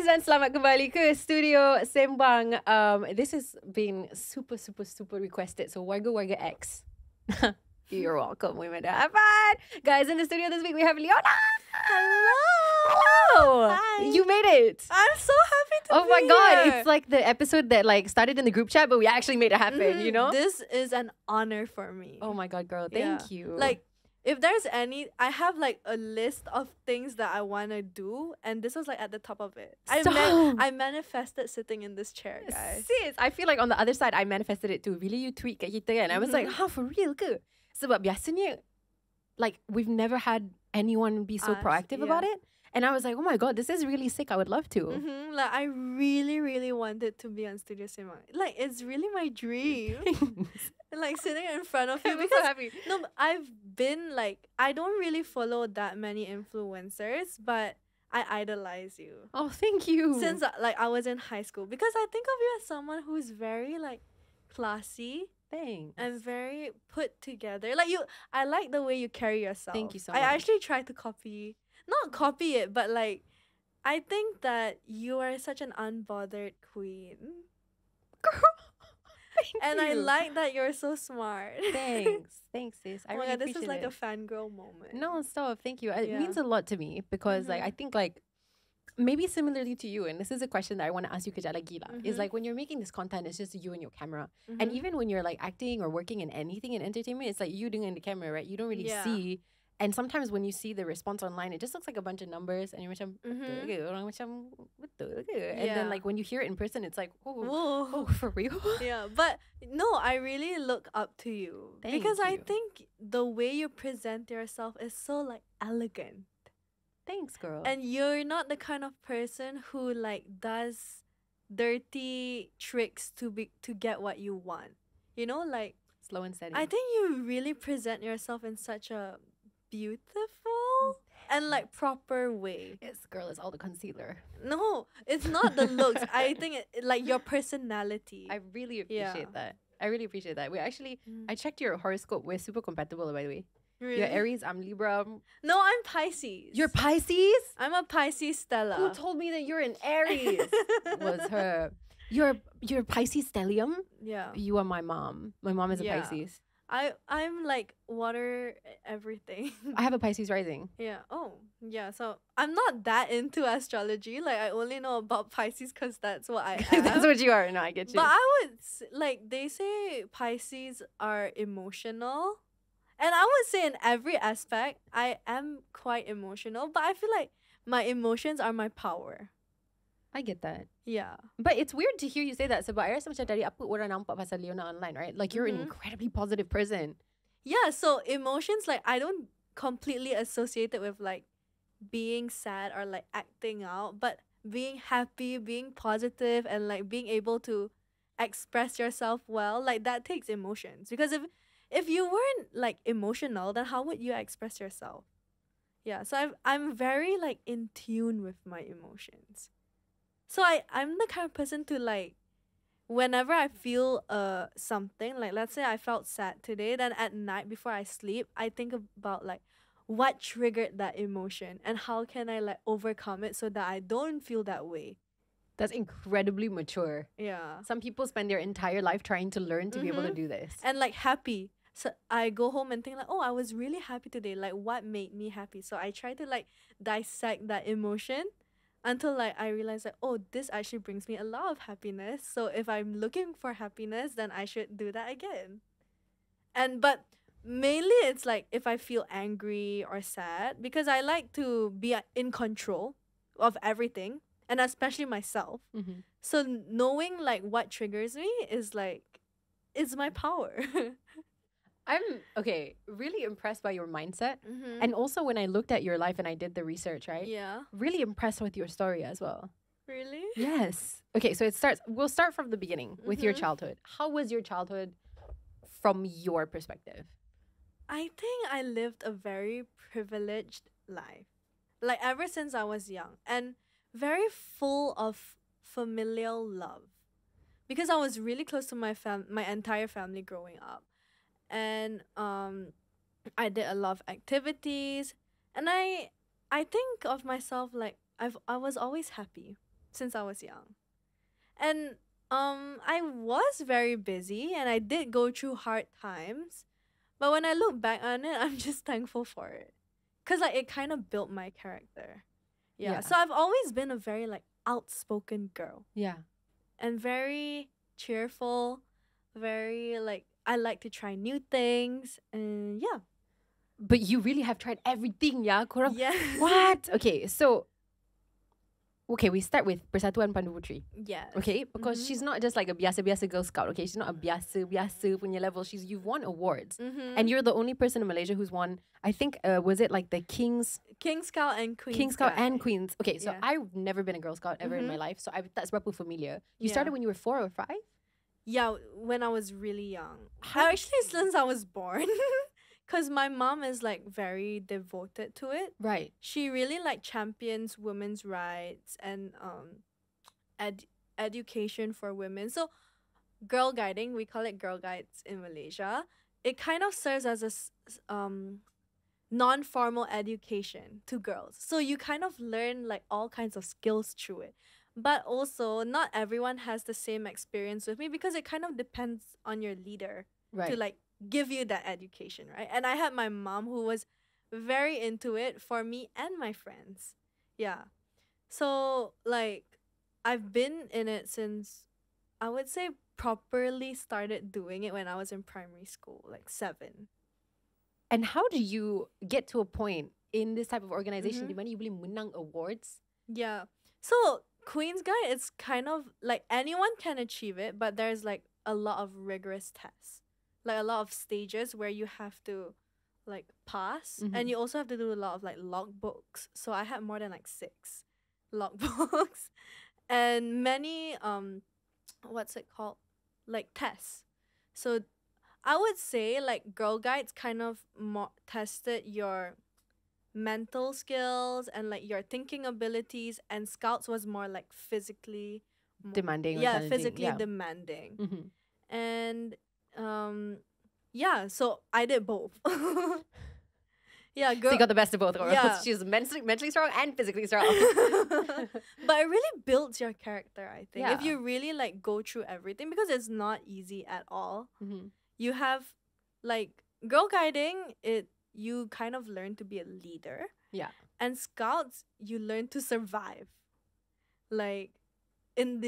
dan selamat kembali ke studio Sembang. This has been super requested. So warga X. You're welcome. We made it happen. Guys, in the studio this week we have Leona. Hello. Hi. You made it. I'm so happy to be Oh my god, here. it's like the episode that like started in the group chat, but we actually made it happen, you know? This is an honor for me. Oh my god, girl, thank you. Like, if there's any, I have like a list of things that I want to do, and this was like at the top of it. I manifested sitting in this chair, guys. Sis, I feel like on the other side, I manifested it too. Bila you tweet kat kita kan, I was like, for real ke? Sebab biasanya, like, we've never had anyone be so proactive about it. And I was like, oh my god, this is really sick. I would love to. Like, I really wanted to be on Studio Sembang. Like, it's really my dream. Like, sitting in front of you. I'm so happy. No, but I've been like, I don't really follow that many influencers, but I idolize you. Oh, thank you. Since like I was in high school, because I think of you as someone who's very like classy. Thanks. And very put together. Like I like the way you carry yourself. Thank you so much. I actually tried to not copy it, but like, I think that you are such an unbothered queen. Girl, and I like that you're so smart. Thanks, sis. I really God, this appreciate is like it. a fangirl moment. No, stop. Thank you. It means a lot to me because like I think like maybe similarly to you, and this is a question that I want to ask you kejap lagi lah, is like when you're making this content, it's just you and your camera. And even when you're like acting or working in anything in entertainment, it's like you doing the camera, right? You don't really see. And sometimes when you see the response online, it just looks like a bunch of numbers and you're macam, betul ke? Orang macam, betul ke? And then like when you hear it in person, it's like, oh, for real? Yeah, but no, I really look up to you. Because I think the way you present yourself is so like elegant. Thanks, girl. And you're not the kind of person who like does dirty tricks to get what you want. You know, like slow and steady. I think you really present yourself in such a beautiful and like proper way. Yes, girl, it's all the concealer. No, it's not the looks. I think like your personality. I really appreciate that. I really appreciate that. We actually, I checked your horoscope. We're super compatible, by the way. Really? You're Aries, I'm Libra. No, I'm Pisces. You're Pisces? I'm a Pisces Stella. Who told me that you're an Aries? Was her. You're Pisces stellium? Yeah. You are my mom. My mom is a Pisces. I'm like water everything. I have a Pisces rising. Yeah. Oh, yeah. So I'm not that into astrology. Like I only know about Pisces because that's what I am. That's what you are. No, I get you. But I would like they say Pisces are emotional. And I would say in every aspect, I am quite emotional. But I feel like my emotions are my power. I get that. Yeah. But it's weird to hear you say that sebab I rasa macam dari apa orang nampak pasal Leona online, right? Like you're an incredibly positive person. Yeah, so emotions, like I don't completely associate it with like being sad or like acting out, but being happy, being positive, and like being able to express yourself well, like that takes emotions. Because if you weren't like emotional, then how would you express yourself? Yeah, so I'm very like in tune with my emotions. So I'm the kind of person to like, whenever I feel something, like let's say I felt sad today, then at night before I sleep, I think about like what triggered that emotion and how can I like overcome it so that I don't feel that way. That's incredibly mature. Yeah. Some people spend their entire life trying to learn to be able to do this. And like happy. So I go home and think like, oh, I was really happy today. Like what made me happy? So I try to like dissect that emotion until like I realize like, oh, this actually brings me a lot of happiness. So if I'm looking for happiness, then I should do that again. But mainly it's like if I feel angry or sad, because I like to be in control of everything, and especially myself. So knowing like what triggers me is like, it's my power. I'm really impressed by your mindset. And also when I looked at your life and I did the research, right? Yeah. Really impressed with your story as well. Really? Yes. Okay, so we'll start from the beginning with your childhood. How was your childhood from your perspective? I think I lived a very privileged life. Like ever since I was young, and very full of familial love. Because I was really close to my entire family growing up. And I did a lot of activities, and I think of myself like I was always happy. since I was young. And I was very busy and I did go through hard times. But when I look back on it, I'm just thankful for it. Cause like it kind of built my character. Yeah. So I've always been a very like outspoken girl. Yeah. And very cheerful, very like I like to try new things, and yeah. But you really have tried everything, yeah? Korang, Yeah. what? Okay, so we start with Persatuan Pandu Putri. Yes. Okay, because she's not just like a biasa-biasa Girl Scout, okay? She's not a biasa-biasa punya level. You've won awards. And you're the only person in Malaysia who's won, I think, was it like the King Scout and Queen King Scout and Queens. Okay, so yeah. I've never been a Girl Scout ever in my life, so that's berapa familiar. You started when you were 4 or 5? Yeah, when I was really young. Actually, since I was born. Because my mom is like very devoted to it. Right. She really like champions women's rights and education for women. So girl guiding, we call it girl guides in Malaysia. It kind of serves as a non-formal education to girls. So you kind of learn like all kinds of skills through it. But also not everyone has the same experience with me because it kind of depends on your leader to like give you that education, right? And I had my mom who was very into it for me and my friends. Yeah. So like I've been in it since I would say properly started doing it when I was in primary school, like 7. And how do you get to a point in this type of organization di mana you boleh menang awards? Yeah. So Queen's Guide, it's kind of like anyone can achieve it, but there's like a lot of rigorous tests. Like a lot of stages where you have to like pass, and you also have to do a lot of like logbooks. So I had more than like 6 logbooks and many what's it called, like tests. So I would say like Girl Guides kind of more tested your mental skills and like your thinking abilities, and Scouts was more like physically demanding. Yeah, physically demanding. And yeah, so I did both. Yeah, girl. So you got the best of both worlds. Yeah. She's mentally strong and physically strong. But it really builds your character, I think. Yeah. If you really like go through everything, because it's not easy at all. You have like girl guiding, you kind of learn to be a leader. Yeah. And Scouts, you learn to survive. Like in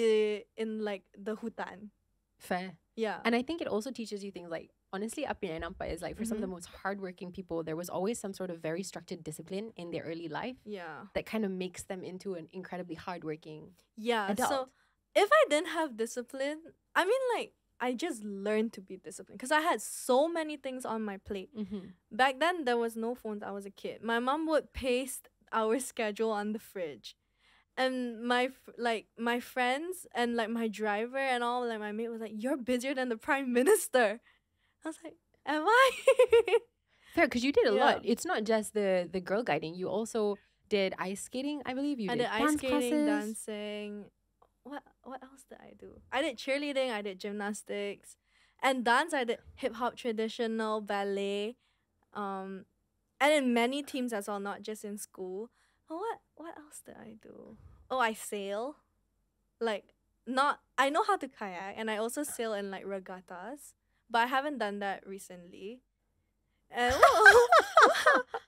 like the hutan. Fair. Yeah. And I think it also teaches you things like, honestly, apa yang I nampak is like for some of the most hardworking people, there was always some sort of very structured discipline in their early life. Yeah. That kind of makes them into an incredibly hardworking adult. So if I didn't have discipline, I mean like I just learned to be disciplined because I had so many things on my plate. Back then, there was no phones. I was a kid. My mom would paste our schedule on the fridge. And my friends and like my driver and all, like my mate was like, "You're busier than the Prime Minister." I was like, "Am I?" Fair, because you did a lot. It's not just the girl guiding. You also did ice skating, I believe. I did ice skating, dancing. What else did I do? I did cheerleading. I did gymnastics, and dance. I did hip hop, traditional, ballet, and in many teams as well, not just in school. What else did I do? Oh, I sail. I know how to kayak, and I also sail in like regattas, but I haven't done that recently. And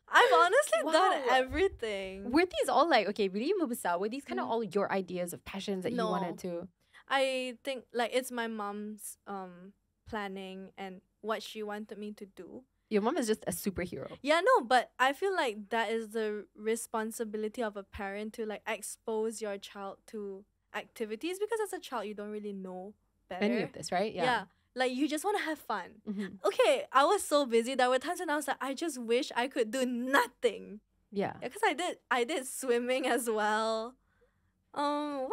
I've honestly done everything. Were these all like, okay, really mubasa? Were these kind of all your ideas of passions that you wanted to? I think like it's my mom's planning and what she wanted me to do. Your mom is just a superhero. Yeah, no, but I feel like that is the responsibility of a parent to like expose your child to activities, because as a child you don't really know better. Any of this, right? Yeah. Like you just want to have fun. Okay, I was so busy. There were times when I was like, I just wish I could do nothing. Yeah. Because I did swimming as well. What?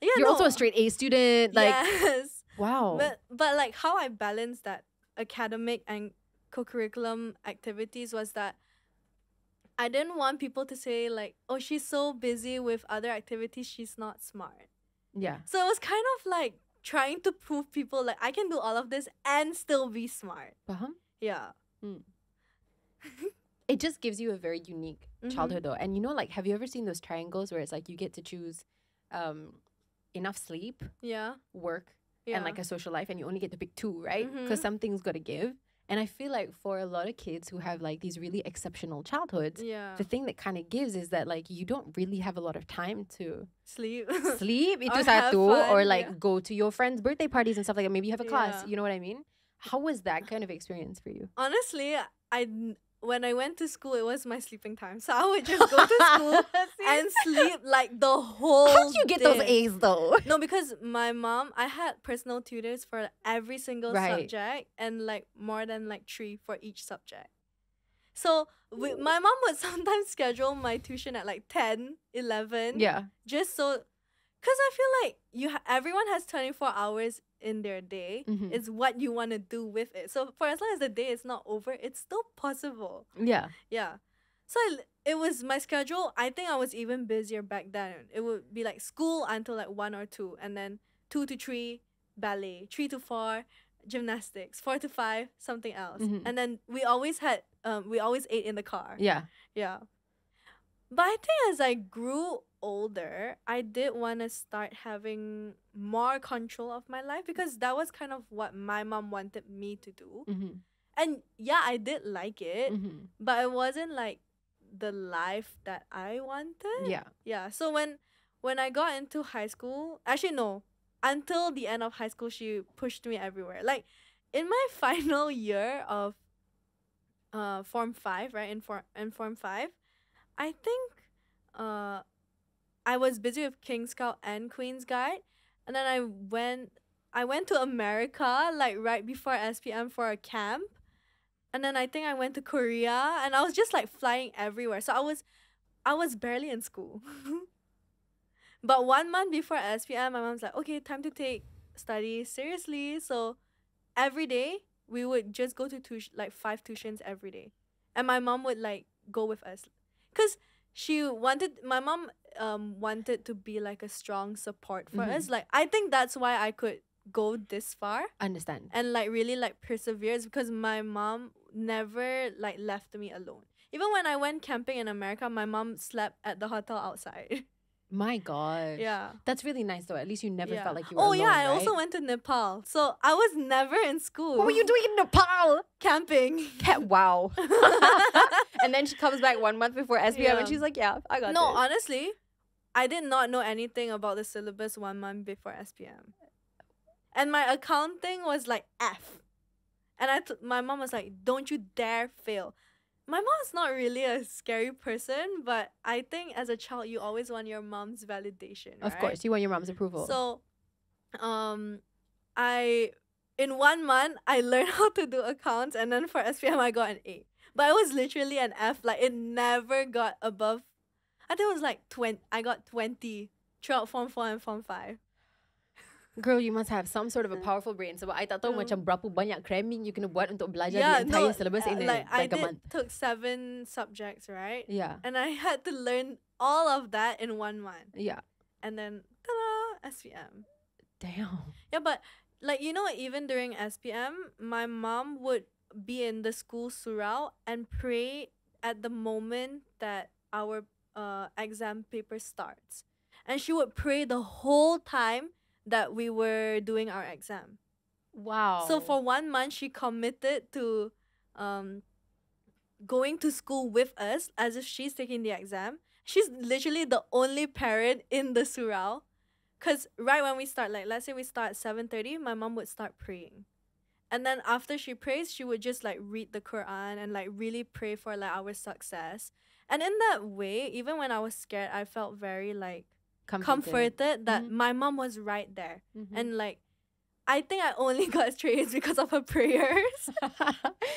Yeah, You're also a straight A student. Like, yes. Wow. But like how I balanced that academic and co-curriculum activities was that I didn't want people to say like, oh, she's so busy with other activities, she's not smart. Yeah. So it was kind of like trying to prove people like I can do all of this and still be smart. Yeah. It just gives you a very unique childhood though. And you know, like, have you ever seen those triangles where it's like you get to choose enough sleep, work, Yeah. and like a social life, and you only get to pick two, right? Because Mhm. something's got to give. And I feel like for a lot of kids who have like these really exceptional childhoods, Yeah. the thing that kind of gives is that like you don't really have a lot of time to Sleep. sleep, itu Or have satu, or fun, like yeah. go to your friends' birthday parties and stuff like that. Maybe you have a class, Yeah. you know what I mean? How was that kind of experience for you? Honestly, when I went to school, it was my sleeping time. So I would just go to school and sleep like the whole How'd you get those day. A's though? No, because my mom, I had personal tutors for every single Right. subject and like more than like 3 for each subject. So my mom would sometimes schedule my tuition at like 10, 11. Yeah. Just so, because I feel like everyone has 24 hours in their day. Mhm. It's what you want to do with it. So for as long as the day is not over, it's still possible. Yeah. Yeah. So it was my schedule. I think I was even busier back then. It would be like school until like 1 or 2, and then 2 to 3 ballet, 3 to 4 gymnastics, 4 to 5 something else. Mhm. And then we always ate in the car. Yeah. Yeah. But I think as I grew older, I did want to start having more control of my life, because that was kind of what my mom wanted me to do. Mhm. And yeah, I did like it, Mhm. but it wasn't like the life that I wanted. Yeah. Yeah. So when I got into high school, actually no, until the end of high school, she pushed me everywhere. Like in my final year of Form 5, right? In Form 5, I think I was busy with King Scout and Queen's Guide, and then I went to America like right before SPM for a camp. And then I think I went to Korea, and I was just like flying everywhere. So I was barely in school. But 1 month before SPM, my mom's like, okay, time to take studies seriously. So every day we would just go to like 5 tuitions every day. And my mom would like go with us. Because my mom wanted to be like a strong support for us. Like I think that's why I could go this far. Understand. And like really like perseveres, because my mom never like left me alone. Even when I went camping in America, my mom slept at the hotel outside. My gosh. Yeah. That's really nice though. At least you never Yeah. felt like you were alone, I right? also went to Nepal. So I was never in school. What were you doing in Nepal? Camping. Wow. And then she comes back 1 month before SPM Yeah. and she's like, yeah, I got No, this. honestly, I did not know anything about the syllabus 1 month before SPM. And my accounting was like F. And my mom was like, don't you dare fail. My mom's not really a scary person, but I think as a child, you always want your mom's validation, right? Of course, you want your mom's approval. So, in 1 month, I learned how to do accounts, and then for SPM, I got an A. But it was literally an F. Like, it never got above, I think it was like 20. I got 20 throughout Form 4 and Form 5. Girl, you must have some sort of a powerful brain. Sebab I tak tahu macam berapa banyak cramming you kena buat untuk belajar the entire syllabus in like I a month. took 7 subjects, right? Yeah. And I had to learn all of that in 1 month. Yeah. And then, ta-da, SPM. Damn. Yeah, but like, you know, even during SPM, my mom would be in the school surau and pray at the moment that our exam paper starts. And she would pray the whole time that we were doing our exam. Wow. So for 1 month, she committed to going to school with us as if she's taking the exam. She's literally the only parent in the surau. Because right when we start, like let's say we start at 7:30, my mom would start praying. And then after she prays, she would just like read the Quran and like really pray for like our success. And in that way, even when I was scared, I felt very like comforted that my mom was right there. And like, I think I only got straight A's because of her prayers.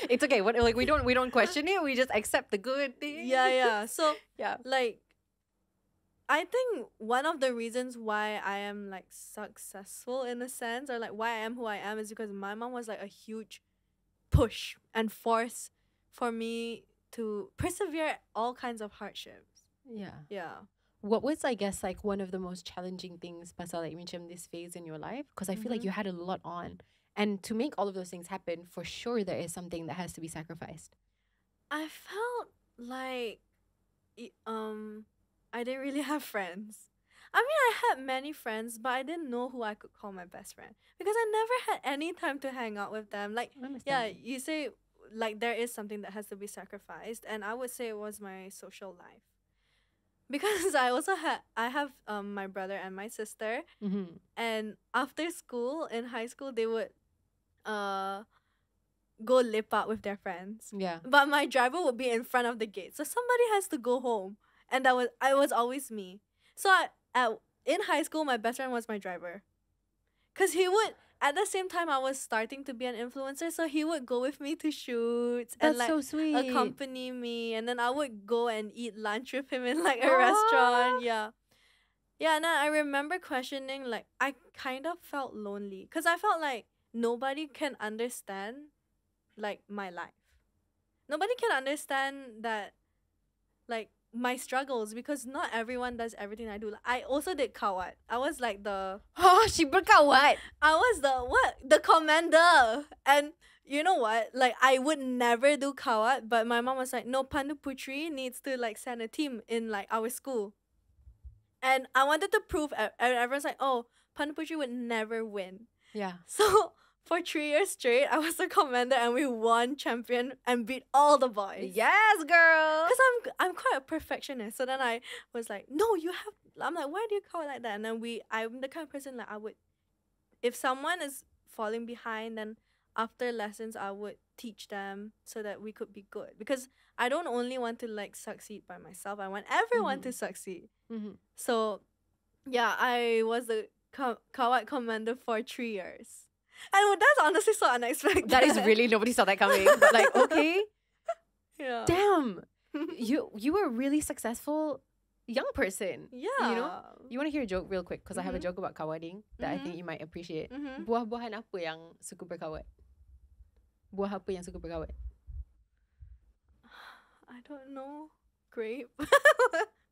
It's okay. What, like we don't question it. We just accept the good thing. Yeah. So yeah, like, I think one of the reasons why I am like successful in a sense, or like why I am who I am, is because my mom was like a huge push and force for me to persevere all kinds of hardships. Yeah. What was, I guess, like one of the most challenging things pasal like macam this phase in your life? Because I feel like you had a lot on, and to make all of those things happen, for sure there is something that has to be sacrificed. I felt like I didn't really have friends. I mean, I had many friends, but I didn't know who I could call my best friend because I never had any time to hang out with them. Like, yeah, you say like there is something that has to be sacrificed, and I would say it was my social life. Because I have my brother and my sister, and after school in high school they would go lip up with their friends. Yeah. But my driver would be in front of the gate, so somebody has to go home, and I was always me. So in high school, my best friend was my driver, cause he would. At the same time, I was starting to be an influencer, so he would go with me to shoots and like so sweet. accompany me, and then I would go and eat lunch with him in like a restaurant. Yeah. Yeah, and then I remember questioning, like, I kind of felt lonely because I felt like nobody can understand like my life. Nobody can understand that, like, my struggles, because not everyone does everything I do. Like, I also did 𝙁𝙁. I was like she berkongsi. I was the commander. And you know what? Like, I would never do 𝙁𝙁, but my mom was like, no, Pandu Putri needs to like send a team in like our school. And I wanted to prove, and everyone's like, oh, Pandu Putri would never win. Yeah. So for 3 years straight, I was the commander, and we won champion and beat all the boys. Yes, girl. Because I'm quite a perfectionist. So then I was like, no, you have. I'm like, why do you call it like that? And then I'm the kind of person like if someone is falling behind, then after lessons I would teach them so that we could be good. Because I don't only want to like succeed by myself. I want everyone to succeed. So yeah, I was the 𝙁𝙁 commander for 3 years. And that's honestly so unexpected. That is really, nobody saw that coming. But like, okay. Yeah. Damn. You were a really successful young person. Yeah. You know? You want to hear a joke real quick? Because I have a joke about kawading that I think you might appreciate. Buah-buahan apa yang suka berkawat? Buah apa yang suka berkawat? I don't know. Grape.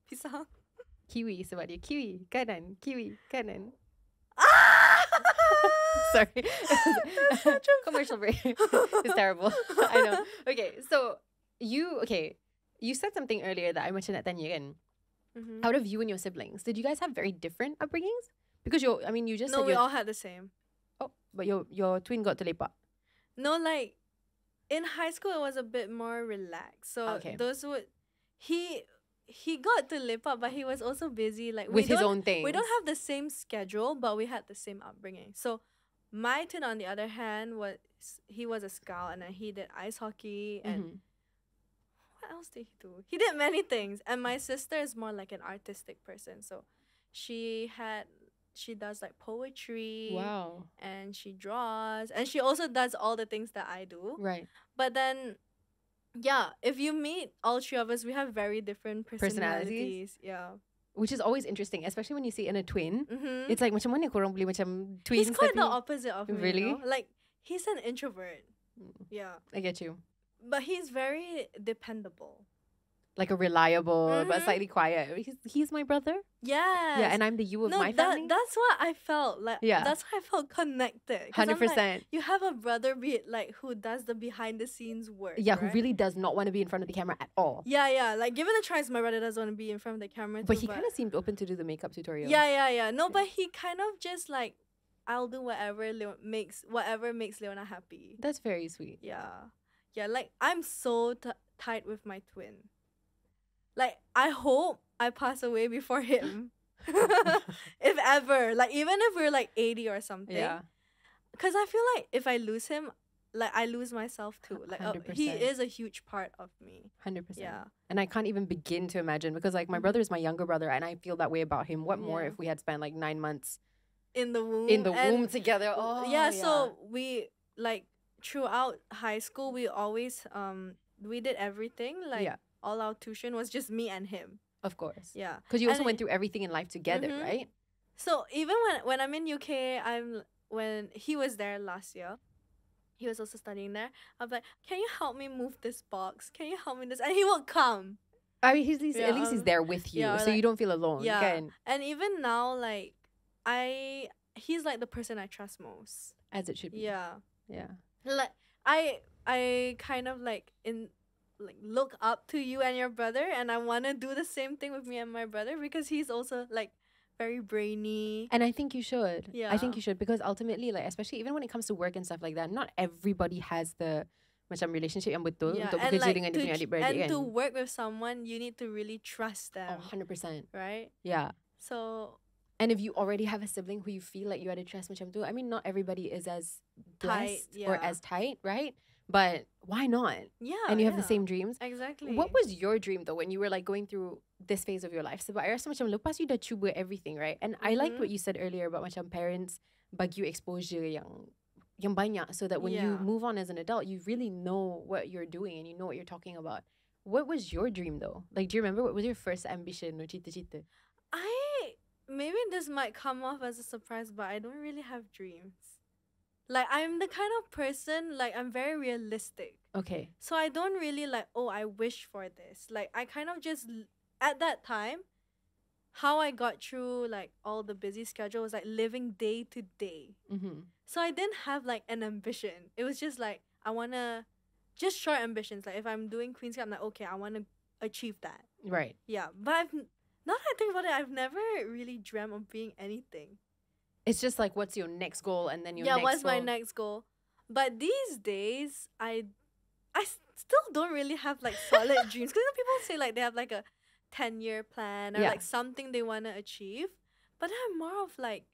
Pisang. Kiwi sebab dia kiwi kanan. Sorry. Commercial break. It's terrible. I know. Okay, so you said something earlier that I macam nak tanya kan. Out of you and your siblings, did you guys have very different upbringings? Because you just said we all had the same. Oh, but your twin got to lepak. No, like in high school it was a bit more relaxed. So those would he got to lepak, but he was also busy like with his own thing. We don't have the same schedule, but we had the same upbringing. So my twin, on the other hand, he was a scout, and then he did ice hockey, and what else did he do? He did many things. And my sister is more like an artistic person, so she does like poetry. Wow. And she draws, and she also does all the things that I do. Right. But then, yeah, if you meet all three of us, we have very different personalities. Yeah. Which is always interesting, especially when you see in a twin. It's like macam mana korang boleh macam twins. He's quite the opposite of me. Really? You know? Like, he's an introvert. Yeah. I get you. But he's very dependable. Like a reliable but slightly quiet. He's my brother. Yes. Yeah, and I'm the you of my family. That's what I felt like. Yeah. That's why I felt connected. 100%. Like, you have a brother who does the behind the scenes work. Yeah, right? Who really does not want to be in front of the camera at all. Yeah. Like, given the choice, my brother doesn't want to be in front of the camera. But he kind of seemed open to do the makeup tutorial. Yeah. No, but he kind of just like, I'll do whatever makes Leona happy. That's very sweet. Yeah. Like, I'm so tight with my twin. Like, I hope I pass away before him. If ever. Like, even if we're like 80 or something. Yeah. Because I feel like if I lose him, like, I lose myself too. Like, he is a huge part of me. 100%. Yeah. And I can't even begin to imagine, because like my brother is my younger brother, and I feel that way about him. What more if we had spent like 9 months in the womb together? So we, like, throughout high school, we always we did everything. Like, all our tuition was just me and him. Of course. Yeah. Because you also went through everything in life together, right? So even when I'm in UK, when he was there last year, he was also studying there. I'm like, can you help me move this box? Can you help me this? And he would come. I mean, at least he's there with you, so like, you don't feel alone. Yeah. Again. And even now, like, he's like the person I trust most. As it should be. Yeah. Yeah. Like, I kind of like look up to you and your brother, and I want to do the same thing with me and my brother, because he's also like very brainy. And I think you should. Yeah. I think you should, because ultimately, like, especially even when it comes to work and stuff like that, not everybody has the macam relationship yang betul untuk and bekerja like dengan dia punya adik-beradik and kan. to work with someone, you need to really trust them. 100%. Right? Yeah. So, and if you already have a sibling who you feel like you had to trust macam tu, I mean, not everybody is as blessed tight, or as tight, right? But why not? Yeah. And you have the same dreams. Exactly. What was your dream though when you were like going through this phase of your life? Sebab I rasa macam lepas you dah cuba everything, right? And I liked what you said earlier about macam parents bagi you exposure yang banyak, so that when you move on as an adult, you really know what you're doing and you know what you're talking about. What was your dream though? Like, do you remember what was your first ambition or cita-cita? Maybe this might come off as a surprise, but I don't really have dreams. Like, I'm the kind of person, like, I'm very realistic. Okay. So I don't really like, oh, I wish for this. Like, I kind of just, at that time, how I got through, like, all the busy schedule was, like, living day to day. So I didn't have, like, an ambition. It was just, like, I want to, just short ambitions. Like, if I'm doing Queen's Cup, I'm like, okay, I want to achieve that. Right. Yeah. But now that I think about it, I've never really dreamt of being anything. It's just like, what's your next goal, and then your next goal. Yeah, what's my next goal? But these days, I still don't really have like solid dreams. Because people say like they have like a 10-year plan or like something they want to achieve. But I'm more of like,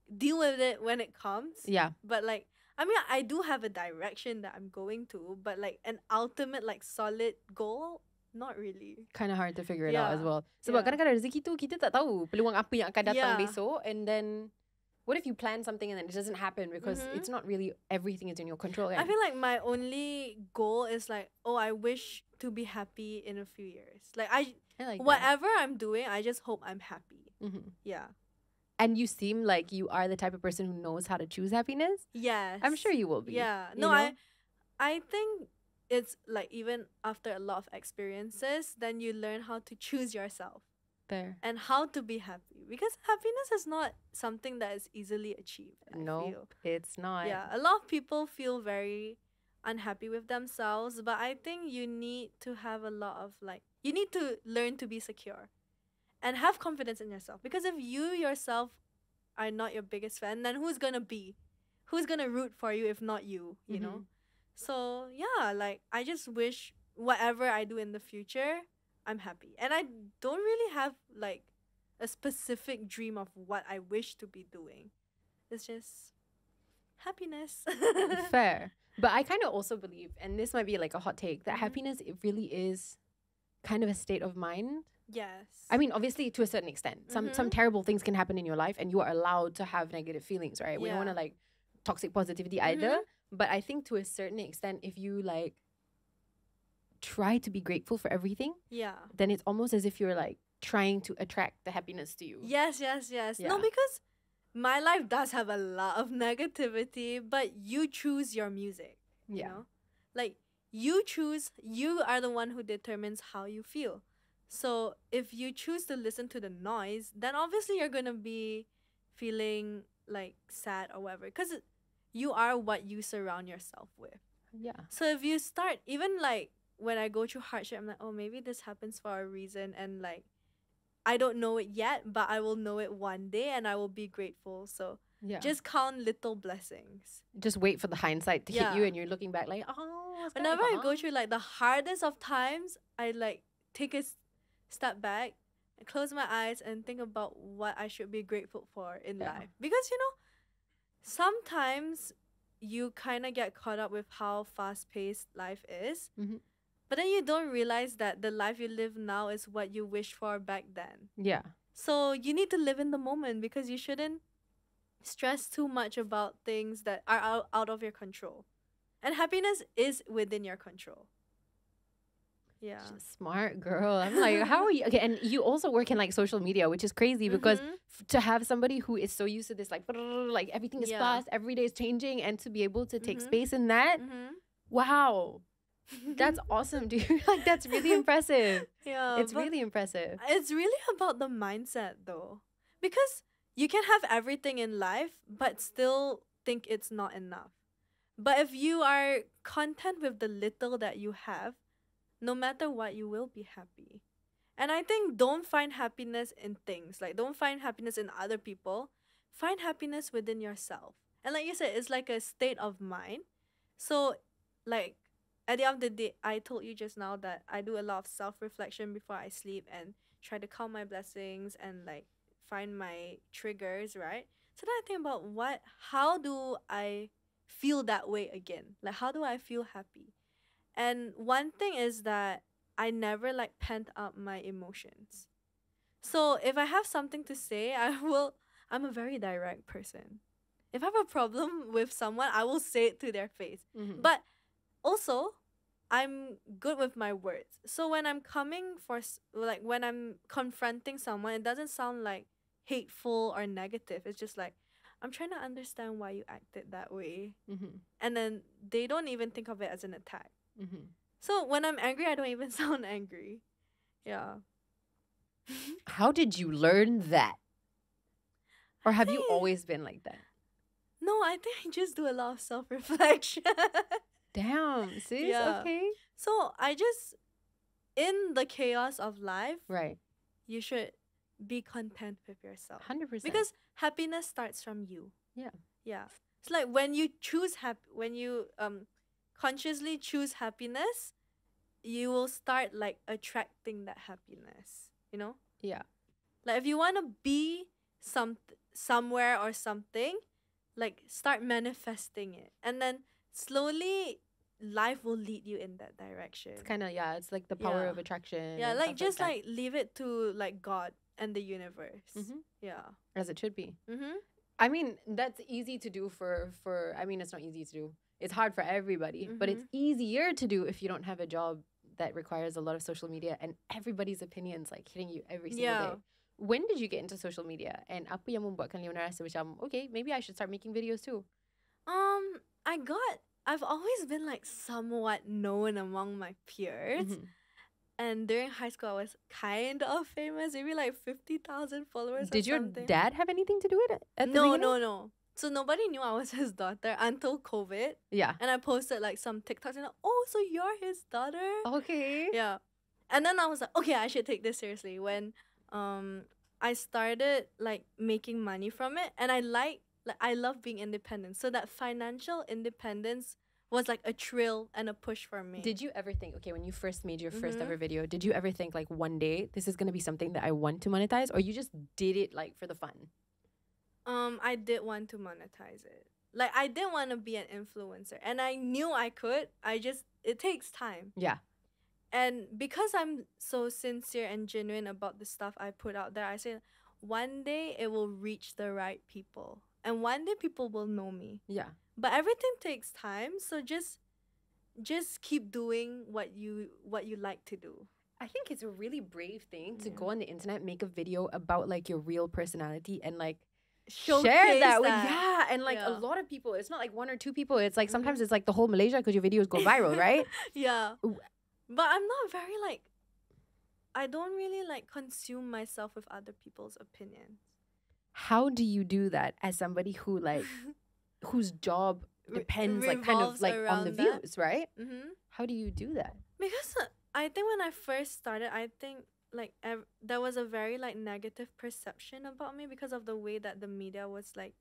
deal with it when it comes. Yeah. But like, I mean, I do have a direction that I'm going to. But like an ultimate like solid goal, not really. Kind of hard to figure it out as well. Sebab kadang-kadang rezeki tu kita tak tahu peluang apa yang akan datang besok, and then what if you plan something and then it doesn't happen because it's not really everything is in your control. I feel like my only goal is like, oh, I wish to be happy in a few years. Like I like whatever I'm doing, I just hope I'm happy. Yeah. And you seem like you are the type of person who knows how to choose happiness. Yes. I'm sure you will be. Yeah. No, I think it's like even after a lot of experiences, then you learn how to choose yourself. There. And how to be happy. Because happiness is not something that is easily achieved. No, it's not. Yeah. A lot of people feel very unhappy with themselves, but I think you need to have a lot of like, you need to learn to be secure and have confidence in yourself. Because if you yourself are not your biggest fan, then who's gonna be? Who's gonna root for you if not you, you know? So yeah, like I just wish whatever I do in the future, I'm happy. And I don't really have like a specific dream of what I wish to be doing. It's just happiness. Fair. But I kind of also believe, and this might be like a hot take, that happiness, it really is kind of a state of mind. Yes. I mean, obviously to a certain extent. Some terrible things can happen in your life and you are allowed to have negative feelings, right? We don't want to like toxic positivity either. But I think to a certain extent, if you like try to be grateful for everything, then it's almost as if you're like trying to attract the happiness to you. Yes. No, because my life does have a lot of negativity, but you choose your music. You know? Like you are the one who determines how you feel. So if you choose to listen to the noise, then obviously you're gonna be feeling like sad or whatever, because you are what you surround yourself with. Yeah. So if you start, even like when I go through hardship, I'm like, oh, maybe this happens for a reason, and like I don't know it yet, but I will know it one day and I will be grateful. So just count little blessings. Just wait for the hindsight to hit you and you're looking back like, oh, whenever I go through like the hardest of times, I like take a step back and close my eyes and think about what I should be grateful for in life. Because, you know, sometimes you kind of get caught up with how fast-paced life is. But then you don't realize that the life you live now is what you wished for back then. Yeah. So you need to live in the moment, because you shouldn't stress too much about things that are out of your control. And happiness is within your control. Yeah. Smart girl. I'm like, how are you? Okay, and you also work in like social media, which is crazy because to have somebody who is so used to this like everything is fast, every day is changing, and to be able to take space in that, wow. That's awesome, dude. Like that's really impressive. Yeah. It's really impressive. It's really about the mindset though. Because you can have everything in life but still think it's not enough. But if you are content with the little that you have, no matter what, you will be happy. And I think don't find happiness in things. Like, don't find happiness in other people. Find happiness within yourself. And like you said, it's like a state of mind. So, like, at the end of the day, I told you just now that I do a lot of self-reflection before I sleep and try to count my blessings and, like, find my triggers, right? So then I think about how do I feel that way again? Like, how do I feel happy? And one thing is that I never, like, pent up my emotions. So if I have something to say, I'm a very direct person. If I have a problem with someone, I will say it to their face. But also, I'm good with my words. So when I'm when I'm confronting someone, it doesn't sound like hateful or negative. It's just like, I'm trying to understand why you acted that way. And then they don't even think of it as an attack. So when I'm angry, I don't even sound angry. Yeah. How did you learn that? Or have you always been like that? No, I think I just do a lot of self-reflection. Damn, sis. Yeah. Okay. So I just, in the chaos of life, right, you should be content with yourself. 100%. Because happiness starts from you. Yeah. Yeah. It's like when you choose when you consciously choose happiness, you will start, like, attracting that happiness. You know? Yeah. Like, if you want to be somewhere or something, like, start manifesting it. And then slowly life will lead you in that direction. It's kind of, it's like the power of attraction. Yeah, like, just like leave it to, like, God and the universe. Yeah. As it should be. I mean, that's easy to do for I mean, it's not easy to do. It's hard for everybody, but it's easier to do if you don't have a job that requires a lot of social media and everybody's opinions, like, hitting you every single day. When did you get into social media? And apa yang membuatkan Leona rasa macam, okay, maybe I should start making videos too? I've always been, like, somewhat known among my peers. And during high school, I was kind of famous, maybe like 50,000 followers. Did your dad have anything to do with it? No. So nobody knew I was his daughter until COVID. Yeah. And I posted, like, some TikToks and, oh, so you're his daughter? Okay. Yeah. And then I was like, okay, I should take this seriously. When I started, like, making money from it, and I love being independent. So that financial independence was, like, a thrill and a push for me. Did you ever think, okay, when you first made your first ever video, did you ever think, like, one day this is going to be something that I want to monetize, or you just did it, like, for the fun? I did want to monetize it. Like, I didn't want to be an influencer, and I knew I could. It takes time. Yeah. And because I'm so sincere and genuine about the stuff I put out there, I say one day it will reach the right people. And one day people will know me. Yeah. But everything takes time, so just keep doing what you like to do. I think it's a really brave thing to go on the internet, make a video about, like, your real personality and, like, share that with and, like, a lot of people. It's not like one or two people. It's like sometimes it's like the whole Malaysia because your videos go viral, right? Yeah. But I'm not very, like, I don't really, like, consume myself with other people's opinions. How do you do that as somebody who, like, whose job depends, like, kind of, like, on the views, right? How do you do that? Because I think when I first started, I think, like, there was a very, like, negative perception about me because of the way that the media was, like,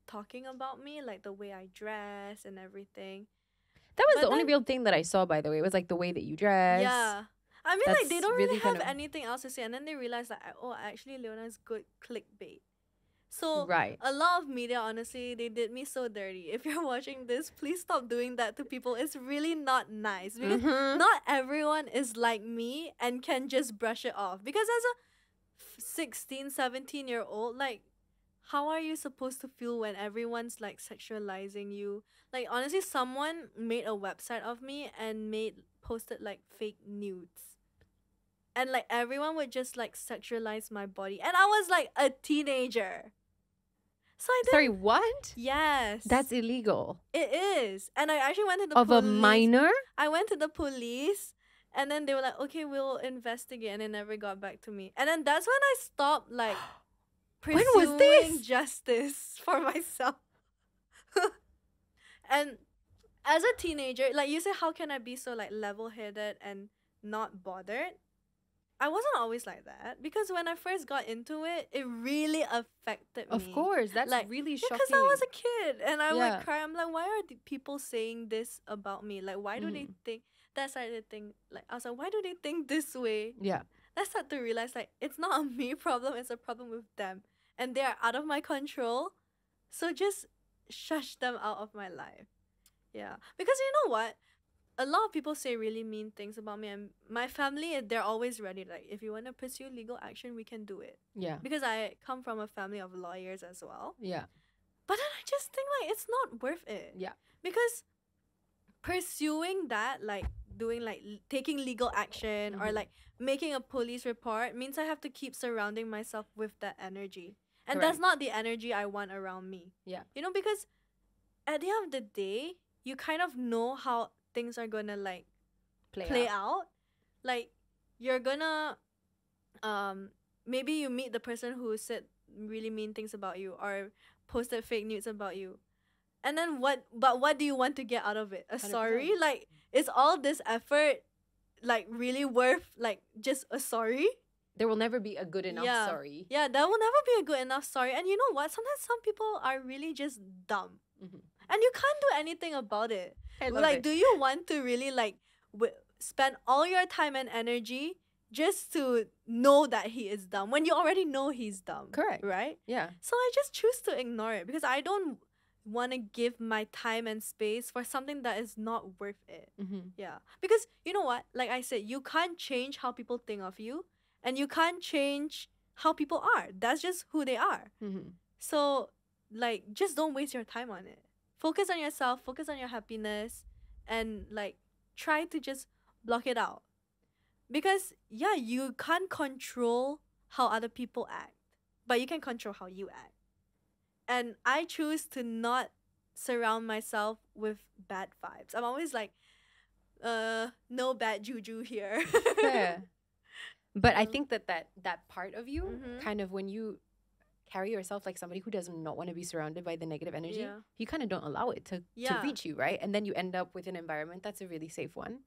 talking about me, like, the way I dress and everything. That was the only real thing that I saw, by the way. It was, like, the way that you dress. Yeah. I mean, like, they don't really have anything else to say. And then they realized that, actually, Leona is good clickbait. So, a lot of media, honestly, they did me so dirty. If you're watching this, please stop doing that to people. It's really not nice. Because not everyone is like me and can just brush it off. Because as a 16, 17-year-old, like, how are you supposed to feel when everyone's, like, sexualizing you? Like, honestly, someone made a website of me and posted, like, fake nudes. And, like, everyone would just, like, sexualize my body. And I was, like, a teenager. So I did. Sorry, what? Yes. That's illegal. It is. And I actually went to the police. Of a minor? I went to the police. And then they were like, okay, we'll investigate. And they never got back to me. And then that's when I stopped, like, pursuing justice for myself. And as a teenager, like, you say, how can I be so, like, level-headed and not bothered? I wasn't always like that, because when I first got into it, it really affected me. Of course, that's like, really shocking. Because I was a kid and I Yeah. would cry. I'm like, why are the people saying this about me? Like, why do they think? That started to think, like, I was like, why do they think this way? Yeah. I started to realize, like, it's not a me problem, it's a problem with them. And they are out of my control. So just shush them out of my life. Yeah. Because you know what? A lot of people say really mean things about me, and my family, they're always ready. Like, if you want to pursue legal action, we can do it. Yeah. Because I come from a family of lawyers as well. Yeah. But then I just think, like, it's not worth it. Yeah. Because pursuing that, like, doing, like, taking legal action or, like, making a police report means I have to keep surrounding myself with that energy. And that's not the energy I want around me. Yeah. You know, because at the end of the day, you kind of know how things are gonna, like, play out. Like, you're gonna maybe you meet the person who said really mean things about you or posted fake news about you, and then what do you want to get out of it? A 100%. sorry? Like, is all this effort, like, really worth, like, just a sorry? There will never be a good enough sorry. Yeah, there will never be a good enough sorry. And you know what? Sometimes some people are really just dumb. And you can't do anything about it. Like, do you want to really, like, spend all your time and energy just to know that he is dumb when you already know he's dumb? Correct. Right? Yeah. So I just choose to ignore it because I don't want to give my time and space for something that is not worth it. Yeah. Because you know what? Like I said, you can't change how people think of you, and you can't change how people are. That's just who they are. So, like, just don't waste your time on it. Focus on yourself, focus on your happiness, and, like, try to just block it out. Because, yeah, you can't control how other people act, but you can control how you act. And I choose to not surround myself with bad vibes. I'm always like, no bad juju here. Yeah. But I think that part of you, kind of when you carry yourself like somebody who does not want to be surrounded by the negative energy, you kind of don't allow it to reach you, right? And then you end up with an environment that's a really safe one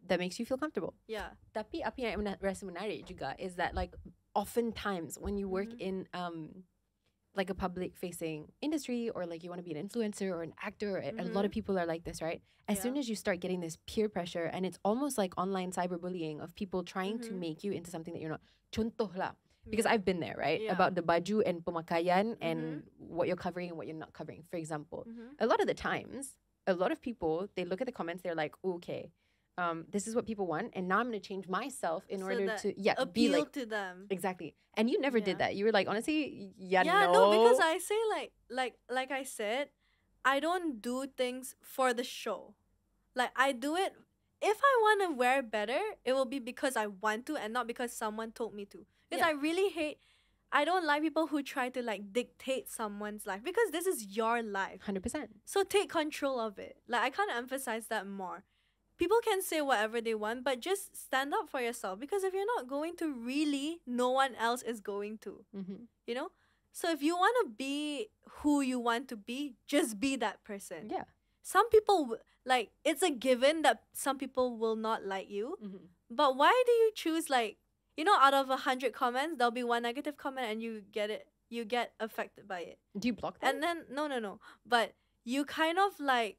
that makes you feel comfortable. Yeah. Tapi apa yang rasa menarik juga is that, like, oftentimes when you work in like a public facing industry, or like you want to be an influencer or an actor, a lot of people are like this, right? As soon as you start getting this peer pressure, and it's almost like online cyberbullying of people trying to make you into something that you're not. Contoh lah. Because I've been there, right? About the baju and pemakaian and what you're covering and what you're not covering. For example, a lot of the times, a lot of people, they look at the comments, they're like, okay, this is what people want, and now I'm going to change myself in order to appeal be like, to them. Exactly. And you never did that. You were like, honestly, no, because I say, like I said, I don't do things for the show. Like, I do it, if I want to wear better, it will be because I want to and not because someone told me to. Because I really I don't like people who try to, like, dictate someone's life, because this is your life. 100%. So take control of it. Like, I can't emphasize that more. People can say whatever they want, but just stand up for yourself, because if you're not going to, really, no one else is going to. You know? So if you want to be who you want to be, just be that person. Yeah. Some people, like, it's a given that some people will not like you. But why do you choose, like, you know, out of 100 comments, there'll be one negative comment and you get affected by it. Do you block them? And then, no. But you kind of, like,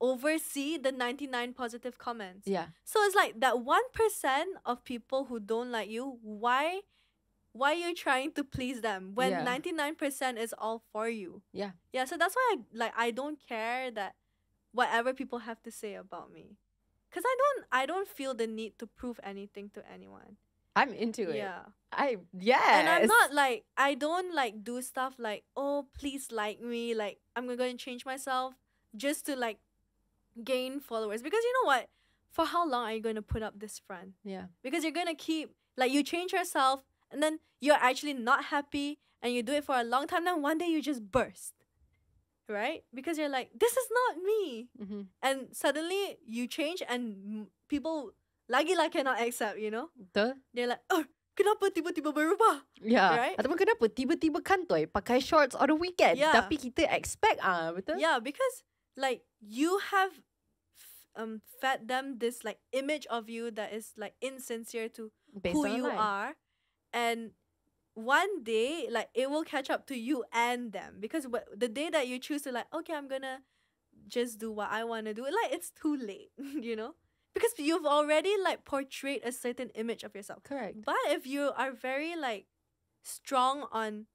oversee the 99 positive comments. Yeah. So it's like that 1% of people who don't like you, why are you trying to please them when 99% is all for you? Yeah. Yeah, so that's why I don't care that whatever people have to say about me. Cuz I don't feel the need to prove anything to anyone. I'm into it. Yeah. And I'm not like, I don't, like, do stuff like, oh, please like me, like, I'm going to change myself just to, like, gain followers. Because you know what? For how long are you going to put up this front? Yeah. Because you're going to keep, like, you change yourself and then you're actually not happy and you do it for a long time, then one day you just burst. Right? Because you're like, this is not me. And suddenly you change and people lagi cannot accept, you know? They're like, oh, kenapa tiba-tiba berubah? Yeah. Right? Ataupun kenapa tiba-tiba kantoi pakai shorts on the weekend? Yeah. Tapi kita expect betul? Yeah, because, like, you have fed them this like image of you that is like insincere to Based who on a you lie. are, and one day like it will catch up to you and them, because the day that you choose to like, okay, I'm gonna just do what I want to do, like it's too late. You know, because you've already like portrayed a certain image of yourself. Correct. But if you are very like strong on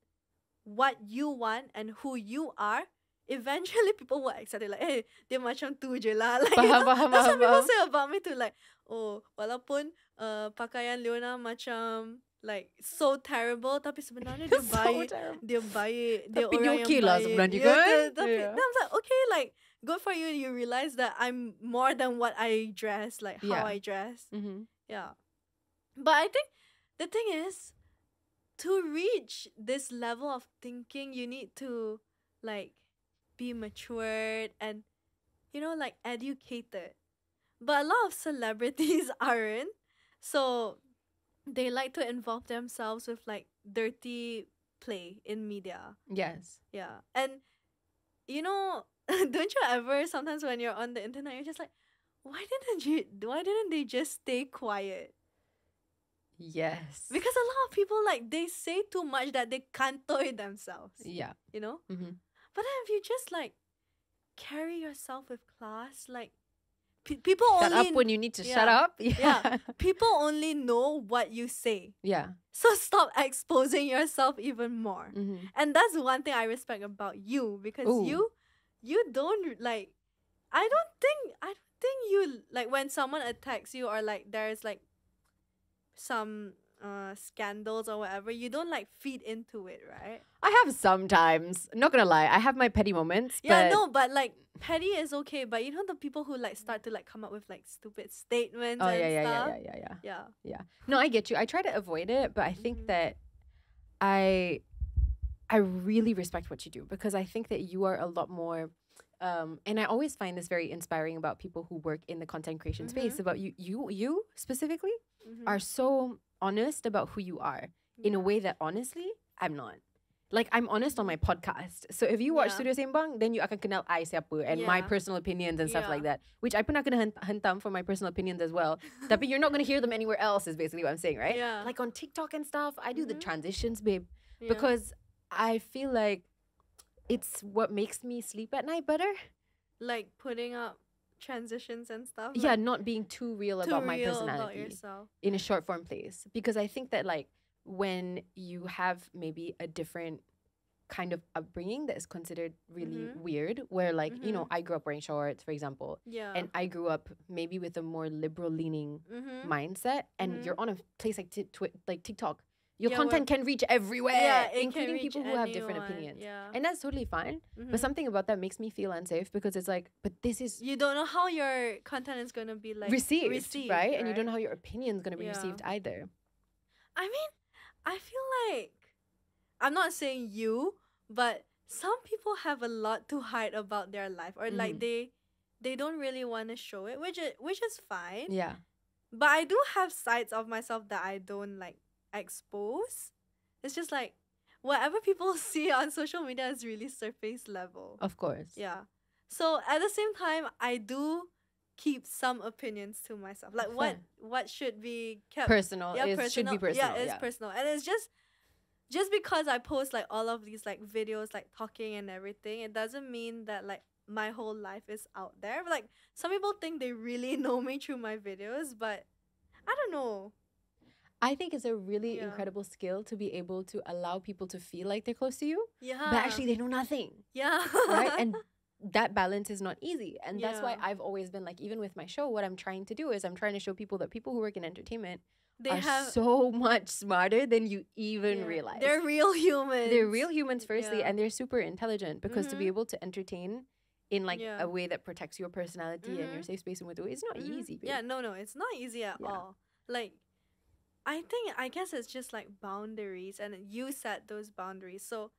what you want and who you are, eventually people will accept it. Like, hey, dia macam tu je lah. Like, that's what people say about me too. Like, oh, walaupun pakaian Leona macam like so terrible, tapi sebenarnya dia baik. Dia baik. Dia Tapi orang dia okay yang lah baik. sebenarnya Yeah, kan? then I'm like, okay, like, good for you. You realize that I'm more than what I dress, like how I dress. Yeah. But I think the thing is, to reach this level of thinking, you need to like be matured and, you know, like educated. But a lot of celebrities aren't. So they like to involve themselves with like dirty play in media. Yes. Yeah. And, you know, don't you ever sometimes when you're on the internet, you're just like, why didn't they just stay quiet? Yes. Because a lot of people, like, they say too much that they can't toy themselves. Yeah. You know? Mm-hmm. But then if you just, like, carry yourself with class, like, people Shut only... up when you need to shut up. Yeah. People only know what you say. Yeah. So stop exposing yourself even more. Mm-hmm. And that's one thing I respect about you, because you don't, like... I don't think you, like, when someone attacks you or, like, there's, like, some scandals or whatever, you don't like feed into it, right? I have sometimes. Not gonna lie, I have my petty moments. Yeah, no, but like petty is okay. But you know the people who like start to like come up with like stupid statements and stuff. Yeah. No, I get you. I try to avoid it, but I think that I really respect what you do, because I think that you are a lot more. And I always find this very inspiring about people who work in the content creation space. About you specifically are so honest about who you are in a way that honestly I'm not. Like, I'm honest on my podcast. So if you watch Studio Sembang, then you akan kenal I siapa and my personal opinions and stuff like that. Which I pun akan hentam for my personal opinions as well. Tapi you're not gonna hear them anywhere else is basically what I'm saying, right? Yeah. Like on TikTok and stuff, I do the transitions, babe, because I feel like it's what makes me sleep at night better. Like putting up transitions and stuff. Yeah, like, not being too real about my personality about yourself. In a short form place. Because I think that like when you have maybe a different kind of upbringing that is considered really weird, where like, you know, I grew up wearing shorts, for example. Yeah. And I grew up maybe with a more liberal leaning mindset. And you're on a place like TikTok. Your content can reach everywhere, including people who have different opinions. Yeah. And that's totally fine. But something about that makes me feel unsafe, because it's like, but this is... You don't know how your content is going to be like received, right? And you don't know how your opinion is going to be received either. I mean, I feel like, I'm not saying you, but some people have a lot to hide about their life, or like they don't really want to show it, which is fine. Yeah. But I do have sides of myself that I don't like expose. It's just like whatever people see on social media is really surface level. Of course. Yeah. So at the same time, I do keep some opinions to myself. Like what should be kept personal. Should be personal. Yeah, it's personal. And it's just because I post like all of these like videos like talking and everything, it doesn't mean that like my whole life is out there. But, like, some people think they really know me through my videos, but I don't know. I think it's a really incredible skill to be able to allow people to feel like they're close to you, but actually they know nothing. Yeah. Right? And that balance is not easy. And that's why I've always been like, even with my show, what I'm trying to do is I'm trying to show people that people who work in entertainment are so much smarter than you even realize. They're real humans. They're real humans, firstly, and they're super intelligent, because to be able to entertain in like a way that protects your personality and your safe space and with it's not easy, babe. Yeah, no, it's not easy at all. Like, I guess it's just like boundaries, and you set those boundaries. So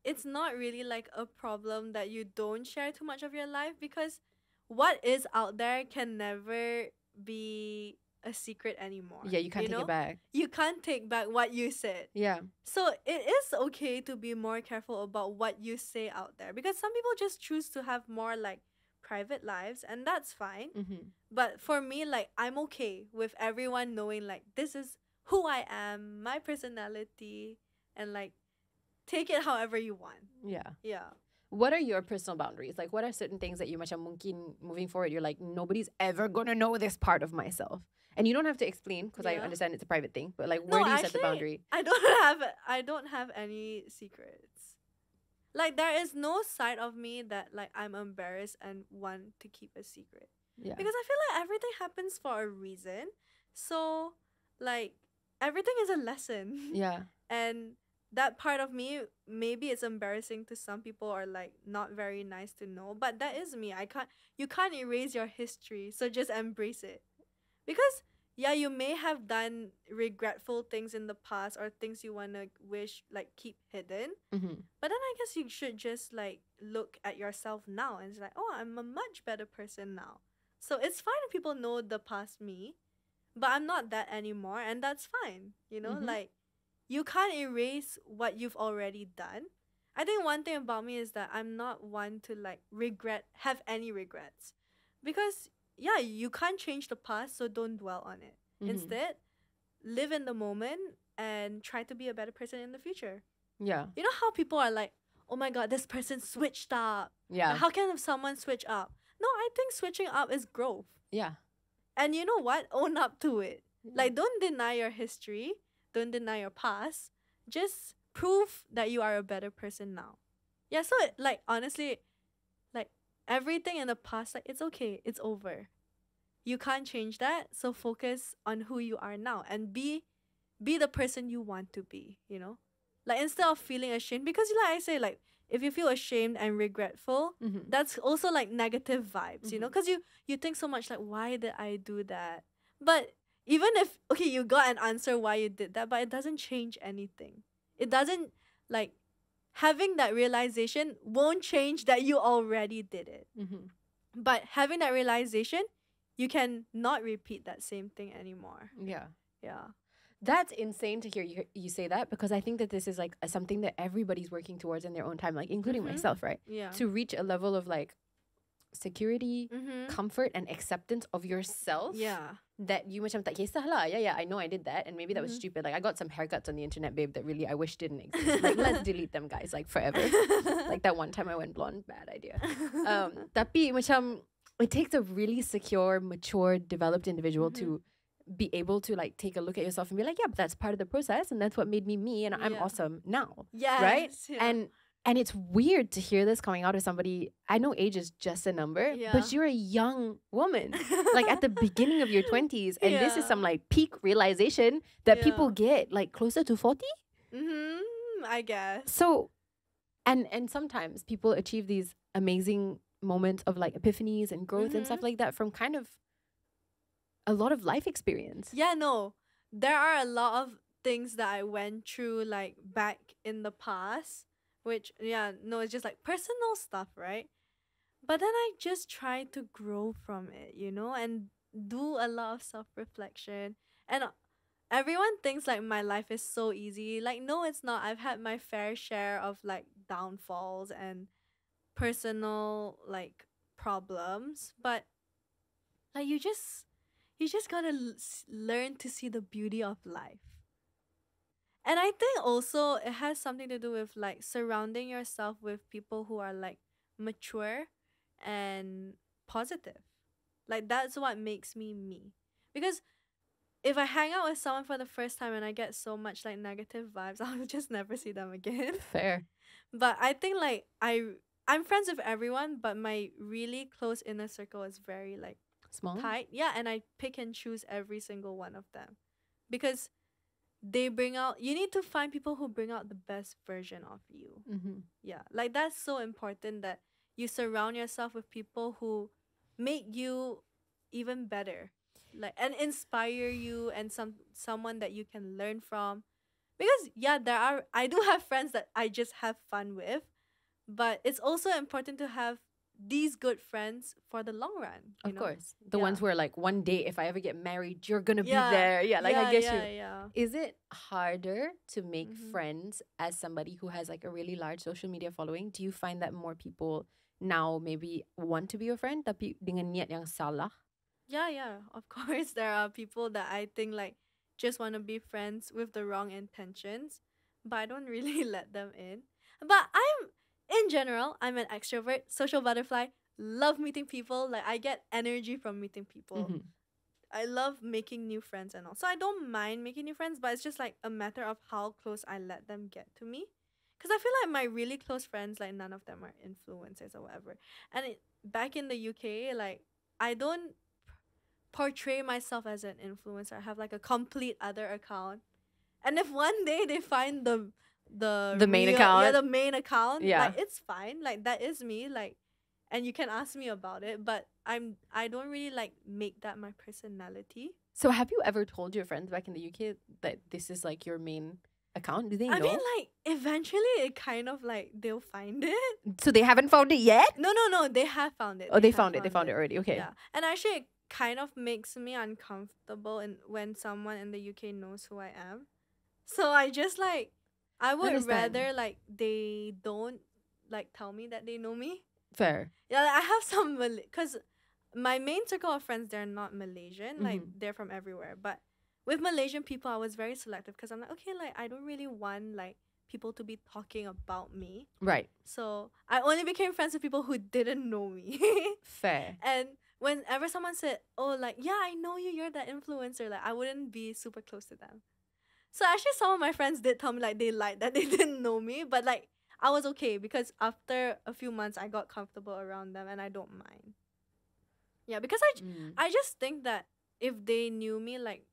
it's not really like a problem that you don't share too much of your life, because what is out there can never be a secret anymore. Yeah, you can't take it back. You can't take back what you said. Yeah. So it is okay to be more careful about what you say out there, because some people just choose to have more like private lives, and that's fine. Mm-hmm. But for me, like, I'm okay with everyone knowing, like, this is who I am, my personality, and like, take it however you want. Yeah. Yeah. What are your personal boundaries? Like, what are certain things that you macam mungkin moving forward, you're like, nobody's ever gonna know this part of myself? And you don't have to explain, because I understand it's a private thing, but like, where do you set the boundary? I don't have any secrets. Like, there is no side of me that like I'm embarrassed and want to keep a secret. Yeah. Because I feel like everything happens for a reason. So like, everything is a lesson. Yeah. And that part of me, maybe it's embarrassing to some people or like not very nice to know, but that is me. You can't erase your history, so just embrace it. Because yeah, you may have done regretful things in the past or things you want to keep hidden. Mm-hmm. But then I guess you should just like look at yourself now and it's like, oh, I'm a much better person now. So it's fine if people know the past me, but I'm not that anymore, and that's fine. You know, like, you can't erase what you've already done. I think one thing about me is that I'm not one to like have any regrets. Because yeah, you can't change the past, so don't dwell on it. Instead, live in the moment and try to be a better person in the future. Yeah. You know how people are like, oh my god, this person switched up. Yeah. How can someone switch up? No, I think switching up is growth. Yeah. And you know what? Own up to it. Like, don't deny your history. Don't deny your past. Just prove that you are a better person now. Yeah, so like, honestly, like, everything in the past, like, it's okay. It's over. You can't change that. So focus on who you are now and be the person you want to be, you know? Like, instead of feeling ashamed, because like I say, like, if you feel ashamed and regretful, that's also like negative vibes, you know? Because you think so much like, why did I do that? But even if, okay, you got an answer why you did that, but it doesn't change anything. It doesn't, like, having that realization won't change that you already did it. But having that realization, you can not repeat that same thing anymore. Yeah. Yeah. That's insane to hear you say that, because I think that this is like something that everybody's working towards in their own time, like including myself, right? Yeah. To reach a level of like security, comfort, and acceptance of yourself. Yeah. That you macam tak kisah lah. Yeah, I know I did that, and maybe that was stupid. Like, I got some haircuts on the internet, babe, that really I wish didn't exist. Like, let's delete them, guys, like forever. Like that one time I went blonde, bad idea. Tapi macam it takes a really secure, mature, developed individual to be able to like take a look at yourself and be like, yeah, but that's part of the process, and that's what made me me, and I'm awesome now. Yes, right? Yeah. And it's weird to hear this coming out of somebody. I know age is just a number, but you're a young woman, like at the beginning of your 20s, and this is some like peak realization that people get like closer to 40. I guess. So, and sometimes people achieve these amazing moments of like epiphanies and growth and stuff like that from kind of a lot of life experience. Yeah, no, there are a lot of things that I went through like back in the past, which it's just like personal stuff, right? But then I just try to grow from it, you know, and do a lot of self-reflection. And everyone thinks like my life is so easy. Like, no, it's not. I've had my fair share of like downfalls and personal like problems, but like you just gotta learn to see the beauty of life. And I think also it has something to do with like surrounding yourself with people who are like mature and positive. Like, that's what makes me me. Because if I hang out with someone for the first time and I get so much like negative vibes, I'll just never see them again. Fair. But I think like I'm friends with everyone, but my really close inner circle is very like small, tight. Yeah, and I pick and choose every single one of them because they bring out. You need to find people who bring out the best version of you. Yeah, like that's so important that you surround yourself with people who make you even better, like, and inspire you, and someone that you can learn from. Because I do have friends that I just have fun with, but it's also important to have these good friends for the long run. Of course. The ones where like one day if I ever get married, you're gonna be there. Yeah, like I guess Is it harder to make friends as somebody who has like a really large social media following? Do you find that more people now maybe want to be your friend tapi dengan niat yang salah? Yeah, of course there are people that I think like just want to be friends with the wrong intentions, but I don't really let them in. But in general, I'm an extrovert, social butterfly, love meeting people. Like I get energy from meeting people. I love making new friends and all. So I don't mind making new friends, but it's just like a matter of how close I let them get to me. Because I feel like my really close friends, like none of them are influencers or whatever. And back in the UK, like I don't portray myself as an influencer. I have like a complete other account. And if one day they find the main account. Yeah, the main account. Yeah. Like it's fine. Like that is me. Like, and you can ask me about it, but I don't really like make that my personality. So have you ever told your friends back in the UK that this is like your main account? Do they know? I mean, like eventually it kind of like they'll find it. So they haven't found it yet? No, they have found it. Oh, they found it. They found it already. Okay. Yeah. And actually it kind of makes me uncomfortable when someone in the UK knows who I am. So I just like I would rather like they don't like tell me that they know me. Fair. Yeah, like, I have some because my main circle of friends, they're not Malaysian. Like they're from everywhere. But with Malaysian people, I was very selective because I'm like, okay, like I don't really want like people to be talking about me. Right. So I only became friends with people who didn't know me. Fair. And whenever someone said, oh, like, yeah, I know you, you're that influencer, like I wouldn't be super close to them. So actually some of my friends did tell me like they liked that they didn't know me, but like I was okay because after a few months I got comfortable around them and I don't mind. Yeah, because I just think that if they knew me like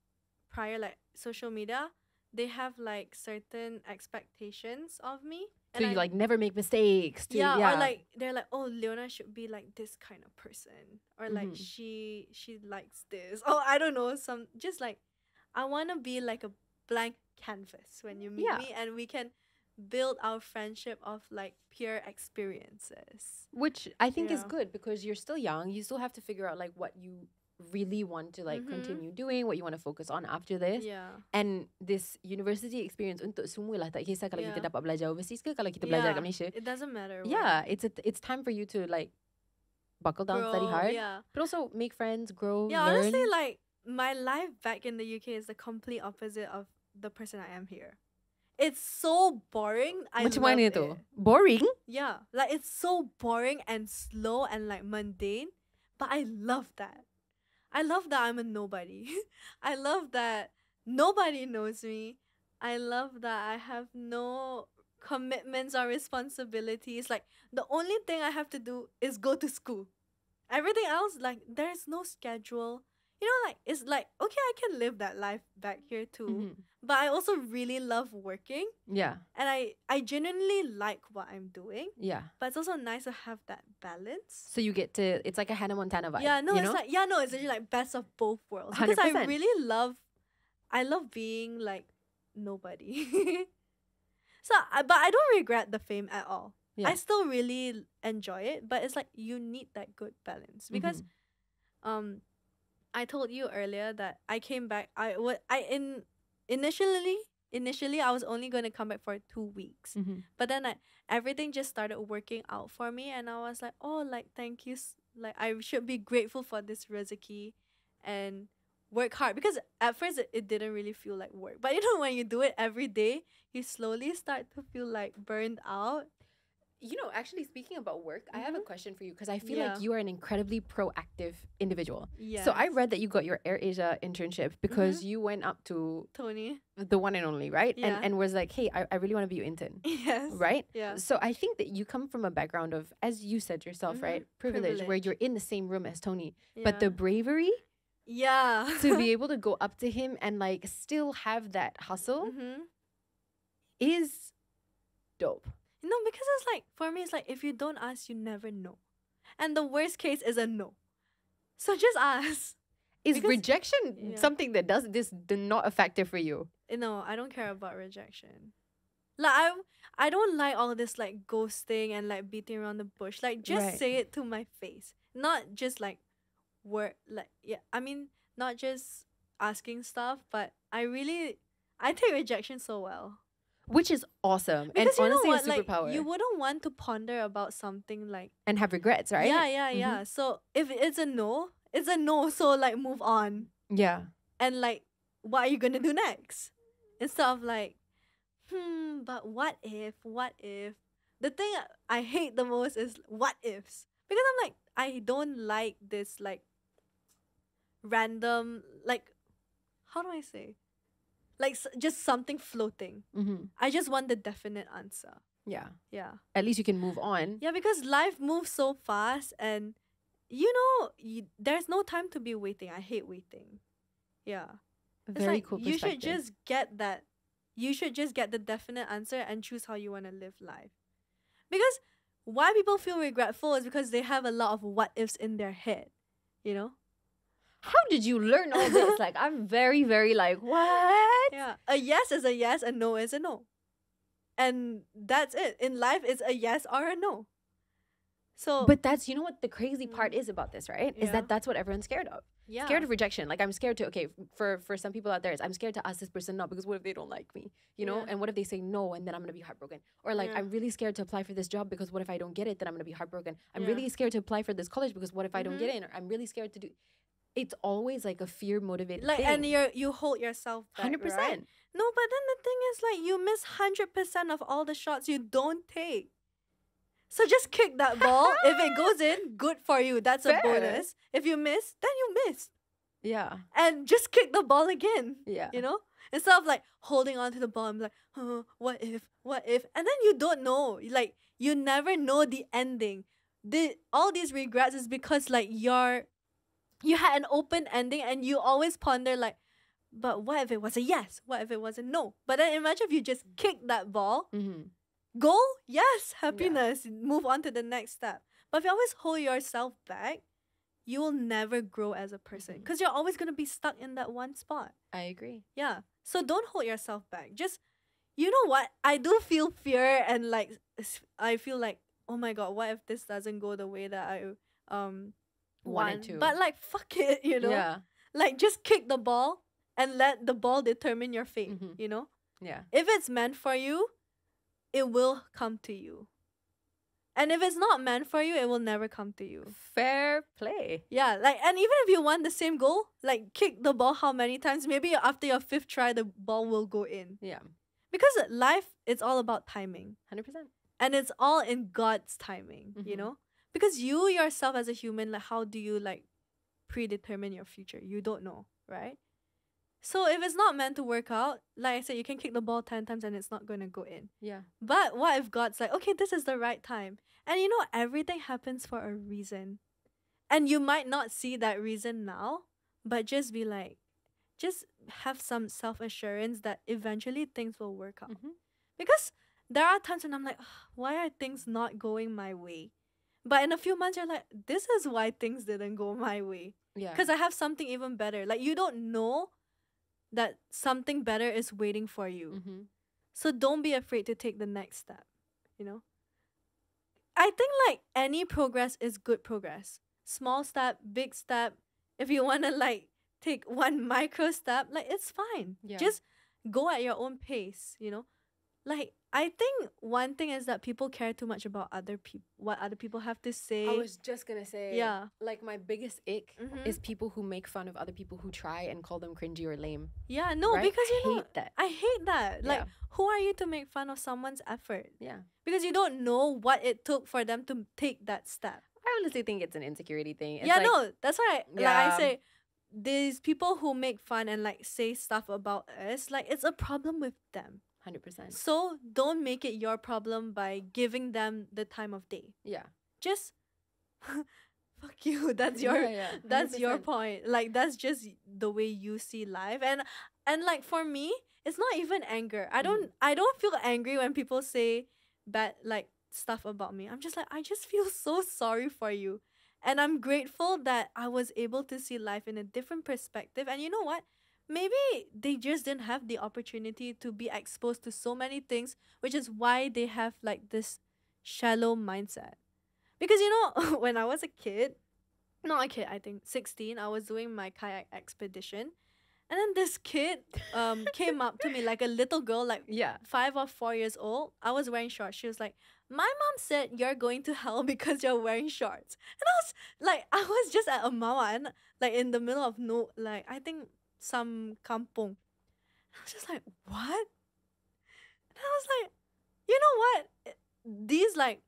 prior like social media, they have like certain expectations of me. So you like never make mistakes. Yeah, or like they're like, oh, Leona should be like this kind of person, or like she likes this. Oh, I don't know, some just like I want to be like a blank canvas when you meet me, and we can build our friendship of like pure experiences, which I think is good because you're still young. You still have to figure out like what you really want to like continue doing, what you want to focus on after this. And this university experience untuk semua lah, tak kisah kalau kita dapat belajar overseas ke kalau kita belajar kat Malaysia, it doesn't matter. It's time for you to like buckle down, study hard, but also make friends, grow, learn. Honestly, like my life back in the UK is the complete opposite of the person I am here. It's so boring. Macam mana tu? Boring? Yeah, like it's so boring and slow and like mundane, but I love that. I love that I'm a nobody. I love that nobody knows me. I love that I have no commitments or responsibilities. Like the only thing I have to do is go to school. Everything else, like there's no schedule. You know, like it's like, okay, I can live that life back here too. But I also really love working. Yeah. And I genuinely like what I'm doing. Yeah. But it's also nice to have that balance. So you get to, it's like a Hannah Montana vibe. Yeah, no, it's like, it's actually like best of both worlds. 100%. Because I really love being like nobody. But I don't regret the fame at all. Yeah. I still really enjoy it, but it's like you need that good balance. Because I told you earlier that I came back. Initially I was only going to come back for 2 weeks, but then everything just started working out for me, and I was like, oh, like thank you, like I should be grateful for this rezeki and work hard, because at first it didn't really feel like work, but you know, when you do it every day, you slowly start to feel like burned out. You know, actually speaking about work, I have a question for you, because I feel like you are an incredibly proactive individual. Yes. So I read that you got your AirAsia internship because you went up to Tony, the one and only, right? Yeah. And was like, hey, I really want to be your intern. Yes. Right? Yeah. So I think that you come from a background of, as you said yourself, right? Privilege, where you're in the same room as Tony. Yeah. But the bravery to be able to go up to him and like still have that hustle is dope. No, because it's like, for me, it's like, if you don't ask, you never know. And the worst case is a no. So just ask. Is rejection something that does not effective for you? No, I don't care about rejection. Like, I don't like all this, like, ghosting and, like, beating around the bush. Like, just say it to my face. Not just, like, I mean, not just asking stuff, but I take rejection so well. Which is awesome. Because and honestly, a superpower. Like, you wouldn't don't want to ponder about something like and have regrets, right? Yeah. So if it's a no, it's a no. So like move on. Yeah. And like, what are you gonna do next? Instead of like, but what if? What if? The thing I hate the most is what ifs, because I'm like, I don't like this like random, like, how do I say, like just something floating. I just want the definite answer. Yeah. Yeah. At least you can move on. Yeah, because life moves so fast, and there's no time to be waiting. I hate waiting. Yeah. Very cool perspective. You should just get that. You should just get the definite answer and choose how you want to live life. Because why people feel regretful is because they have a lot of what ifs in their head. You know? How did you learn all this? Like, I'm very, very like, what? Yeah. A yes is a yes, a no is a no. And that's it. In life, it's a yes or a no. So, but that's, you know what the crazy part is about this, right? Is Yeah. that's what everyone's scared of. yeah. Scared of rejection. Like, I'm scared to, okay, for some people out there, I'm scared to ask this person no, because what if they don't like me? You know? Yeah. And what if they say no and then I'm going to be heartbroken? Or like, Yeah. I'm really scared to apply for this job because what if I don't get it? Then I'm going to be heartbroken. I'm Yeah. really scared to apply for this college because what if I don't get in? Or I'm really scared to do... It's always like a fear motivated Like, thing. and you hold yourself back, 100%. right? No, but then the thing is, like, you miss 100% of all the shots you don't take. So just kick that ball. If it goes in, good for you. That's Fair. a bonus. If you miss, then you missed. Yeah. And just kick the ball again. Yeah. You know? Instead of like holding on to the ball and be like, what if? And then you don't know. Like, you never know the ending. All these regrets is because like you had an open ending and you always ponder like, but what if it was a yes? What if it was a no? But then imagine if you just kick that ball. Goal? Yes, happiness. Move on to the next step. But if you always hold yourself back, you will never grow as a person because you're always going to be stuck in that one spot. I agree. Yeah. So don't hold yourself back. Just, you know what? I do feel fear and like, I feel like, oh my God, what if this doesn't go the way that I wanted to? But like, fuck it, you know? Yeah. Like, just kick the ball and let the ball determine your fate, you know? Yeah. If it's meant for you, it will come to you. And if it's not meant for you, it will never come to you. Fair play. Yeah, like, and even if you want the same goal, like, kick the ball how many times? Maybe after your 5th try, the ball will go in. Yeah. Because life, it's all about timing. 100%. And it's all in God's timing, you know? Because you yourself as a human, like, how do you, like, predetermine your future? You don't know, right? So if it's not meant to work out, like I said, you can kick the ball 10 times and it's not going to go in. Yeah. But what if God's like, okay, this is the right time? And you know, everything happens for a reason. And you might not see that reason now, but just be like, just have some self-assurance that eventually things will work out. Because there are times when I'm like, why are things not going my way? But in a few months, you're like, this is why things didn't go my way. Yeah. Because I have something even better. Like, you don't know that something better is waiting for you. So don't be afraid to take the next step, you know? I think like any progress is good progress. Small step, big step. If you want to like take one micro step, like it's fine. Yeah. Just go at your own pace, you know? Like, I think one thing is that people care too much about other people, what other people have to say. I was just gonna say, Yeah. like my biggest ick is people who make fun of other people who try and call them cringy or lame. Yeah, no, right? because I you know, hate that. I hate that. Like, Yeah. who are you to make fun of someone's effort? Yeah. Because you don't know what it took for them to take that step. I honestly think it's an insecurity thing. It's yeah, like, no, that's why like Yeah. I say, these people who make fun and like say stuff about us, like it's a problem with them. 100%. So don't make it your problem by giving them the time of day. Yeah. Just fuck you. That's your that's your 100%. point. Like, that's just the way you see life. And like, for me, it's not even anger. I don't feel angry when people say bad like stuff about me. I'm just like, I just feel so sorry for you. And I'm grateful that I was able to see life in a different perspective. And you know what? Maybe they just didn't have the opportunity to be exposed to so many things, which is why they have like this shallow mindset. Because you know, when I was a kid, not a kid, I think 16, I was doing my kayak expedition. And then this kid came up to me like a little girl, like Yeah. 5 or 4 years old. I was wearing shorts. She was like, my mom said you're going to hell because you're wearing shorts. And I was just at a mama and like in the middle of I think some kampung. I was just like, what? And I was like, you know what? These like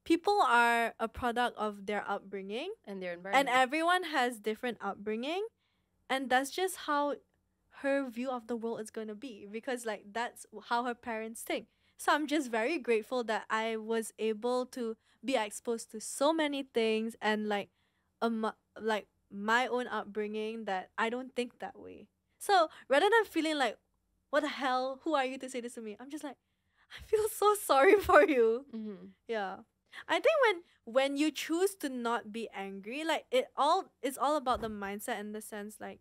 people are a product of their upbringing. And their environment. And everyone has different upbringing. And that's just how her view of the world is going to be, because like that's how her parents think. So I'm just very grateful that I was able to be exposed to so many things and like like my own upbringing, that I don't think that way. So rather than feeling like, what the hell, who are you to say this to me? I'm just like, I feel so sorry for you. Mm-hmm. Yeah. I think when you choose to not be angry, like it's all about the mindset, in the sense like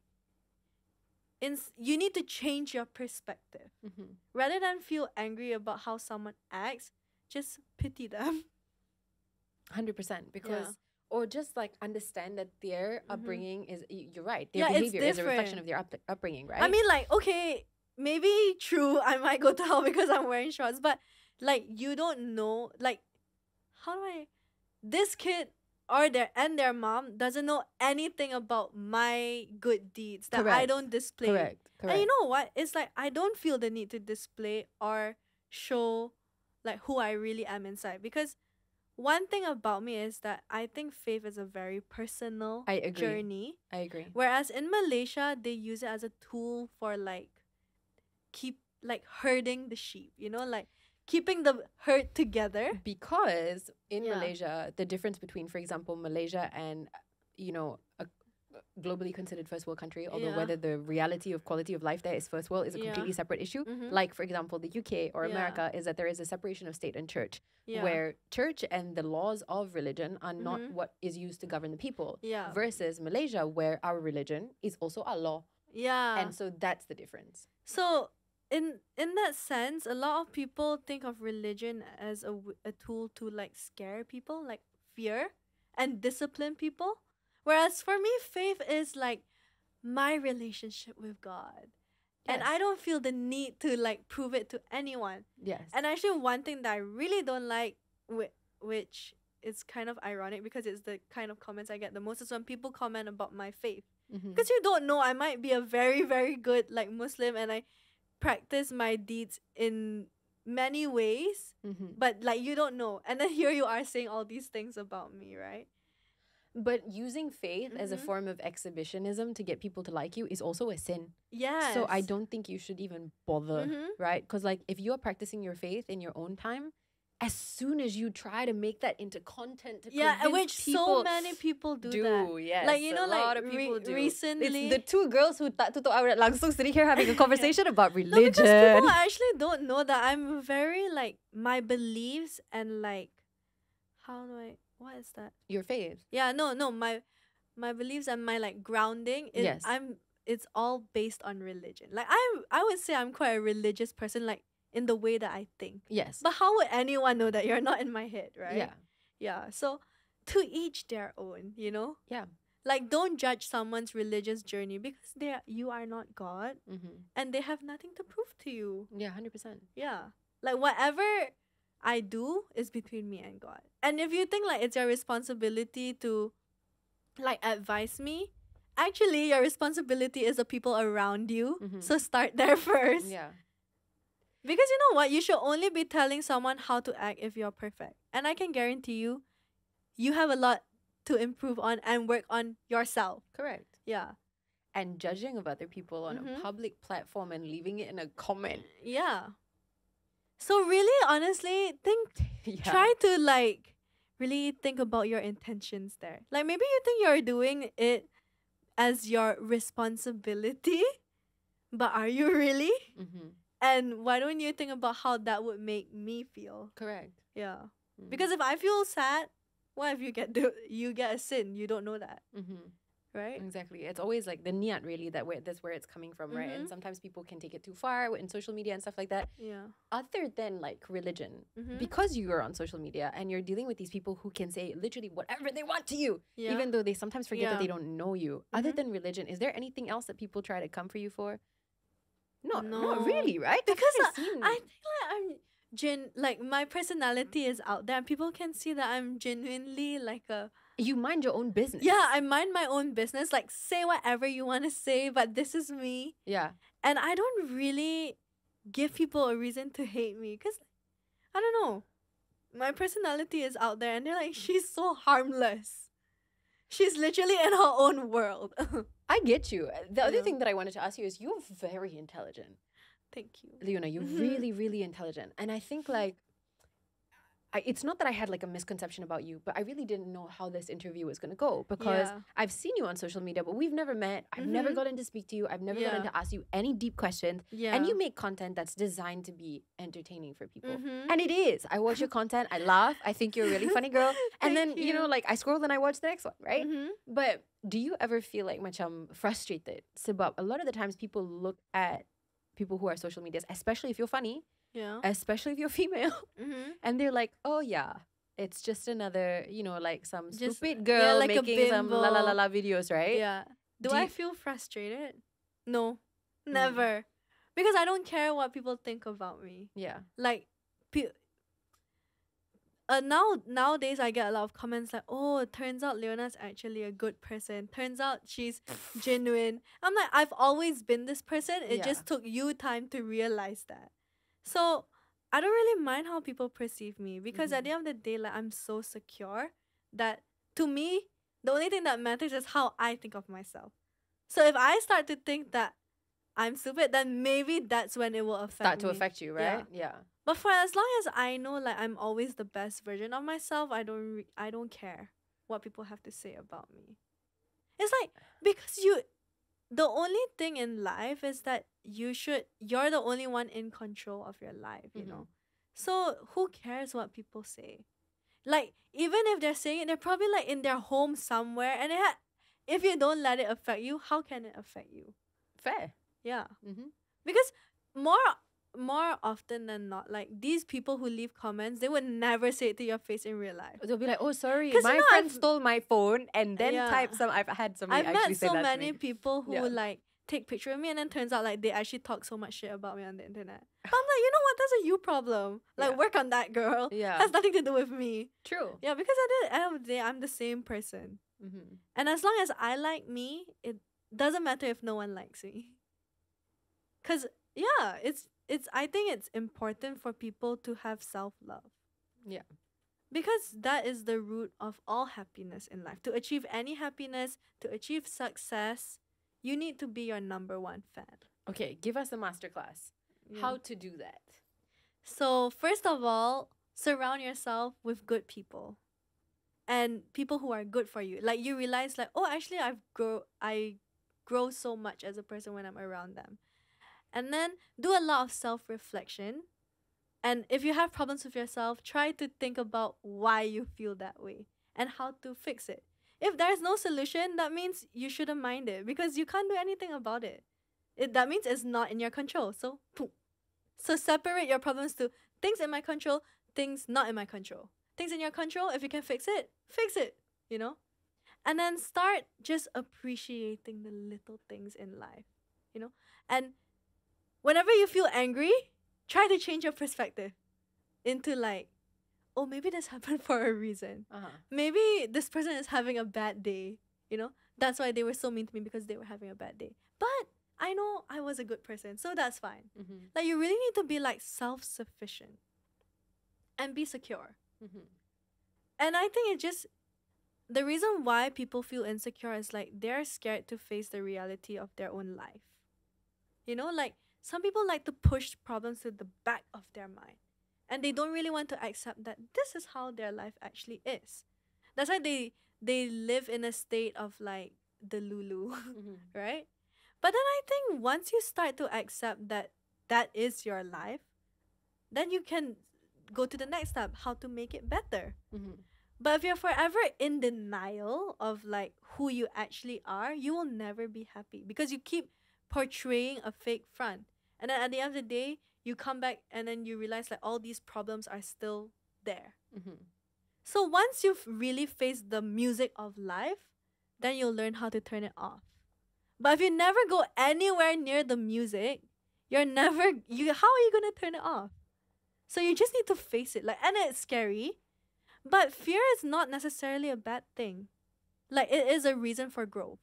you need to change your perspective. Mm-hmm. Rather than feel angry about how someone acts, just pity them. 100%, because or just like understand that their upbringing is, you're right, their Yeah, it's behavior is a reflection different. of their upbringing, right? I mean, like, okay, maybe true, I might go to hell because I'm wearing shorts, but like you don't know, like, this kid or their mom doesn't know anything about my good deeds that I Correct. don't display. Correct. And you know what? It's like I don't feel the need to display or show like who I really am inside, because one thing about me is that I think faith is a very personal I agree. journey. I agree. Whereas in Malaysia, they use it as a tool for like herding the sheep, you know, like keeping the herd together. Because in Malaysia, the difference between, for example, Malaysia and, you know, a globally considered first world country, although whether the reality of quality of life there is first world is a completely separate issue. Like, for example, the UK or America, is that there is a separation of state and church, where church and the laws of religion are not what is used to govern the people. Versus Malaysia, where our religion is also our law. And so that's the difference. So in that sense, a lot of people think of religion as a tool to like scare people, like fear and discipline people. Whereas for me, faith is like my relationship with God. And I don't feel the need to like prove it to anyone. Yes. And actually one thing that I really don't like, which is kind of ironic because it's the kind of comments I get the most, is when people comment about my faith. Because you don't know, I might be a very, very good like Muslim and I practice my deeds in many ways, but like you don't know. And then here you are saying all these things about me, right? But using faith as a form of exhibitionism to get people to like you is also a sin. Yes. So I don't think you should even bother, right? Because like if you are practicing your faith in your own time, as soon as you try to make that into content to convince which people, so many people do that. Yes, like, you know, a lot of people do. Recently, it's the two girls who tak tutup aurat langsung sitting here having a conversation about religion. No, because people actually don't know that I'm very like my beliefs and like what is that? Your faith. Yeah, no, my beliefs and my like grounding is it's all based on religion. Like I would say I'm quite a religious person, like in the way that I think. Yes. But how would anyone know that you're not in my head, right? Yeah. Yeah. So to each their own, you know? Yeah. Like don't judge someone's religious journey because you are not God and they have nothing to prove to you. Yeah, 100%. Yeah. Like whatever I do is between me and God. And if you think like it's your responsibility to like advise me, actually your responsibility is the people around you. So start there first. Yeah. Because you know what? You should only be telling someone how to act if you're perfect. And I can guarantee you, you have a lot to improve on and work on yourself. Correct. Yeah. And judging of other people on a public platform and leaving it in a comment. Yeah. So really, honestly, try to like really think about your intentions there. Like maybe you think you're doing it as your responsibility, but are you really? And why don't you think about how that would make me feel? Correct. Yeah. Because if I feel sad, what if you get a sin? You don't know that. right? Exactly. It's always like the niyat really that's where it's coming from, right? And sometimes people can take it too far in social media and stuff like that. Yeah. Other than like religion, because you are on social media and you're dealing with these people who can say literally whatever they want to you, even though they sometimes forget that they don't know you. Other than religion, is there anything else that people try to come for you for? No, not really, right? Because I think like my personality is out there and people can see that I'm genuinely like a... You mind your own business. Yeah, I mind my own business. Like, say whatever you want to say, but this is me. Yeah. And I don't really give people a reason to hate me because, I don't know, my personality is out there and they're like, she's so harmless. She's literally in her own world. I get you. The other thing that I wanted to ask you is you're very intelligent. Thank you. Leona, you're really, really intelligent. And I think like, it's not that I had like a misconception about you, but I really didn't know how this interview was going to go because I've seen you on social media, but we've never met. I've never gotten to speak to you. I've never gotten to ask you any deep questions. And you make content that's designed to be entertaining for people. And it is. I watch your content. I laugh. I think you're a really funny girl. And then, you know, like I scroll and I watch the next one, right? But do you ever feel like macam frustrated? Sebab a lot of the times people look at people who are social medias, especially if you're funny, especially if you're female, and they're like, oh yeah, it's just another, you know, like some stupid girl like making some la la la la videos, right? Yeah. Do I feel frustrated? No, never. Because I don't care what people think about me. Yeah. Like, nowadays I get a lot of comments like, oh, it turns out Leona's actually a good person. Turns out she's genuine. I'm like, I've always been this person. It just took you time to realize that. So I don't really mind how people perceive me because at the end of the day, like I'm so secure that to me, the only thing that matters is how I think of myself. So if I start to think that I'm stupid, then maybe that's when it will affect you, right? Yeah. But for as long as I know like I'm always the best version of myself, I don't care what people have to say about me. It's like because the only thing in life is that you're the only one in control of your life, you know. So who cares what people say? Like even if they're saying it, they're probably like in their home somewhere, and if you don't let it affect you, how can it affect you? Fair. Yeah. Because more often than not, like these people who leave comments, they would never say it to your face in real life. They'll be like, oh, sorry, my friend stole my phone and then type some. I've had somebody actually say that to me. I've met so many people who like take picture of me and then turns out like they actually talk so much shit about me on the internet. But I'm like, you know what? That's a you problem. Like work on that, girl. Yeah. Has nothing to do with me. True. Yeah, because at the end of the day, I'm the same person. And as long as I like me, it doesn't matter if no one likes me. Cause I think it's important for people to have self-love. Yeah. Because that is the root of all happiness in life. To achieve any happiness, to achieve success, you need to be your number one fan. Okay, give us a masterclass. How to do that? So, first of all, surround yourself with good people. And people who are good for you. Like you realize like, oh, actually I grow so much as a person when I'm around them. And then do a lot of self-reflection. And if you have problems with yourself, try to think about why you feel that way and how to fix it. If there's no solution, that means you shouldn't mind it because you can't do anything about it. That means it's not in your control. So separate your problems to things in my control, things not in my control. Things in your control, if you can fix it, you know? And then start just appreciating the little things in life, you know? And whenever you feel angry, try to change your perspective into like, oh, maybe this happened for a reason. Maybe this person is having a bad day, you know? That's why they were so mean to me because they were having a bad day. But I know I was a good person, so that's fine. Like you really need to be like self-sufficient and be secure. And I think the reason why people feel insecure is like they're scared to face the reality of their own life. You know, like some people like to push problems to the back of their mind. And they don't really want to accept that this is how their life actually is. That's why they live in a state of like the Lulu, right? But then I think once you start to accept that that is your life, then you can go to the next step, how to make it better. But if you're forever in denial of like who you actually are, you will never be happy because you keep portraying a fake front. And then at the end of the day, you come back and then you realize like all these problems are still there. So once you've really faced the music of life, then you'll learn how to turn it off. But if you never go anywhere near the music, how are you gonna turn it off? So you just need to face it. Like, and it's scary, but fear is not necessarily a bad thing. Like, it is a reason for growth.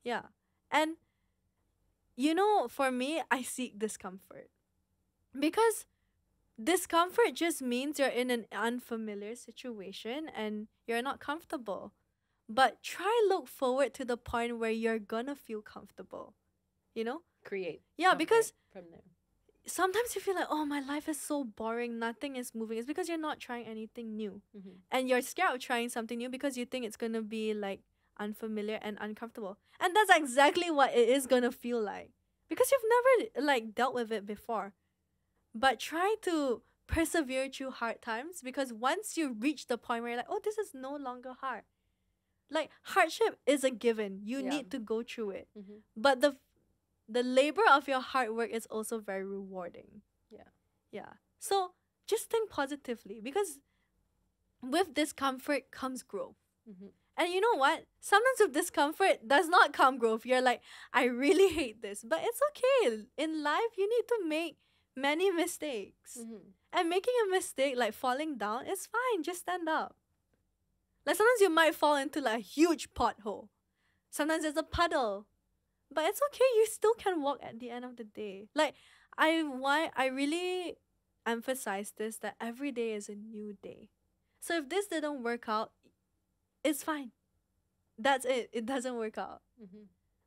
Yeah. And for me, I seek discomfort. Because discomfort just means you're in an unfamiliar situation and you're not comfortable. But try look forward to the point where you're gonna feel comfortable. Create. Yeah, because from there. sometimes you feel like, oh, my life is so boring, nothing is moving. It's because you're not trying anything new. And you're scared of trying something new because you think it's gonna be like unfamiliar and uncomfortable. And that's exactly what it is gonna feel like. Because you've never like dealt with it before. But try to persevere through hard times, because once you reach the point where you're like, oh, this is no longer hard. Like, hardship is a given. You need to go through it. But the labor of your hard work is also very rewarding. Yeah. So just think positively, because with discomfort comes growth. And you know what? Sometimes with discomfort does not come growth. You're like, I really hate this. But it's okay. In life, you need to make many mistakes. And making a mistake, like falling down, is fine. Just stand up. Like, sometimes you might fall into like a huge pothole. Sometimes there's a puddle. But it's okay. You still can walk at the end of the day. Like, I really emphasize this, that every day is a new day. So if this didn't work out, it's fine. That's it. It doesn't work out.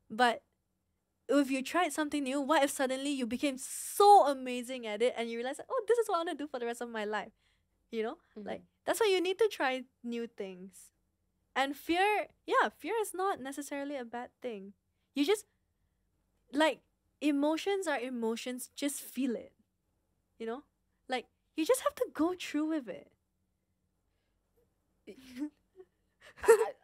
But if you tried something new, what if suddenly you became so amazing at it and you realize, oh, this is what I want to do for the rest of my life? Like, that's why you need to try new things. And fear is not necessarily a bad thing. You just, like, emotions are emotions. Just feel it. Like, you just have to go through with it.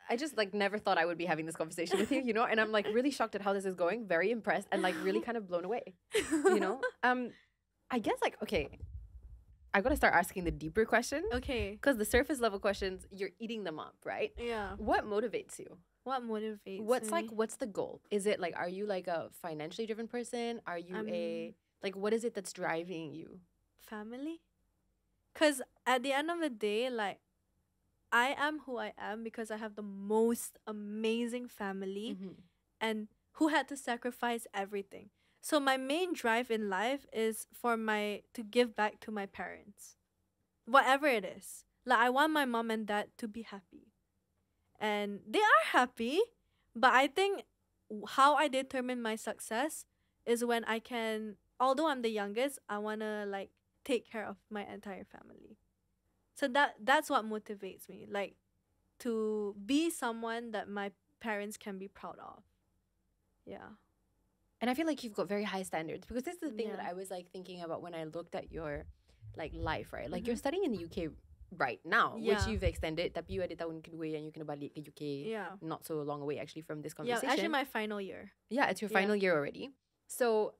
I just like never thought I would be having this conversation with you, and I'm like really shocked at how this is going, very impressed and like really kind of blown away. I guess like, okay, I gotta start asking the deeper question. Okay. Because the surface level questions, you're eating them up, right? Yeah. What motivates you? What motivates What's the goal? Is it like, are you like a financially driven person? Are you like, what is it that's driving you? Family. Because at the end of the day, like, I am who I am because I have the most amazing family and who had to sacrifice everything. So my main drive in life is to give back to my parents. Whatever it is. Like, I want my mom and dad to be happy. And they are happy, but I think how I determine my success is when I can, although I'm the youngest, I want to like take care of my entire family. So that's what motivates me, like, to be someone that my parents can be proud of. Yeah. And I feel like you've got very high standards, because this is the thing that I was like thinking about when I looked at your like life, right? Like, you're studying in the UK right now, which you've extended, tapi you ada tahun kedua yang you kena balik ke UK. Not so long away actually from this conversation. Yeah, actually my final year. Yeah, it's your final year already. So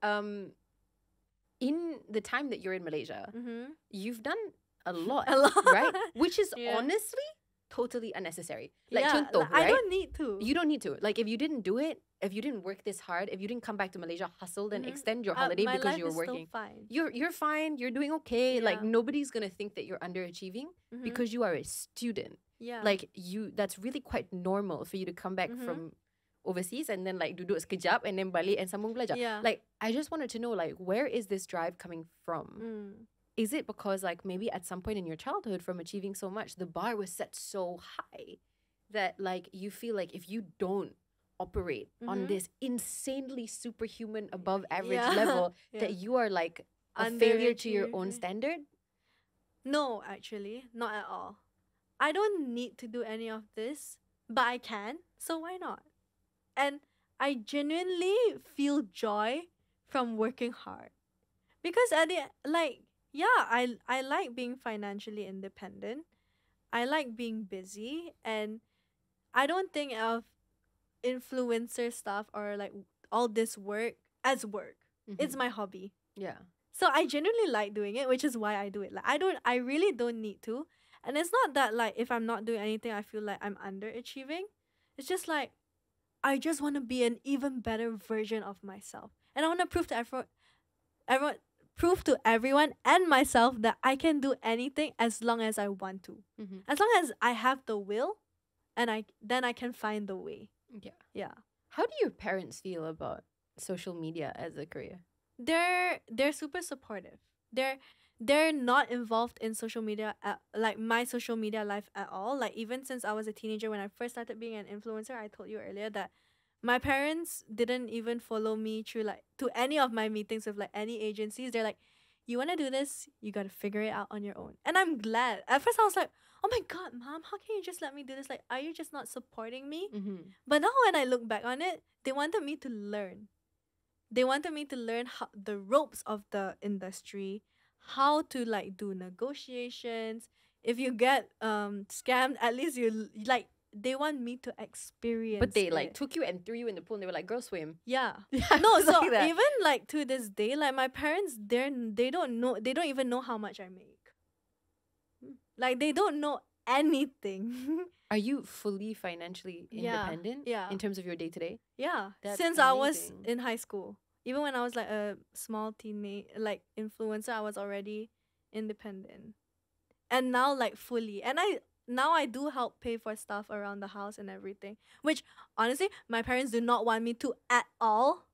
in the time that you're in Malaysia, you've done a lot, right? Which is honestly totally unnecessary. Like, contoh, right? I don't need to. You don't need to. Like, if you didn't do it, if you didn't work this hard, if you didn't come back to Malaysia, hustle, then extend your holiday because you're working. Still fine. You're fine. You're doing okay. Like, nobody's gonna think that you're underachieving because you are a student. Like, that's really quite normal for you to come back from overseas and then like duduk sekejap and then balik and sambung belajar. Like, I just wanted to know, like, where is this drive coming from? Is it because like maybe at some point in your childhood, from achieving so much, the bar was set so high that like you feel like if you don't operate on this insanely superhuman above average level, that you are like a failure to your own standard? No, actually, not at all. I don't need to do any of this, but I can, so why not? And I genuinely feel joy from working hard. Because at the like, I like being financially independent. I like being busy, and I don't think of influencer stuff or like all this work as work. It's my hobby. Yeah. So I genuinely like doing it, which is why I do it. Like I really don't need to. And it's not that like if I'm not doing anything I feel like I'm underachieving. It's just like I just want to be an even better version of myself. And I want to prove to everyone and myself that I can do anything as long as I want to. As long as I have the will, and then I can find the way. Yeah. Yeah. How do your parents feel about social media as a career? They're super supportive. They're not involved in social media like my social media life at all. Like even since I was a teenager, when I first started being an influencer, I told you earlier that my parents didn't even follow me through like to any of my meetings with like any agencies. They're like, you want to do this, you got to figure it out on your own. And I'm glad. At first I was like, oh my god, mom, how can you just let me do this? Like, are you just not supporting me? But now when I look back on it, they wanted me to learn. They wanted me to learn how the ropes of the industry, how to like do negotiations. If you get scammed, at least you like they want me to experience. But they like took you and threw you in the pool and they were like, girl, swim. Yeah. No, so like even like to this day, like my parents, they don't even know how much I make. Like they don't know anything. Are you fully financially independent? Yeah. In terms of your day-to-day? Yeah. That's Since amazing. I was in high school. Even when I was like a small teenage like influencer, I was already independent. And now like fully. And now I do help pay for stuff around the house and everything. Which honestly, my parents do not want me to at all.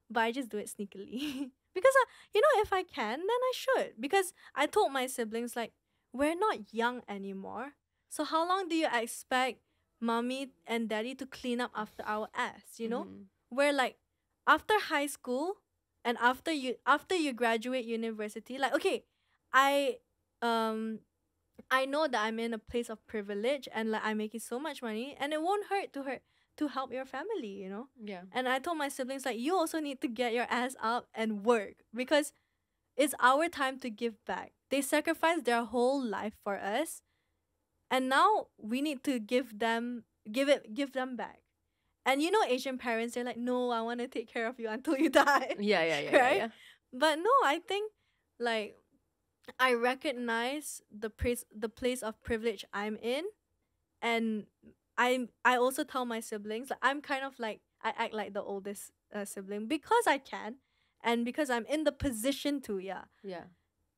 But I just do it sneakily. Because if I can, then I should. Because I told my siblings like, we're not young anymore. So how long do you expect mommy and daddy to clean up after our ass, you know? We're like, after high school and after you graduate university, like, okay, I know that I'm in a place of privilege and like I'm making so much money and it won't hurt to help your family, you know? Yeah. And I told my siblings like, you also need to get your ass up and work because it's our time to give back. They sacrificed their whole life for us. And now we need to give them back. And Asian parents, they're like, no, I want to take care of you until you die. Yeah. Right? Yeah. But no, I think like I recognize the place of privilege I'm in, and I also tell my siblings like I'm kind of like I act like the oldest sibling because I can, and because I'm in the position to. Yeah.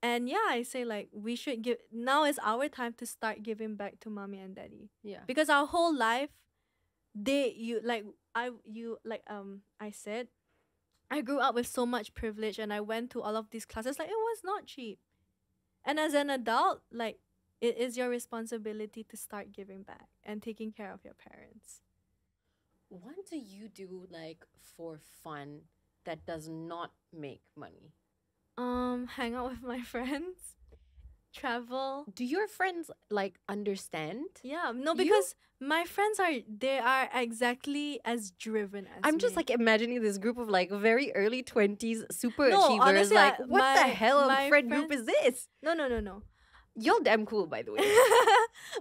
And yeah, I say like we should give. Now is our time to start giving back to mommy and daddy. Yeah. Because our whole life, I said, I grew up with so much privilege and I went to all of these classes. Like it was not cheap. And as an adult, like it is your responsibility to start giving back and taking care of your parents. What do you do like for fun that does not make money? Hang out with my friends, travel. Do your friends like understand? Yeah, no, because my friends are exactly as driven as I'm just me. like imagining this group of like very early 20s super No, achievers. honestly, Like, what the hell of friend group is this? No. You're damn cool, by the way.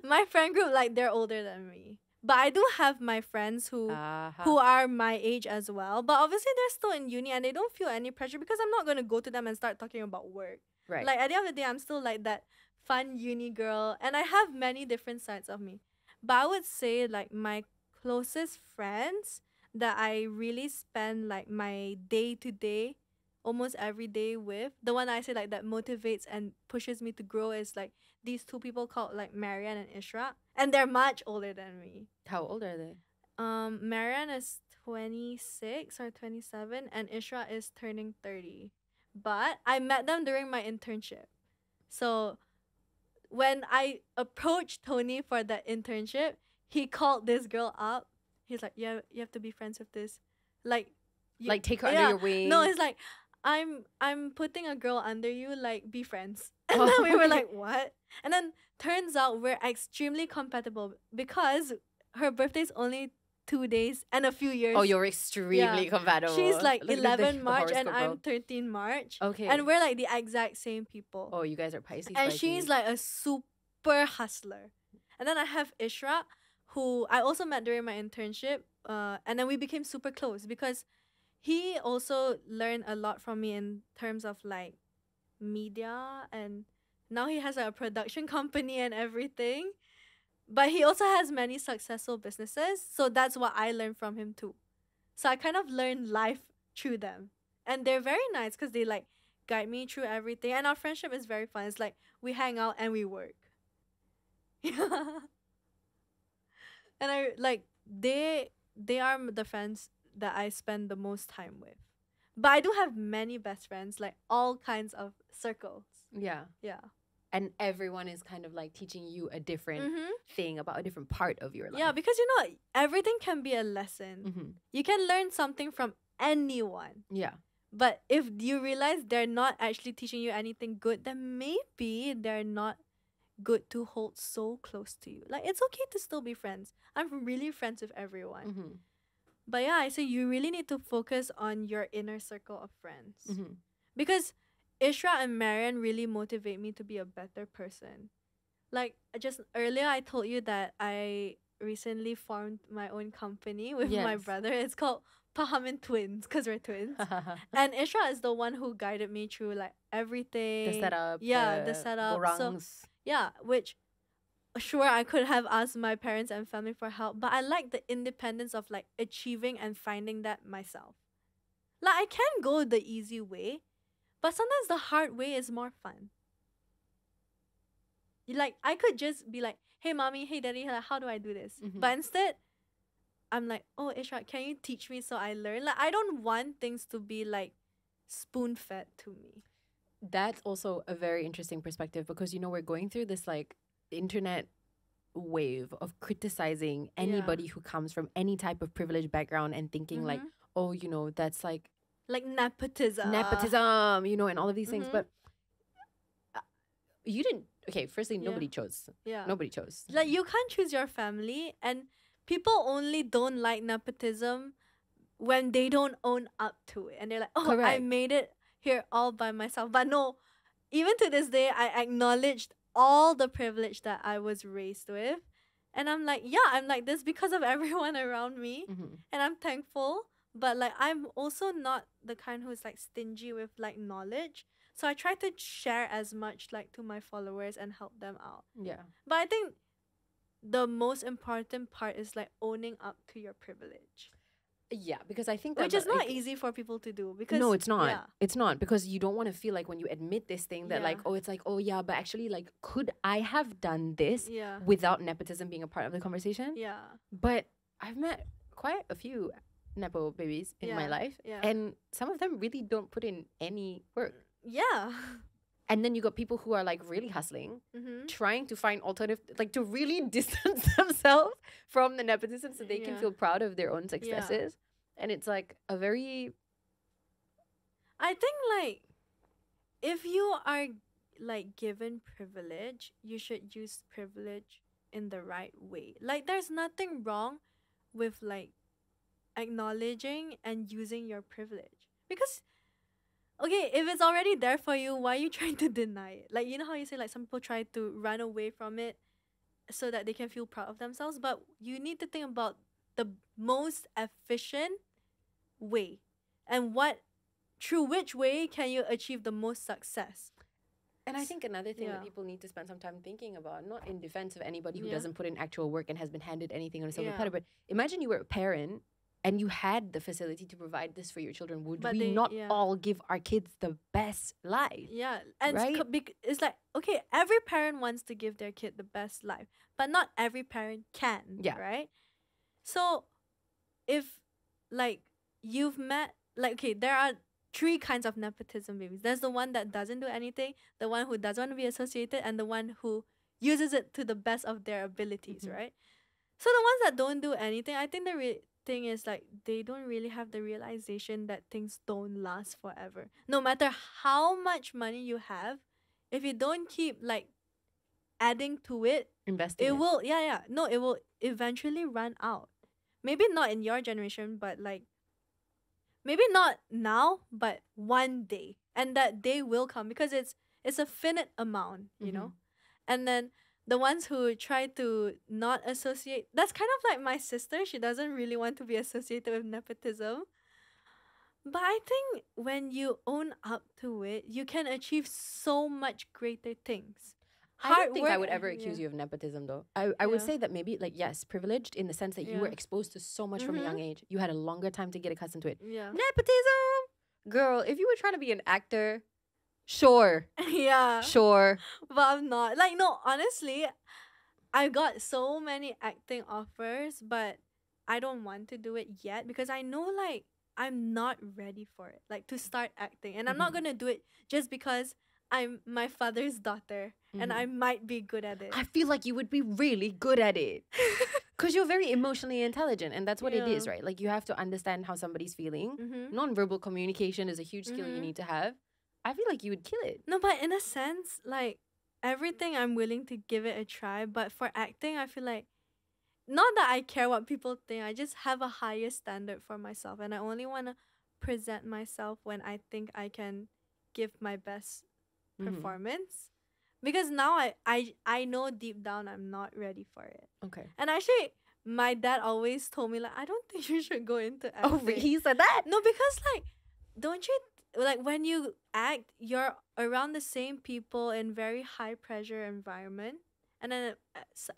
My friend group, like they're older than me. But I do have my friends who are my age as well. But obviously they're still in uni and they don't feel any pressure because I'm not going to go to them and start talking about work. Right. Like at the end of the day, I'm still like that fun uni girl. And I have many different sides of me. But I would say like my closest friends that I really spend like my day-to-day, almost every day with, the one I say like that motivates and pushes me to grow is like these two people called like Marianne and Ishra. And they're much older than me. How old are they? Marianne is 26 or 27 and Ishra is turning 30. But I met them during my internship. So when I approached Tony for that internship, he called this girl up. He's like, yeah, you have to be friends with this. Like take her under your wing. No, it's like, I'm putting a girl under you, like, be friends. And then we were like, what? And then turns out we're extremely compatible because her birthday's only 2 days and a few years. Oh, you're extremely compatible. She's like Look at 11 March and horoscope, I'm 13 March. Okay. And we're like the exact same people. Oh, you guys are Pisces. And she's like a super hustler. And then I have Ishra, who I also met during my internship. And then we became super close because he also learned a lot from me in terms of like media, and now he has a production company and everything. But he also has many successful businesses, so that's what I learned from him too. So I kind of learned life through them. And they're very nice because they like guide me through everything. And our friendship is very fun. It's like we hang out and we work. Yeah. And I like they are the friends that I spend the most time with. But I do have many best friends, like all kinds of circles. Yeah. Yeah. And everyone is kind of like teaching you a different thing about a different part of your life. Yeah, because you know, everything can be a lesson. You can learn something from anyone. Yeah. But if you realize they're not actually teaching you anything good, then maybe they're not good to hold so close to you. Like, it's okay to still be friends. I'm really friends with everyone. But yeah, I say you really need to focus on your inner circle of friends. Because Ishra and Marian really motivate me to be a better person. Like, just earlier I told you that I recently formed my own company with my brother. It's called Pahamin Twins because we're twins. And Ishra is the one who guided me through like everything. The setup. Yeah, the setup. So, yeah, which sure I could have asked my parents and family for help, but I like the independence of like achieving and finding that myself. Like, I can go the easy way, but sometimes the hard way is more fun. Like, I could just be like, hey mommy, hey daddy, like, how do I do this? But instead I'm like, oh Ishra, can you teach me so I learn? Like, I don't want things to be like spoon fed to me. That's also a very interesting perspective because, you know, we're going through this like internet wave of criticizing anybody who comes from any type of privileged background and thinking like, oh, you know, that's like nepotism, you know, and all of these things. But you didn't. Okay, firstly, nobody chose. Yeah, nobody chose. Like, you can't choose your family, and people only don't like nepotism when they don't own up to it, and they're like, oh, correct, I made it here all by myself. But no, even to this day, I acknowledged all the privilege that I was raised with, and I'm like, yeah, I'm like this because of everyone around me, and I'm thankful. But like, I'm also not the kind who's like stingy with like knowledge. So I try to share as much like to my followers and help them out. Yeah. But I think the most important part is like owning up to your privilege. Yeah, because I think that which is not easy for people to do, because no, it's not. Yeah. It's not, because you don't want to feel like when you admit this thing that like, oh, it's like, oh yeah, but actually like, could I have done this without nepotism being a part of the conversation? Yeah. But I've met quite a few nepo babies in my life, and some of them really don't put in any work. Yeah. And then you got people who are like really hustling, trying to find alternative, like to really distance themselves from the nepotism so they can feel proud of their own successes. And it's like a very... I think like, if you are like given privilege, you should use privilege in the right way. Like, there's nothing wrong with like acknowledging and using your privilege, because okay, if it's already there for you, why are you trying to deny it? Like, you know how you say like some people try to run away from it so that they can feel proud of themselves, but you need to think about the most efficient way and through which way can you achieve the most success. And I think another thing that people need to spend some time thinking about, not in defense of anybody who doesn't put in actual work and has been handed anything on a silver platter, but imagine you were a parent and you had the facility to provide this for your children. Would we not all give our kids the best life? Yeah. And right? It's like, okay, every parent wants to give their kid the best life, but not every parent can, right? So if like you've met, like, okay, there are 3 kinds of nepotism babies. There's the one that doesn't do anything, the one who doesn't want to be associated, and the one who uses it to the best of their abilities, right? So the ones that don't do anything, I think the thing is like, they don't really have the realization that things don't last forever. No matter how much money you have, if you don't keep like adding to it, investing, it will it will eventually run out. Maybe not in your generation, but like maybe not now, but one day. And that day will come, because it's a finite amount, you know? And then the ones who try to not associate. That's kind of like my sister. She doesn't really want to be associated with nepotism. But I think when you own up to it, you can achieve so much greater things. I don't think I would ever accuse you of nepotism, though. I would say that maybe, like, yes, privileged in the sense that you were exposed to so much from a young age. You had a longer time to get accustomed to it. Yeah. Nepotism! Girl, if you were trying to be an actor, sure. Yeah. Sure. But I'm not. Like, no, honestly, I got so many acting offers, but I don't want to do it yet because I know, like, I'm not ready for it. Like, to start acting. And I'm not going to do it just because I'm my father's daughter and I might be good at it. I feel like you would be really good at it. Because you're very emotionally intelligent, and that's what it is, right? Like, you have to understand how somebody's feeling. Non-verbal communication is a huge skill you need to have. I feel like you would kill it. No, but in a sense, like, everything I'm willing to give it a try. But for acting, I feel like, not that I care what people think, I just have a higher standard for myself. And I only want to present myself when I think I can give my best performance. Because now I know deep down I'm not ready for it. Okay. And actually, my dad always told me, like, I don't think you should go into acting. Oh, he said that? No, because, like, don't you, like, when you act, you're around the same people in very high pressure environment. And then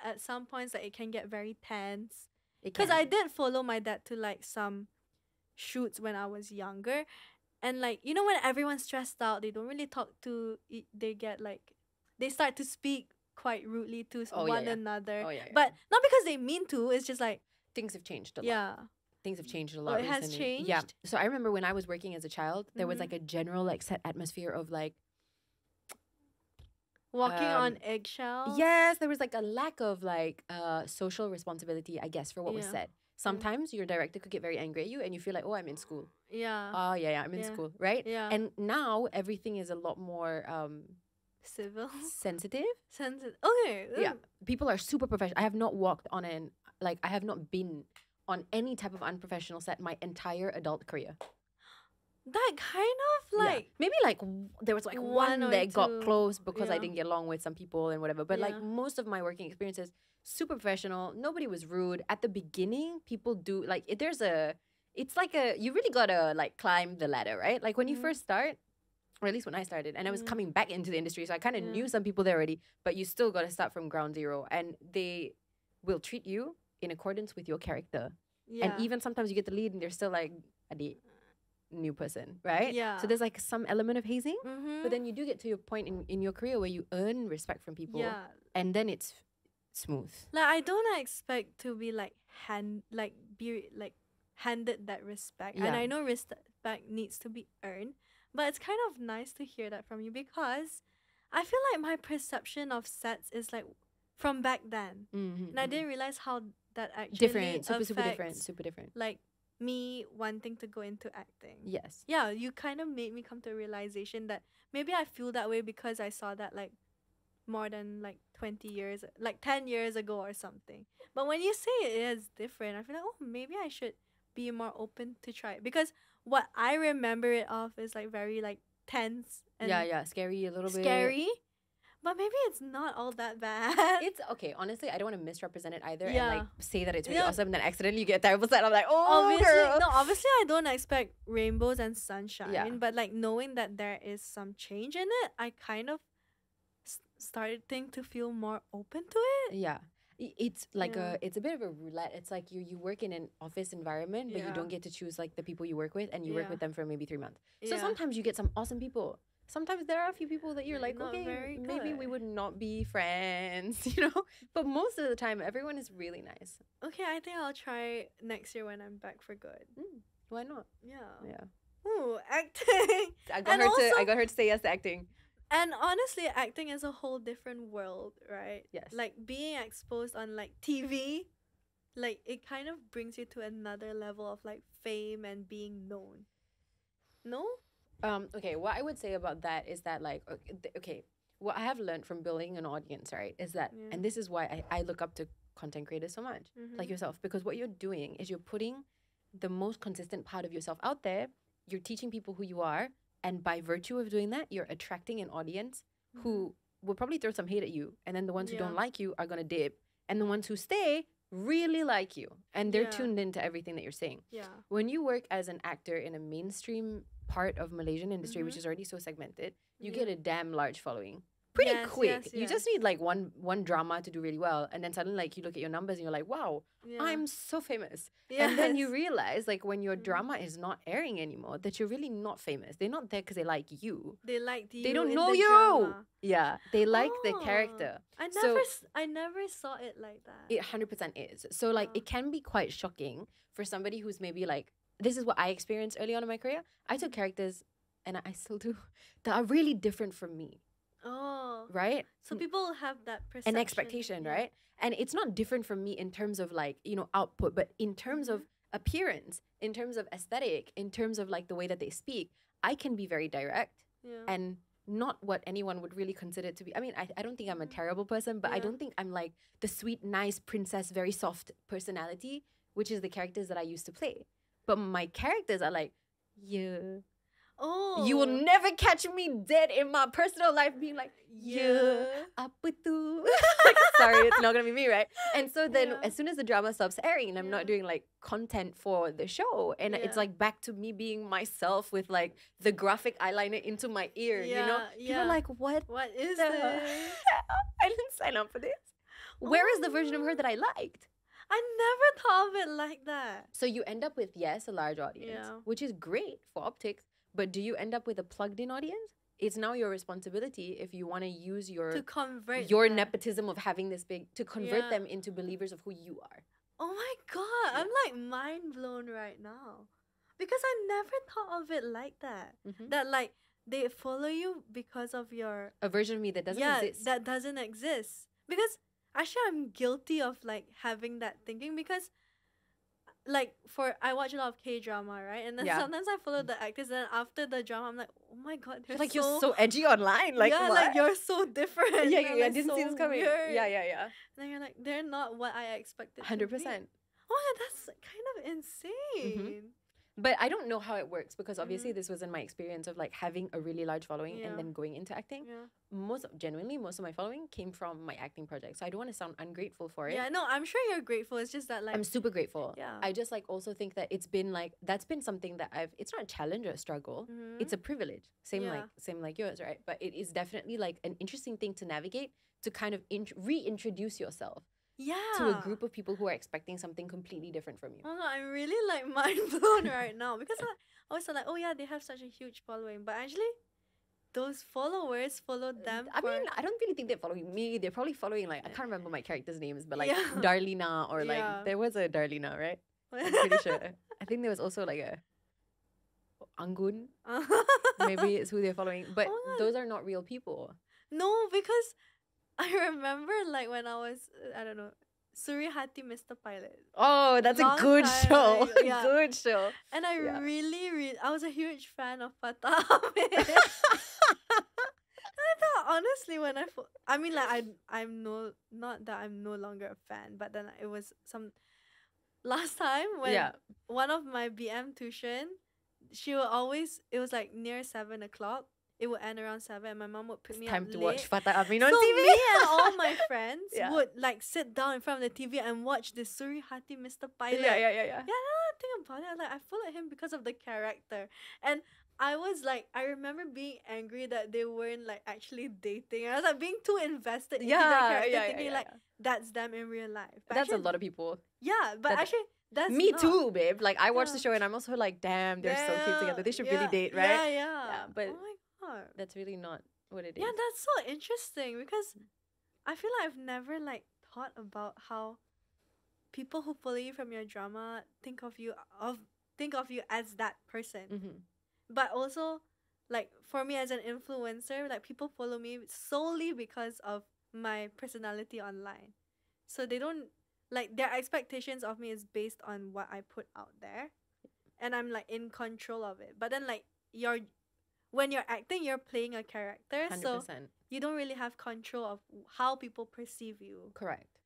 at some points, like, it can get very tense. Because I did follow my dad to, like, some shoots when I was younger. And, like, you know, when everyone's stressed out, they don't really talk to, they get, like, they start to speak quite rudely to one another. But not because they mean to, it's just like, things have changed a lot. Yeah. Things have changed a lot recently. It has changed? Yeah. So I remember when I was working as a child, there was, like, a general, like, set atmosphere of, like, walking on eggshells. Yes, there was, like, a lack of, like, social responsibility, I guess, for what was said. Sometimes your director could get very angry at you and you feel like, oh, I'm in school. Yeah. Oh, yeah, I'm in school, right? Yeah. And now everything is a lot more civil, sensitive. Okay. Yeah. People are super professional. I have not walked on I have not been on any type of unprofessional set my entire adult career. That kind of, like, maybe, like, there was, like, one that got close because I didn't get along with some people and whatever. But like, most of my working experiences, super professional. Nobody was rude. At the beginning, people do, like, it's like you really gotta, like, climb the ladder, right? Like, when you first start, or at least when I started, and I was coming back into the industry, so I kind of knew some people there already, but you still gotta start from ground zero. And they will treat you in accordance with your character. And even sometimes you get the lead and they're still like, Adik, new person, right? Yeah. So there's, like, some element of hazing, but then you do get to your point in your career where you earn respect from people, and then it's smooth. Like, I don't expect to be, like, handed that respect. And I know respect needs to be earned, but it's kind of nice to hear that from you because I feel like my perception of sets is, like, from back then. And I didn't realize how that actually affects, super different. Like, me wanting to go into acting. Yes. Yeah, you kind of made me come to a realization that maybe I feel that way because I saw that, like, more than, like, 20 years, like 10 years ago or something. But when you say it is different, I feel like, oh, maybe I should be more open to try it. Because what I remember it of is, like, very, like, tense and scary a little bit. Scary. But maybe it's not all that bad. It's okay. Honestly, I don't want to misrepresent it either and, like, say that it's really awesome and then accidentally you get a terrible set. I'm like, oh, girl. Obviously I don't expect rainbows and sunshine. But, like, knowing that there is some change in it, I kind of starting to feel more open to it. Yeah. It's like it's a bit of a roulette. It's like you work in an office environment, but you don't get to choose, like, the people you work with, and you work with them for maybe 3 months. So sometimes you get some awesome people. Sometimes there are a few people that you're like, okay, maybe we would not be friends, you know? But most of the time, everyone is really nice. Okay, I think I'll try next year when I'm back for good. Why not? Yeah. Ooh, acting. I got her to say yes to acting. And honestly, acting is a whole different world, right? Yes. Like, being exposed on, like, TV, like, it kind of brings you to another level of, like, fame and being known. No? Okay, what I would say about that is that, like, okay, what I have learned from building an audience, right, is that, and this is why I look up to content creators so much, like yourself, because what you're doing is you're putting the most consistent part of yourself out there. You're teaching people who you are, and by virtue of doing that, you're attracting an audience who will probably throw some hate at you, and then the ones who don't Yeah. like you are gonna dip, and the ones who stay really like you, and they're Yeah. tuned into everything that you're saying. Yeah. When you work as an actor in a mainstream part of Malaysian industry, which is already so segmented, you get a damn large following pretty Yes, quick. yes, You yes. just need like one drama to do really well, and then suddenly like you look at your numbers and you're like, wow, Yeah. I'm so famous. And then you Yes. realize like when your drama is not airing anymore, that you're really not famous. They're not there because they like you. They liked you. They don't in know the you. drama. Yeah, they like the Oh, character. I So- never, I never saw it like that. It 100% is. So like Yeah. it can be quite shocking for somebody who's maybe like, this is what I experienced early on in my career. I took characters, and I still do, that are really different from me, Oh, right? so people have that perception. An expectation, yeah. right? And it's not different from me in terms of like, you know, output, but in terms of appearance, in terms of aesthetic, in terms of like the way that they speak, I can be very direct Yeah. and not what anyone would really consider to be. I mean, I don't think I'm a terrible person, but I Yeah. don't think I'm like the sweet, nice princess, very soft personality, which is the characters that I used to play. But my characters are like, yeah. Oh. You will never catch me dead in my personal life being like, yeah, apa tu? Like, sorry, it's not gonna be me, right? And so then Yeah. as soon as the drama stops airing and I'm not Yeah. doing like content for the show, and it's Yeah. like back to me being myself with like the graphic eyeliner into my ear, you know? Yeah, People yeah. are like, what What is the this? hell? I didn't sign up for this. Where is the version of her that I liked? I never thought of it like that. So you end up with, yes, a large audience, Yeah. which is great for optics, but do you end up with a plugged-in audience? It's now your responsibility if you want to use To convert your that. nepotism of having this big, to convert Yeah. them into believers of who you are. Oh my god, I'm like mind blown right now. Because I never thought of it like that. Mhm. That like they follow you because of your A version of me that doesn't exist. that doesn't exist. Because actually I'm guilty of like having that thinking because like I watch a lot of K-drama, right? And then Yeah. sometimes I follow the actors and after the drama I'm like, oh my god, they're Like so you're so edgy online. Like yeah, what? like you're so different. yeah, You're, yeah, like, didn't see so this coming. weird. Yeah. And then you're like, they're not what I expected. 100%. Oh my god, that's kind of insane. But I don't know how it works because obviously Mhm. this wasn't my experience of like having a really large following Yeah. and then going into acting. Yeah. Most of my following came from my acting project. So I don't want to sound ungrateful for it. Yeah, no, I'm sure you're grateful. It's just that like I'm super grateful. Yeah. I just like also think that it's been like that's been something that it's not a challenge or a struggle. Mhm. It's a privilege. Same Yeah. like yours, right? But it is definitely like an interesting thing to navigate to kind of reintroduce yourself yeah. to a group of people who are expecting something completely different from you. Oh no, I'm really like mind blown right now because I always like, oh yeah, they have such a huge following, but actually, those followers follow them. I mean, I don't really think they're following me. They're probably following like I can't remember my characters' names, but like Yeah. Darlina or like Yeah. there was a Darlina, right? I'm pretty sure. I think there was also like a Anggun. Maybe it's who they're following, but Oh my- those are not real people. No, because I remember like when I was I don't know, Suri Hati Mr. Pilot. Oh, that's Long a good time show. ago, yeah. Good show. And I Yeah. really I was a huge fan of Fatah Ahmed. I thought honestly when I mean like I'm not that I'm no longer a fan, but then it was some last time when Yeah. one of my BM tuition, she would always it was like near 7 o'clock. It would end around 7 and my mom would pick It's me time up to late. watch Fatah Amin on So TV. me and all my friends Yeah. would like sit down in front of the TV and watch the Suri Hati Mr. Pilot. Yeah. Yeah, now that I think about it, I followed him because of the character. And I was like, I remember being angry that they weren't like actually dating. I was like being too invested into that character, thinking like that's them in real life. But That's a actually, lot of people. Yeah, but that- actually that's Me not. too, babe. Like I watched the Yeah. show and I'm also like, damn, they're so cute together. They should really yeah, date, right? Yeah, Yeah, but- oh my god. That's really not what it is. Yeah, that's so interesting because I feel like I've never like thought about how people who follow you from your drama think of you as that person. Mhm. But also like for me as an influencer, like people follow me solely because of my personality online. So they don't like their expectations of me is based on what I put out there. And I'm like in control of it. But then like when you're acting, you're playing a character. 100%. So you don't really have control of how people perceive you. Correct.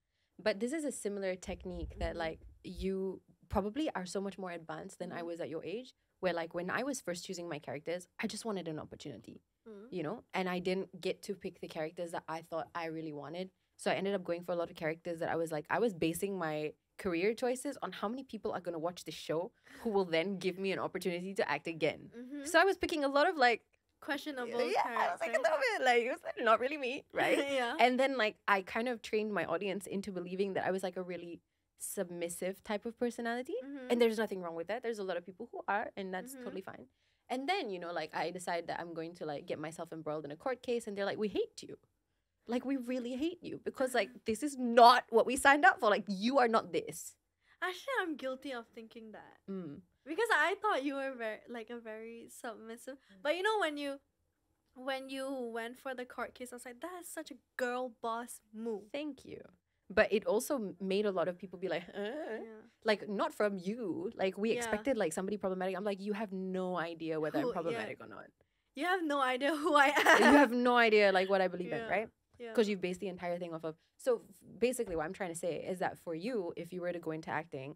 But this is a similar technique that like you probably are so much more advanced than I was at your age, where like when I was first choosing my characters, I just wanted an opportunity, you know, and I didn't get to pick the characters that I thought I really wanted. So I ended up going for a lot of characters that I was like, I was basing my career choices on how many people are going to watch the show who will then give me an opportunity to act again. So I was picking a lot of like questionable I was like a characters. little bit like, it was like, not really me, right? Yeah. And then like I kind of trained my audience into believing that I was like a really submissive type of personality. And there's nothing wrong with that. There's a lot of people who are, and that's totally fine. And then, you know, like I decided that I'm going to like get myself embroiled in a court case, and they're like, we hate you. Like, we really hate you because like this is not what we signed up for. Like, you are not this. Actually, I'm guilty of thinking that. Because I thought you were very submissive. But you know, when you went for the court case, I was like, that is such a girl boss move. Thank you. But it also made a lot of people be like, like, not from you. Like, we expected like somebody problematic. I'm like, you have no idea whether I'm problematic or not. You have no idea who I am. You have no idea like what I believe in, right? Yeah. Because you've based the entire thing off of. So basically what I'm trying to say is that for you, if you were to go into acting,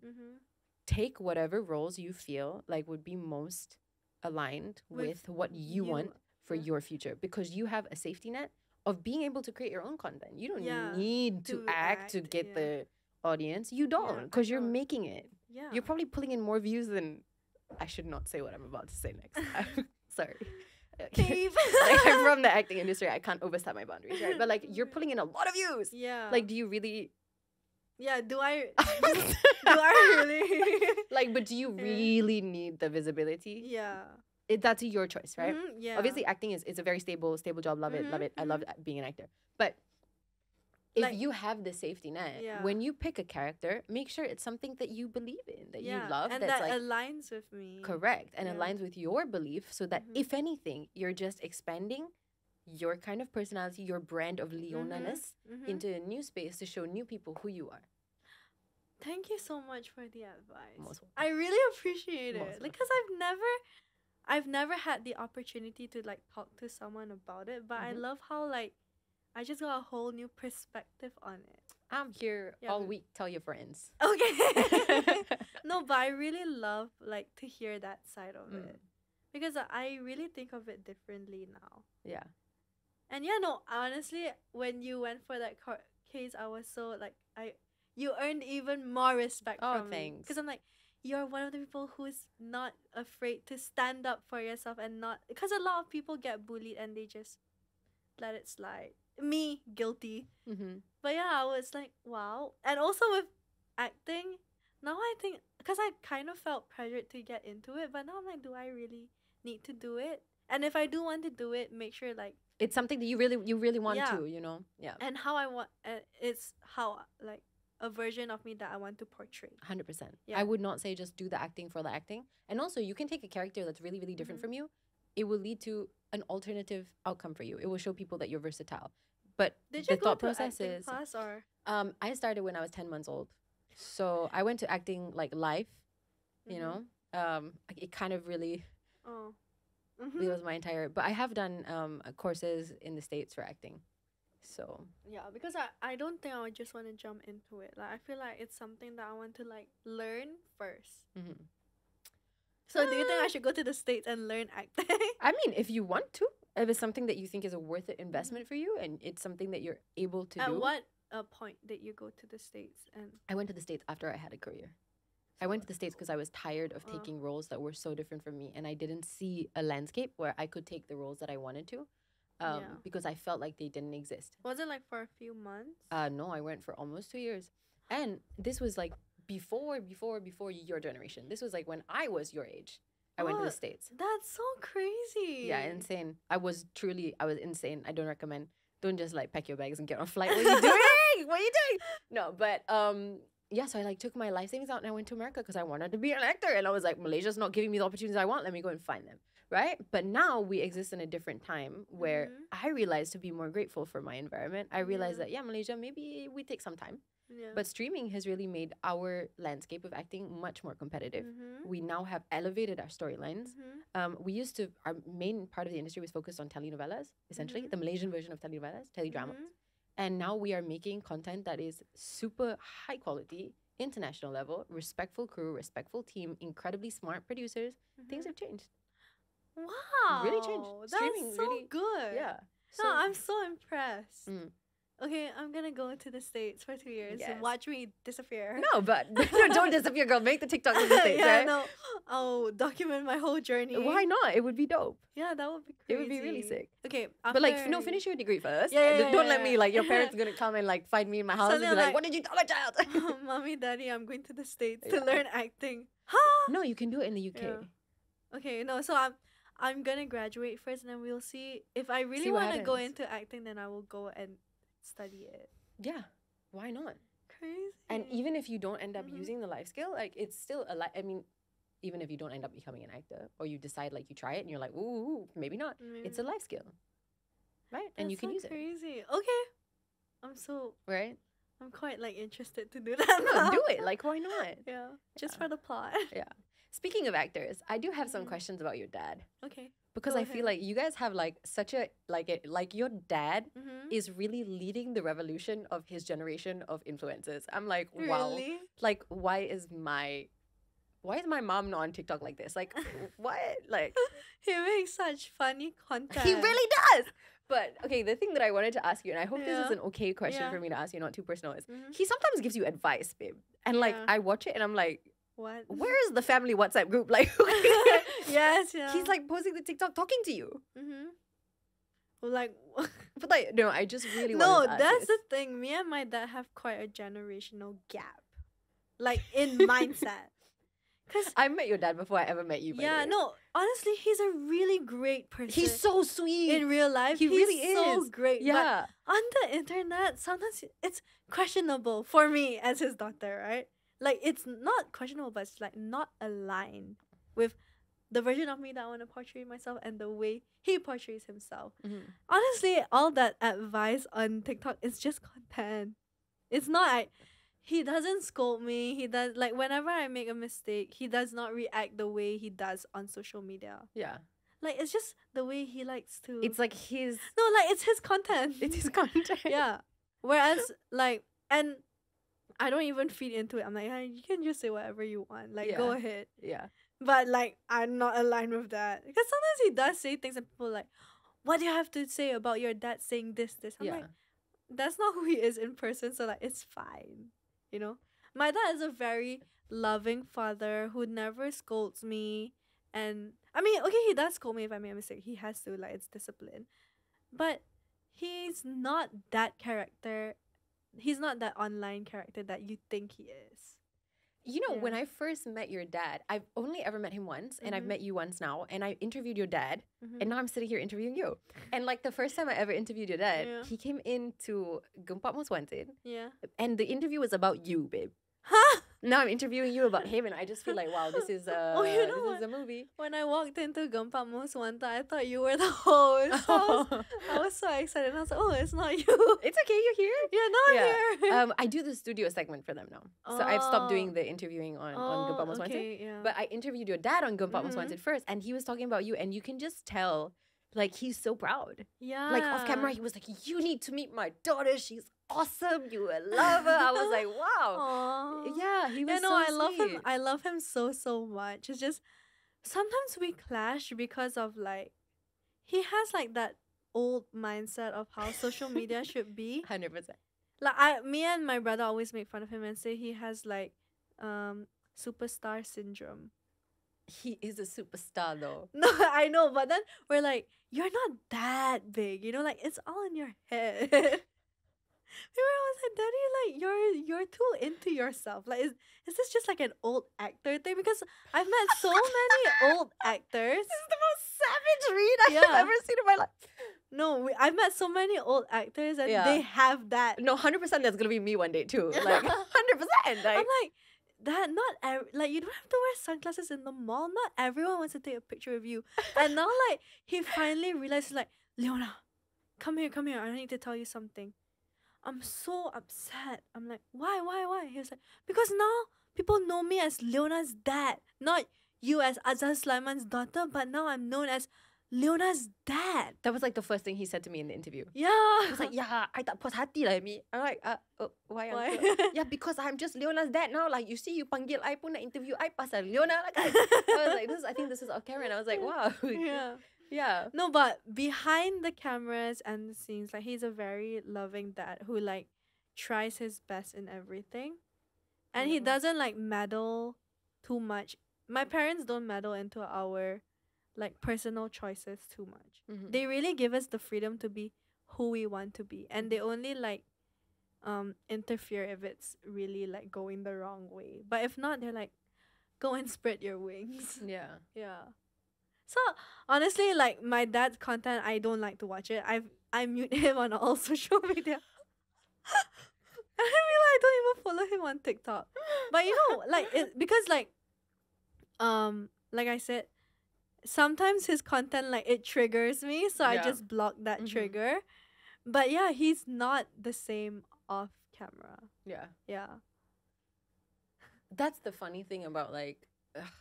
take whatever roles you feel like would be most aligned with what you want for your future, because you have a safety net of being able to create your own content. You don't need to act to get the audience. You don't, because you're making it. Yeah. You're probably pulling in more views than... I should not say what I'm about to say next. Sorry. Like, I'm from the acting industry. I can't overstep my boundaries, right? But like, you're pulling in a lot of views. Yeah. Like, do you really... Yeah, do I really? Like, but do you really need the visibility? Yeah. That's your choice, right? Yeah. Obviously, acting is a very stable job. Love it, love it. I love being an actor. But if Like, you have the safety net, when you pick a character, make sure it's something that you believe in, that you love, and that's that like aligns with me. correct and aligns with your belief, so that if anything, you're just expanding your kind of personality, your brand of Leona-ness into a new space to show new people who you are. Thank you so much for the advice. Most welcome. I really appreciate Most it because I've never had the opportunity to like talk to someone about it, but I love how like I just got a whole new perspective on it. I'm here all week. Tell your friends. Okay. No, but I really love like to hear that side of it, because I really think of it differently now. Yeah. And yeah, no, honestly, when you went for that court case, I was so like you earned even more respect from me. Thanks. Because I'm like, you're one of the people who's not afraid to stand up for yourself and not... Because a lot of people get bullied and they just let it slide. Me, guilty. But yeah, I was like, wow. And also with acting, now I think... Because I kind of felt pressured to get into it, but now I'm like, do I really need to do it? And if I do want to do it, make sure like... It's something that you really want to, you know? Yeah. And how I want... it's how like... a version of me that I want to portray. 100%. Yeah. I would not say just do the acting for the acting. And also, you can take a character that's really, really different from you. It will lead to an alternative outcome for you. It will show people that you're versatile. But Did the you go thought to process acting is... class or? I started when I was 10 months old. So I went to acting like live, you know? It kind of really... Oh. It was my entire... But I have done courses in the States for acting. So yeah, because I don't think I would just want to jump into it. Like I feel like it's something that I want to like learn first. So do you think I should go to the States and learn acting? I mean, if you want to, if it's something that you think is a worth it investment for you, and it's something that you're able to do. At what point did you go to the States? And I went to the States after I had a career. I went to the States because I was tired of taking roles that were so different from me, and I didn't see a landscape where I could take the roles that I wanted to. Because I felt like they didn't exist. Was it like for a few months? No, I went for almost 2 years. And this was like before your generation. This was like when I was your age. I went to the States. That's so crazy. Yeah, insane. I was insane. I don't recommend. Don't just like pack your bags and get on a flight. What are you doing? What are you doing? No, but yeah, so I like took my life savings out and I went to America because I wanted to be an actor. And I was like, Malaysia's not giving me the opportunities I want. Let me go and find them. Right? But now we exist in a different time where I realized to be more grateful for my environment. I realized that, Malaysia, maybe we take some time. Yeah. But streaming has really made our landscape of acting much more competitive. We now have elevated our storylines. We used to, our main part of the industry was focused on telenovelas, essentially, the Malaysian version of telenovelas, teledramas. And now we are making content that is super high quality international level, respectful crew, respectful team, incredibly smart producers, things have changed. Wow. Really changed. That's Streaming so really, good. yeah. No, I'm so impressed. Mm. Okay, I'm gonna go to the States for 2 years Yes. and watch me disappear. No, but don't disappear, girl. Make the TikTok in the States, yeah, right? no. I'll document my whole journey. Why not? It would be dope. Yeah, that would be crazy. It would be really sick. Okay, But like, no, finish your degree first. Yeah, Don't let me, like, your parents are gonna come and like find me in my house and be like, what did you tell a child? Mommy, Daddy, I'm going to the States Yeah. to learn acting. Huh? No, you can do it in the UK. Yeah. Okay, no, so I'm gonna graduate first, and then we'll see if I really See what want to go happens. into acting. Then I will go and study it. Yeah, why not? Crazy. And even if you don't end up Mhm. using the life skill, like it's still a I mean, even if you don't end up becoming an actor, or you decide like you try it and you're like, ooh, maybe not. It's a life skill, right? And you can use it, crazy. Okay, right? I'm quite like interested to do that. No, now. do it. Like, why not? Yeah, just Yeah. for the plot. Yeah. Speaking of actors, I do have some Mhm. questions about your dad Okay. because Go I feel ahead. like you guys have like such a like your dad Mm-hmm. is really leading the revolution of his generation of influencers. I'm like, wow. Really? Like, why is my mom not on TikTok like this? Like, what? Like, He makes such funny content. he really does. But okay, the thing that I wanted to ask you, and I hope this is Yeah. an okay question Yeah. for me to ask you, not too personal, is Mhm. he sometimes gives you advice, babe. And like, Yeah. I watch it and I'm like, What? where is the family WhatsApp group? Like, Yes, yeah. he's like posting the TikTok talking to you. Mm-hmm. Like, But like, no, I just really no, wanted to ask that's this. the thing. Me and my dad have quite a generational gap, like in mindset. Cause I met your dad before I ever met you. By the yeah, way. no, honestly, he's a really great person. He's so sweet. in real life. He He's really so is. great. Yeah. But on the internet, sometimes it's questionable for me as his daughter, right? Like it's not questionable, but it's like not aligned with the version of me that I want to portray myself and the way he portrays himself. Mhm. Honestly, all that advice on TikTok is just content. It's not he doesn't scold me. He does like whenever I make a mistake, he does not react the way he does on social media. Yeah. Like it's just the way he likes to. It's like his. no, like it's his content. It's his content. yeah. Whereas like and I don't even feed into it. I'm like, you can just say whatever you want. Like go Yeah. ahead. Yeah. But like I'm not aligned with that. Because sometimes he does say things and people are like, what do you have to say about your dad saying this? I'm Yeah. like, that's not who he is in person, so like it's fine. You know? My dad is a very loving father who never scolds me. And I mean, okay, he does scold me if I make a mistake. He has to, like it's discipline. But he's not that character. He's not that online character that you think he is. You know, Yeah. when I first met your dad, I've only ever met him once, and I've Mhm. met you once now, and I interviewed your dad, Mhm. and now I'm sitting here interviewing you. And like the first time I ever interviewed your dad, Yeah. he came into 𝙏𝙃𝙄𝙎 Most Wanted, Yeah. and the interview was about you, babe. Huh? Now I'm interviewing you about him, and I just feel like, wow, this is Oh, you know this is a movie. When I walked into 𝙏𝙃𝙄𝙎 Most Wanted, I thought you were the host. I was so excited. And I was like, oh, it's not you. It's okay, you're here. Yeah, no, I'm here. I do the studio segment for them now, so I've stopped doing the interviewing on 𝙏𝙃𝙄𝙎 Most Wanted. okay, yeah. But I interviewed your dad on 𝙏𝙃𝙄𝙎 Most Mhm. Wanted first, and he was talking about you, and you can just tell, like, he's so proud. yeah. Like, off camera, he was like, you need to meet my daughter. She's awesome. You will love her. I was like, wow. Aww. Yeah, he was Yeah, no, so I love him. sweet. I love him so much. It's just sometimes we clash because of like he has like that old mindset of how social media should be. 100%. Like me and my brother always make fun of him and say he has like superstar syndrome. He is a superstar, though. No, I know, but then we're like, you're not that big, you know, like it's all in your head. We were always like, Daddy, like you're too into yourself. Like, is this just like an old actor thing? Because I've met so many old actors. This is the most savage read I Yeah. have ever seen in my life. No, I've met so many old actors and Yeah. they have that. No, 100% that's going to be me one day, too. Like, 100%. I'm Like, like, that like you don't have to wear sunglasses in the mall. Not everyone wants to take a picture with you. And now like he finally realized like, Leona, come here. I need to tell you something. I'm so upset. I'm like, why? He was like, because now people know me as Leona's dad, not you as Azhar Sulaiman's daughter, but now I'm known as Leona's dad. That was like the first thing he said to me in the interview. Yeah. He was like, yeah, I tak puas hati lah, Mi. I'm like, why? Why? Yeah, because I'm just Leona's dad now. Like, you see, you panggil I pun nak interview I pasal Leona lah kan. I was like, I think this is off camera. And I was like, wow. Yeah. Yeah. No, but behind the cameras and the scenes, like, he's a very loving dad who, like, tries his best in everything. And he doesn't, like, meddle too much. My parents don't meddle into our, like, personal choices too much. They really give us the freedom to be who we want to be. And they only, like, interfere if it's really, like, going the wrong way. But if not, they're like, go and spread your wings. Yeah. Yeah. So honestly, like, my dad's content, I don't like to watch it. I mute him on all social media. I realize I don't even follow him on TikTok. But you know, like, because like I said, sometimes his content, like, it triggers me, so I just block that trigger. But yeah, he's not the same off camera. Yeah. Yeah. That's the funny thing about, like,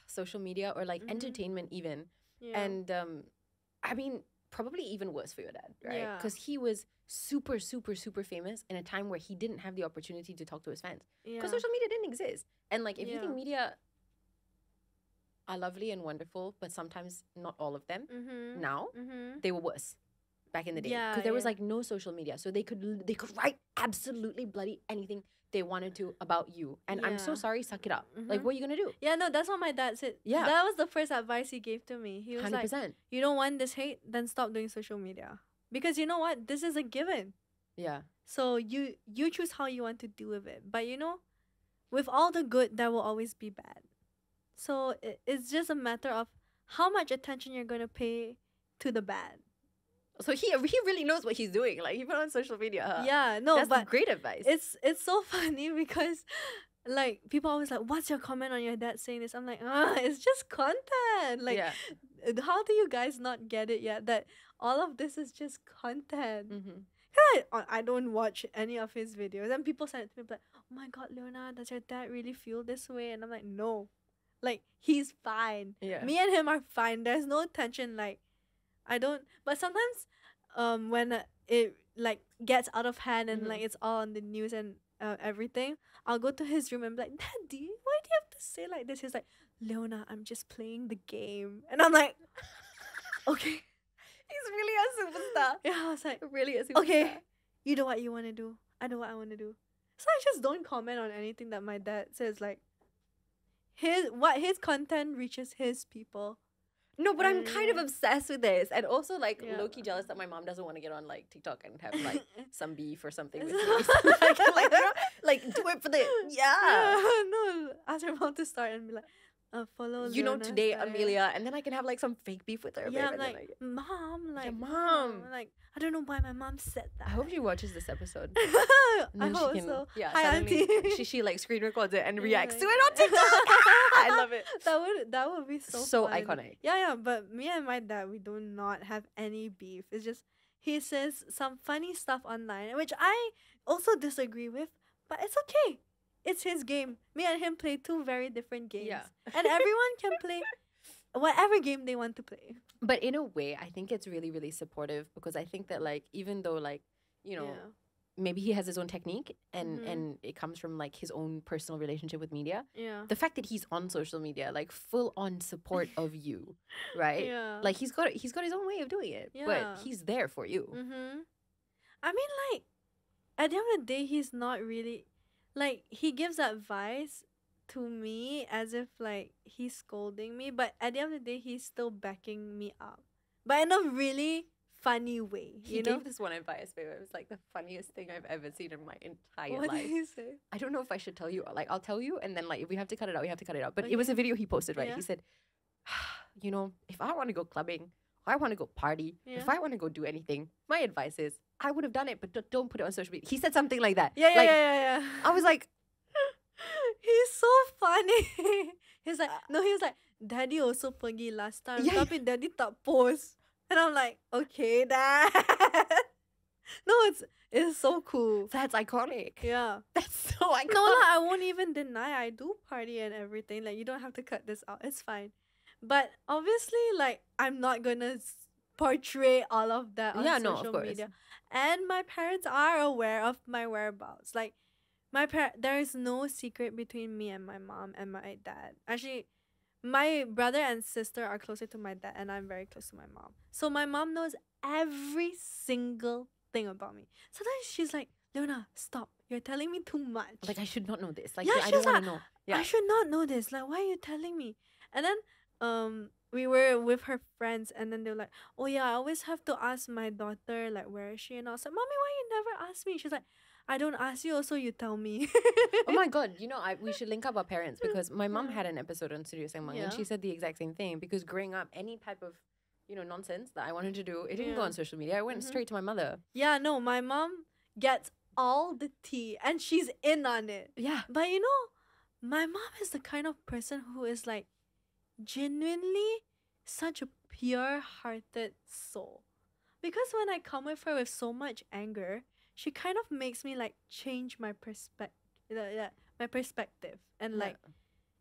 social media or, like, entertainment even. Yeah. And I mean, probably even worse for your dad, right? Because he was super, super, super famous in a time where he didn't have the opportunity to talk to his fans. Because social media didn't exist. And, like, if you think media are lovely and wonderful, but sometimes not all of them, now, they were worse back in the day. Because there was, like, no social media. So they could write absolutely bloody anything they wanted to about you. And I'm so sorry, suck it up. Like, what are you gonna do? Yeah, no, that's what my dad said. Yeah. That was the first advice he gave to me. He was 100%. Like, you don't want this hate, then stop doing social media. Because you know what? This is a given. Yeah. So you choose how you want to deal with it. But you know, with all the good, there will always be bad. So it's just a matter of how much attention you're gonna pay to the bad. So he really knows what he's doing. Like, he put on social media. Yeah, no, that's but great advice. It's so funny because, like, people always like, what's your comment on your dad saying this? I'm like, it's just content. Like, how do you guys not get it yet? That all of this is just content. I don't watch any of his videos, and people send it to me like, oh my god, Leona, does your dad really feel this way? And I'm like, no, like, he's fine. Me and him are fine. There's no tension. Like, I don't, but sometimes when it, like, gets out of hand and like it's all on the news and everything, I'll go to his room and be like, Daddy, why do you have to say like this? He's like, Leona, I'm just playing the game. And I'm like, okay. He's really a superstar. Yeah, I was like, really a superstar. Okay, you know what you want to do. I know what I want to do. So I just don't comment on anything that my dad says. Like, his content reaches his people. No, but I'm kind of obsessed with this. And also, like, low-key jealous that my mom doesn't want to get on, like, TikTok and have, like, some beef or something with me. like, do it for the... Yeah. No, ask your mom to start and be like, follow you know, today, Amelia. And then I can have, like, some fake beef with her. Yeah, I'm like, Mom, like... Yeah, Mom. Like, I don't know why my mom said that. I hope she watches this episode. I hope so. Yeah, hi, Auntie. she like screen records it and reacts to it on TikTok. I love it. That would be so fun. Iconic. Yeah, but me and my dad, we do not have any beef. It's just he says some funny stuff online, which I also disagree with, but it's okay. It's his game. Me and him play two very different games. Yeah. And everyone can play whatever game they want to play. But in a way, I think it's really, really supportive because I think that, like, even though, like, you know, maybe he has his own technique and it comes from, like, his own personal relationship with media. Yeah. The fact that he's on social media, like, full on support of you, right? Yeah. Like, he's got his own way of doing it, but he's there for you. I mean, like, at the end of the day, he's not really, like, he gives advice to me as if, like, he's scolding me, but at the end of the day, he's still backing me up, but in a really funny way. He gave this one advice, babe. It was like the funniest thing I've ever seen in my entire life. What did he say? I don't know if I should tell you. Like, I'll tell you, and then, like, if we have to cut it out, we have to cut it out. But it was a video he posted, right? He said, you know, if I want to go clubbing, I want to go party, if I want to go do anything, my advice is, I would have done it, but don't put it on social media. He said something like that. Yeah. I was like, he's so funny. He's like, no, he was like, Daddy also pergi last time, tapi Daddy tak post. And I'm like, okay, Dad. No, it's so cool. That's iconic. Yeah. That's so iconic. No, like, I won't even deny I do party and everything. Like, you don't have to cut this out. It's fine. But obviously, like, I'm not gonna portray all of that on Yeah, no, of social course. media. And my parents are aware of my whereabouts. Like there is no secret between me and my mom and my dad. Actually, my brother and sister are closer to my dad, and I'm very close to my mom. So my mom knows every single thing about me. Sometimes she's like, Leona, stop. You're telling me too much. Like, I should not know this. Like, Yeah, I she's don't want like, to know. Yeah. I should not know this. Like, why are you telling me? And then we were with her friends, and then they're like, oh yeah, I always have to ask my daughter, like, where is she? And I was like, Mommy, why you never ask me? She's like, I don't ask you, also you tell me. Oh my god, you know, we should link up our parents, because my mom had an episode on Studio Sembang, and she said the exact same thing, because growing up, any type of, you know, nonsense that I wanted to do, it didn't go on social media. I went straight to my mother. Yeah, no, my mom gets all the tea and she's in on it. Yeah. But you know, my mom is the kind of person who is like genuinely such a pure-hearted soul. Because when I come with her with so much anger, she kind of makes me like change my perspective, and like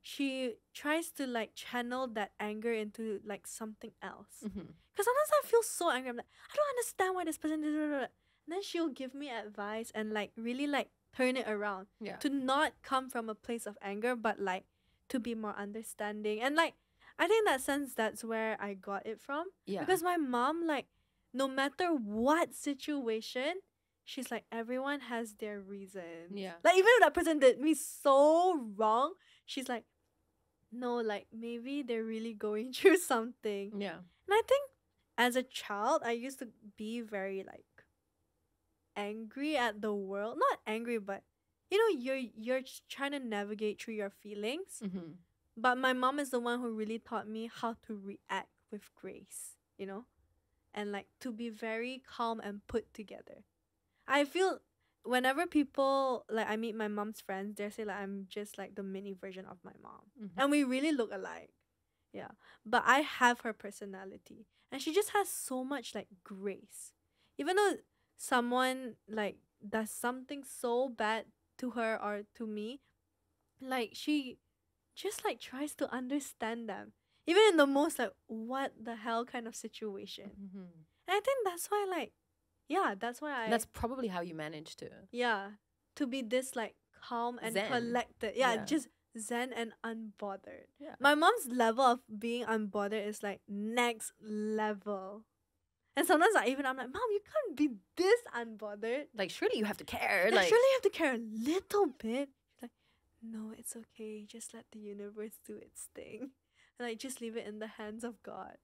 she tries to like channel that anger into like something else. Because sometimes I feel so angry. I'm like, I don't understand why this person did it. And then she'll give me advice and like really like turn it around to not come from a place of anger, but like to be more understanding. And like I think in that sense, that's where I got it from. Because my mom, like, no matter what situation, she's like, everyone has their reason. Like, even if that person did me so wrong, she's like, no, like, maybe they're really going through something. And I think as a child, I used to be very, like, angry at the world. Not angry, but, you know, you're just trying to navigate through your feelings. But my mom is the one who really taught me how to react with grace, you know? And, like, to be very calm and put together. I feel whenever people, like, I meet my mom's friends, they say, like, I'm just, like, the mini version of my mom. And we really look alike. Yeah. But I have her personality. And she just has so much, like, grace. Even though someone, like, does something so bad to her or to me, like, she just, like, tries to understand them. Even in the most, like, what the hell kind of situation. And I think that's why, like, yeah, that's why That's probably how you manage to. Yeah. To be this, like, calm and Zen. collected. Yeah, just zen and unbothered. My mom's level of being unbothered is, like, next level. And sometimes I'm like, Mom, you can't be this unbothered. Like, surely you have to care. Like, surely you have to care a little bit. She's like, no, it's okay. Just let the universe do its thing. And, like, just leave it in the hands of God.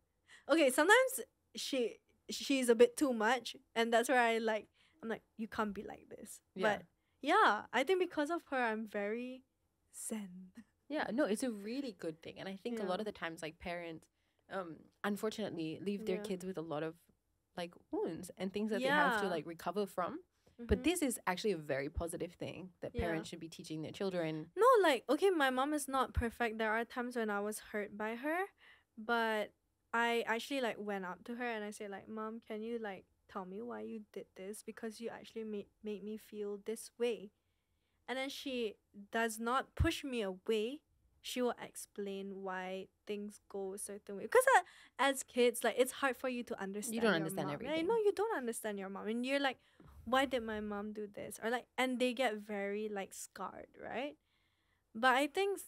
Okay, sometimes she's a bit too much, and that's where I'm like, you can't be like this. But yeah, I think because of her, I'm very zen. Yeah, no, it's a really good thing. And I think a lot of the times, like, parents unfortunately leave their kids with a lot of, like, wounds and things that they have to, like, recover from. But this is actually a very positive thing that parents should be teaching their children. No, like, okay, my mom is not perfect. There are times when I was hurt by her, but I actually, like, went up to her and I said, like, Mom, can you, like, tell me why you did this? Because you actually made me feel this way. And then she does not push me away. She will explain why things go a certain way. Because as kids, like, it's hard for you to understand. You don't understand everything. I know you don't understand your mom. And you're like, why did my mom do this? Or, like, and they get very, like, scarred, right? But I think,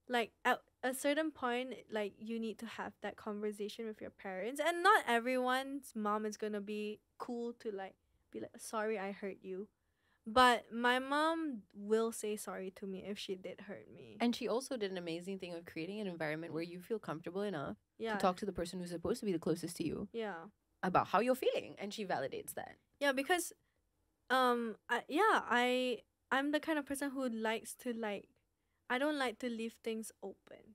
like, at a certain point, like, you need to have that conversation with your parents. And not everyone's mom is gonna be cool to, like, be like, sorry I hurt you. But my mom will say sorry to me if she did hurt me. And she also did an amazing thing of creating an environment where you feel comfortable enough to talk to the person who's supposed to be the closest to you about how you're feeling. And she validates that. Yeah, because I'm the kind of person who likes to, like, I don't like to leave things open.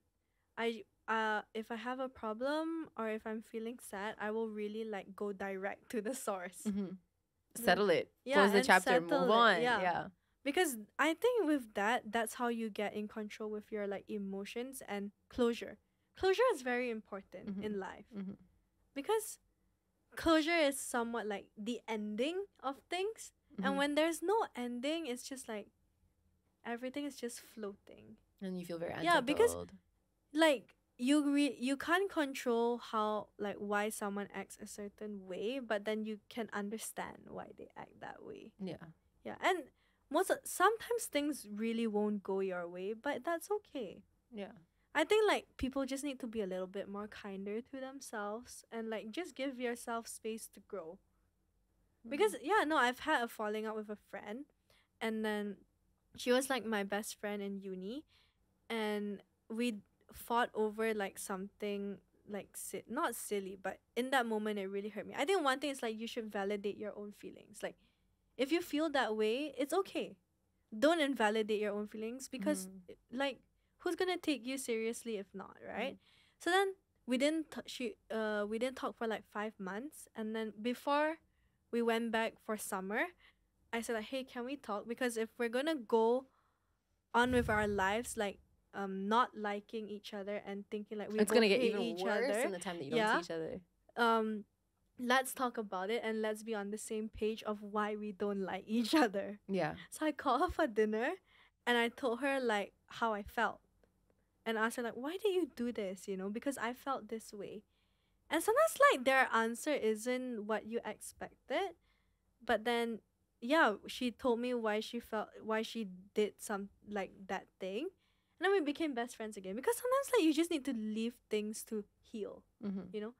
If I have a problem or if I'm feeling sad, I will really, like, go direct to the source. Settle it. Close the chapter. Move on. Yeah. Because I think with that's how you get in control with your, like, emotions and closure. Closure is very important in life. Because closure is somewhat like the ending of things. And when there's no ending, it's just like everything is just floating. And you feel very unsettled. Yeah, because, like, you can't control how, like, why someone acts a certain way, but then you can understand why they act that way. Yeah. And sometimes things really won't go your way, but that's okay. Yeah. I think, like, people just need to be a little bit more kinder to themselves and, like, just give yourself space to grow. Because I've had a falling out with a friend, and then she was like my best friend in uni, and we fought over like something like not silly, but in that moment it really hurt me. I think one thing is, like, you should validate your own feelings. Like, if you feel that way, it's okay. Don't invalidate your own feelings, because like, who's gonna take you seriously if not, right? So then we didn't talk for like 5 months, and then before we went back for summer, I said, like, hey, can we talk? Because if we're gonna go on with our lives, like, not liking each other and thinking like it's gonna get even worse in the time that you don't see each other. Let's talk about it, and let's be on the same page of why we don't like each other. Yeah. So I called her for dinner, and I told her like how I felt, and asked her like, why did you do this? You know, because I felt this way. And sometimes, like, their answer isn't what you expected, but then she told me why she did some like that thing, and then we became best friends again. Because sometimes, like, you just need to leave things to heal. You know,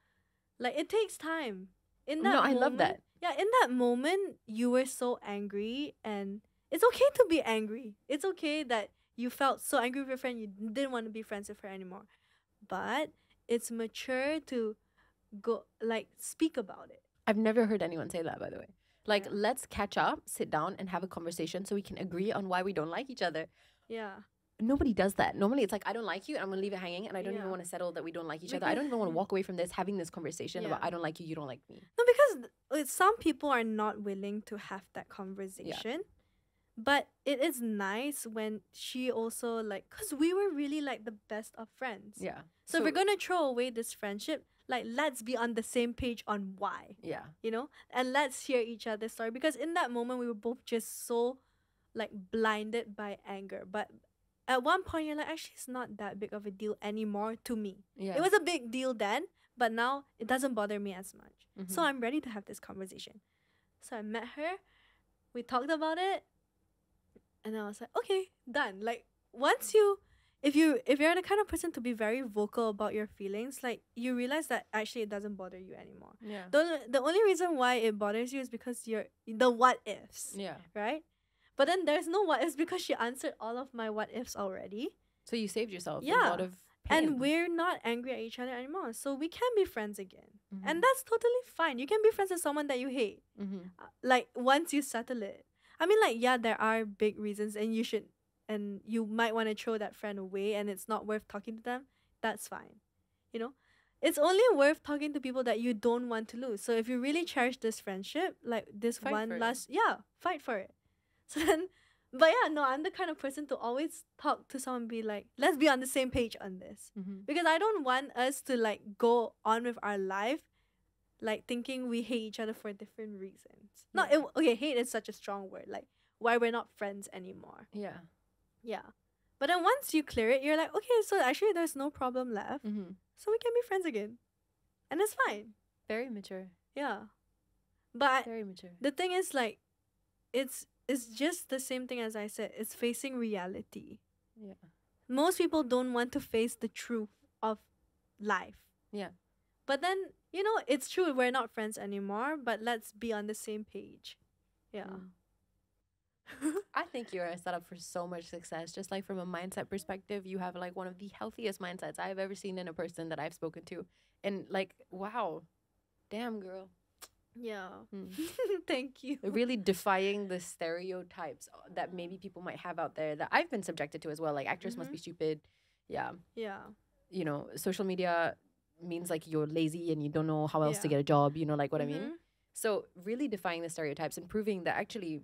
like, it takes time. In that I love that. Yeah, in that moment, you were so angry, and it's okay to be angry. It's okay that you felt so angry with your friend, you didn't want to be friends with her anymore. But it's mature to go, like, speak about it. I've never heard anyone say that, by the way. Like, let's catch up, sit down, and have a conversation so we can agree on why we don't like each other. Yeah. Nobody does that. Normally, it's like, I don't like you, and I'm going to leave it hanging, and I don't even want to settle that we don't like each other. I don't even want to walk away from this having this conversation about I don't like you, you don't like me. No, because some people are not willing to have that conversation. Yeah. But it is nice when she also, like, because we were really, like, the best of friends. Yeah. So if we're going to throw away this friendship, like, let's be on the same page on why. Yeah. You know? And let's hear each other's story. Because in that moment, we were both just so, like, blinded by anger. But at one point, you're like, actually, it's not that big of a deal anymore to me. Yeah. It was a big deal then, but now it doesn't bother me as much. So I'm ready to have this conversation. So I met her. We talked about it. And I was like, okay, done. Like, once if you're the kind of person to be very vocal about your feelings, like, you realize that actually it doesn't bother you anymore. Yeah. The only reason why it bothers you is because you're the what ifs. Yeah. Right? But then there's no what ifs because she answered all of my what ifs already. So you saved yourself a lot of pain. And we're not angry at each other anymore. So we can be friends again. And that's totally fine. You can be friends with someone that you hate. Like, once you settle it. I mean, like, yeah, there are big reasons, and you might want to throw that friend away, and it's not worth talking to them. That's fine. You know, it's only worth talking to people that you don't want to lose. So if you really cherish this friendship, like this fight for it. So then, but yeah, no, I'm the kind of person to always talk to someone and be like, let's be on the same page on this. Because I don't want us to, like, go on with our life like thinking we hate each other for different reasons. Hate is such a strong word. Like, why we're not friends anymore. Yeah. Yeah. But then once you clear it, you're like, okay, so actually there's no problem left. So we can be friends again. And it's fine. Very mature. Yeah. But very mature. The thing is, like, it's just the same thing as I said. It's facing reality. Yeah. Most people don't want to face the truth of life. Yeah. But then, you know, it's true, we're not friends anymore, but let's be on the same page. Yeah. I think you're set up for so much success. Just like from a mindset perspective, you have like one of the healthiest mindsets I've ever seen in a person that I've spoken to. And like, wow, damn girl. Yeah. Thank you. Really defying the stereotypes that maybe people might have out there that I've been subjected to as well. Like, actors must be stupid. Yeah. Yeah. You know, social media means like you're lazy and you don't know how else to get a job. You know, like what I mean? So really defying the stereotypes and proving that actually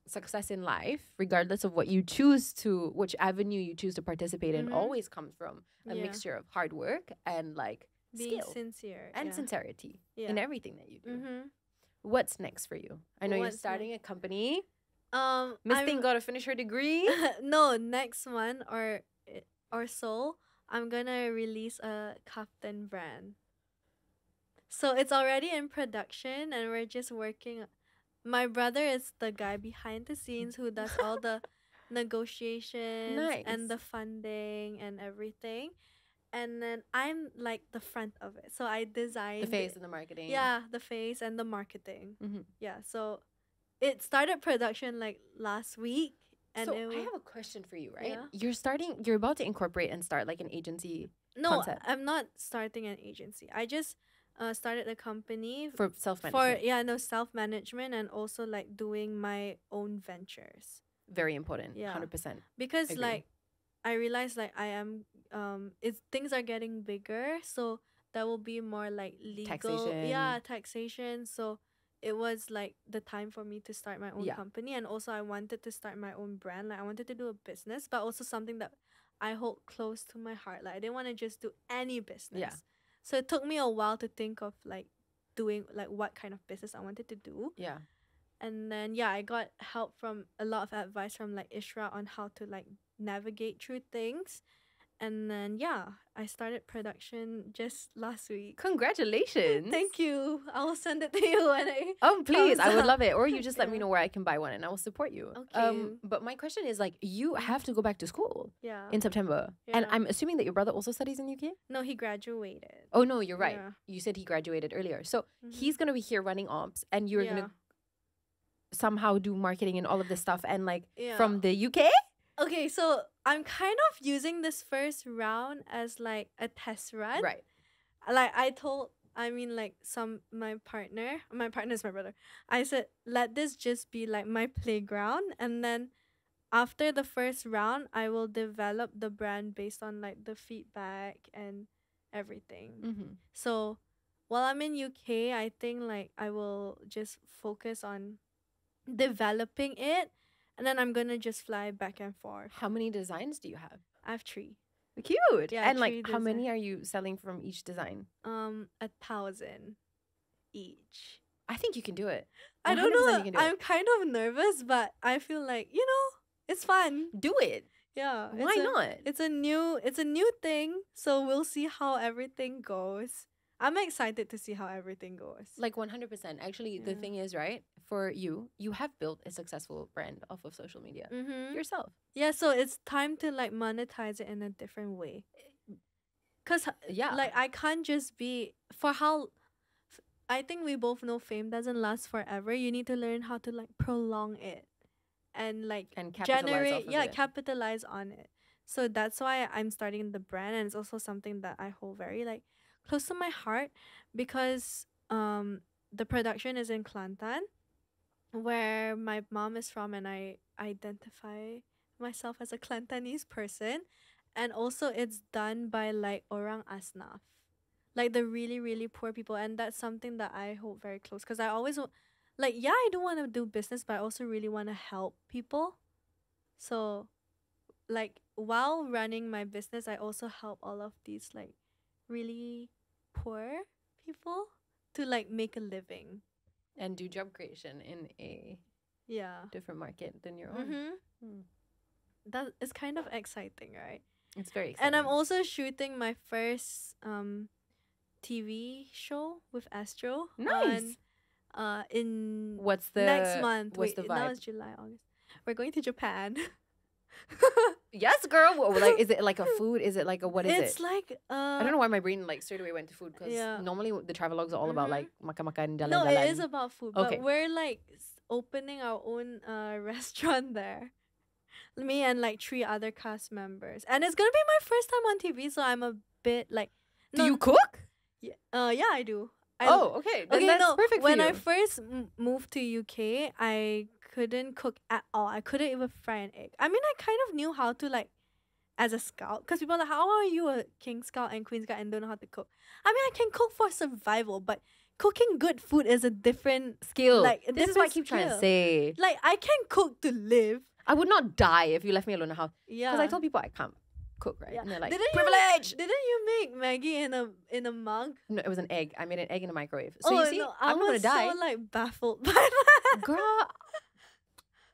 success in life, regardless of what you choose to, which avenue you choose to participate in, always comes from a mixture of hard work and like being skill sincere and sincerity in everything that you do. What's next for you? I know you're starting a company. Miss Thing got to finish her degree. No, next month or so, I'm gonna release a kaftan brand. So it's already in production and we're just working. My brother is the guy behind the scenes who does all the negotiations and the funding and everything. And then I'm like the front of it. So I designed the face and the marketing. Yeah, the face and the marketing. Mm-hmm. Yeah, so it started production like last week. And so I have a question for you, right? Yeah. You're about to incorporate and start like an agency concept. I'm not starting an agency. I just started a company for self-management. Self-management and also like doing my own ventures. Very important. Yeah. 100%. Because agree. like I realized like I am things are getting bigger, so there will be more like legal taxation. So it was like the time for me to start my own company, and also I wanted to start my own brand. Like I wanted to do a business, but also something that I hold close to my heart. Like I didn't want to just do any business. Yeah. So it took me a while to think of like doing like what kind of business I wanted to do. Yeah. And then I got help from a lot of advice from like Ishra on how to like navigate through things. And then I started production just last week. Congratulations. Thank you. I will send it to you when I please, I would love it. Or you just let me know where I can buy one and I will support you. Okay. But my question is like, you have to go back to school in September. Yeah. And I'm assuming that your brother also studies in UK? No, he graduated. Oh no, you're right. Yeah. You said he graduated earlier. So he's gonna be here running ops and you're gonna somehow do marketing and all of this stuff and like from the UK? Okay, so I'm kind of using this first round as like a test run. Right. Like my partner is my brother. I said, let this just be like my playground. And then after the first round, I will develop the brand based on like the feedback and everything. Mm-hmm. So while I'm in UK, I think like I will just focus on developing it. And then I'm gonna just fly back and forth. How many designs do you have? I have 3. Cute. Yeah, and like how many are you selling from each design? 1,000 each. I think you can do it. I don't know. I'm kind of nervous, but I feel like, it's fun. Do it. Yeah. Why not? It's a new thing, so we'll see how everything goes. I'm excited to see how everything goes. Like 100%. Actually, the thing is, right, for you have built a successful brand off of social media yourself. Yeah, so it's time to like monetize it in a different way. Because like I can't just be, I think we both know fame doesn't last forever. You need to learn how to like prolong it and like capitalize on it. So that's why I'm starting the brand, and it's also something that I hold very like close to my heart, because the production is in Kelantan, where my mom is from, and I identify myself as a Kelantanese person. And also it's done by like orang asnaf, like the really really poor people, and that's something that I hold very close, because I always like I do want to do business, but I also really want to help people. So like while running my business, I also help all of these like really poor people to like make a living and do job creation in a different market than your own. That is kind of exciting, right? It's very exciting. And I'm also shooting my first TV show with Astro. Nice. In next month. What's the vibe? Now it's July, August. We're going to Japan. Yes, girl. Like, is it like a food? Is it like a what is it? It's like I don't know why my brain like straight away went to food, because normally the travelogues are all about like makan-makan, jalan-jalan. No, it is about food. But we're like opening our own restaurant there. Me and like 3 other cast members, and it's gonna be my first time on TV, so I'm a bit like. Do you cook? Yeah, I do. Okay. Then that's perfect for when you. I first moved to UK, I couldn't cook at all. I couldn't even fry an egg. I mean, I kind of knew how to like as a scout, because people are like, how are you a king scout and queen scout and don't know how to cook? I mean, I can cook for survival, but cooking good food is a different skill. Like this is what I keep trying to say. Like I can cook to live. I would not die if you left me alone in the house. Yeah. Because I told people I can't cook, right? Yeah. And they're like, privilege! Didn't you make Maggie in a mug? No, it was an egg. I made an egg in a microwave. So you see, no, I'm not gonna die. I was so like baffled by that. Girl.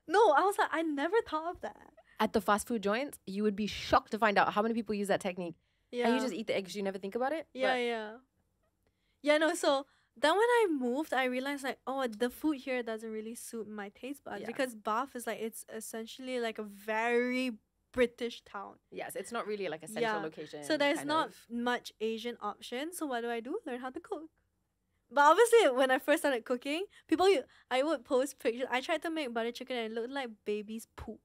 No, I was like, I never thought of that. At the fast food joints, you would be shocked to find out how many people use that technique. And you just eat the eggs, you never think about it. Yeah, no, so then when I moved, I realized like, oh, the food here doesn't really suit my taste buds because Bath is like, it's essentially like a very British town. Yes, it's not really like a central location. So there's not much Asian options. So what do? Learn how to cook. But obviously, when I first started cooking, I would post pictures. I tried to make butter chicken and it looked like baby's poop.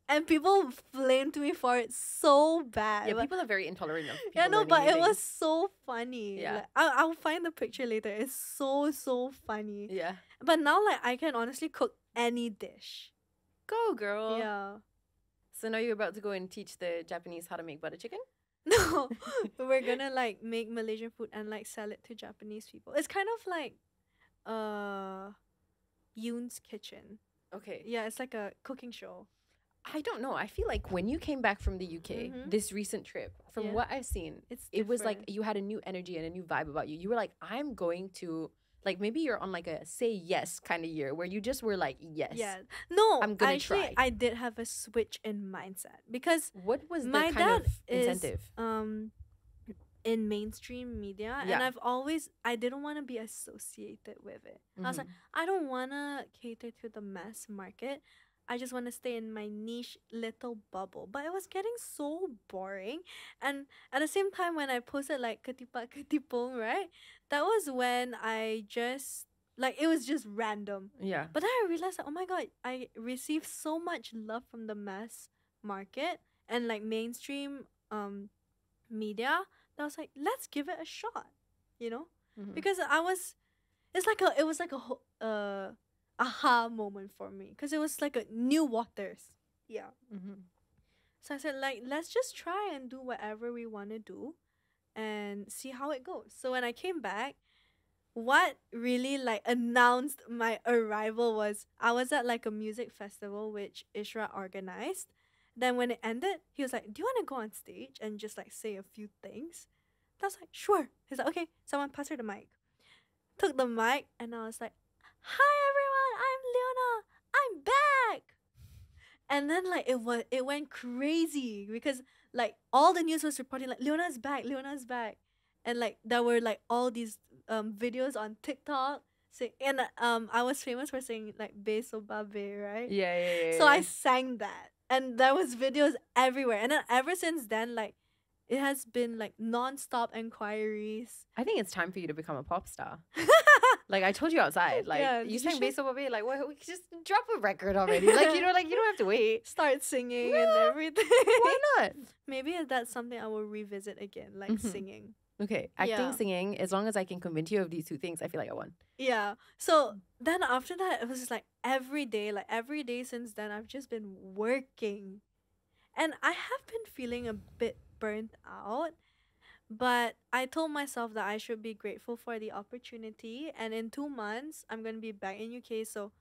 And people flamed me for it so bad. Yeah, people are very intolerant of people. Yeah, no, but it was so funny. Yeah. Like, I'll find the picture later. It's so funny. Yeah. But now, like, I can honestly cook any dish. Go, girl. Yeah. So now you're about to go and teach the Japanese how to make butter chicken? No, we're gonna like make Malaysian food and like sell it to Japanese people. It's kind of like Yoon's Kitchen. Okay. Yeah, it's like a cooking show. I don't know. I feel like when you came back from the UK, this recent trip, from what I've seen, it was like you had a new energy and a new vibe about you. You were like, I'm going to, like, maybe you're on like a say yes kind of year where you just were like, yes. Yeah. No, I'm going to try. I did have a switch in mindset because what was the my kind dad of incentive? Is, in mainstream media, and I didn't want to be associated with it. I was like, I don't want to cater to the mass market. I just want to stay in my niche little bubble. But it was getting so boring. And at the same time, when I posted like Ketipak Ketipong, right? That was when I just, like, it was just random. Yeah. But then I realized, like, oh my God, I received so much love from the mass market and like mainstream media that I was like, let's give it a shot, you know? Because it was like a aha moment for me because it was like a new waters. Yeah. So I said, like, let's just try and do whatever we want to do and see how it goes. So when I came back, what really like announced my arrival was I was at like a music festival which Ishra organized. Then when it ended, he was like, do you want to go on stage and just like say a few things? I was like, sure. He's like, okay, someone pass her the mic. Took the mic and I was like, hi everyone, I'm Leona. I'm back. And then like it went crazy because like all the news was reporting like Leona's back. And like there were like all these videos on TikTok. And I was famous for saying like 𝙁𝙁𝙍𝙁, right? Yeah. So I sang that. And there was videos everywhere. And then ever since then, like, it has been like non-stop inquiries. I think it's time for you to become a pop star. Like I told you outside, like you sang 𝙁𝙁𝙍𝙁, like what? Just drop a record already. Like you know, like you don't have to wait. Start singing and everything. Why not? Maybe that's something I will revisit again, like singing. Okay, acting, singing. As long as I can convince you of these two things, I feel like I won. Yeah. So then after that, it was just like every day since then, I've just been working, and I have been feeling a bit burnt out. But I told myself that I should be grateful for the opportunity, and in 2 months, I'm gonna be back in UK, so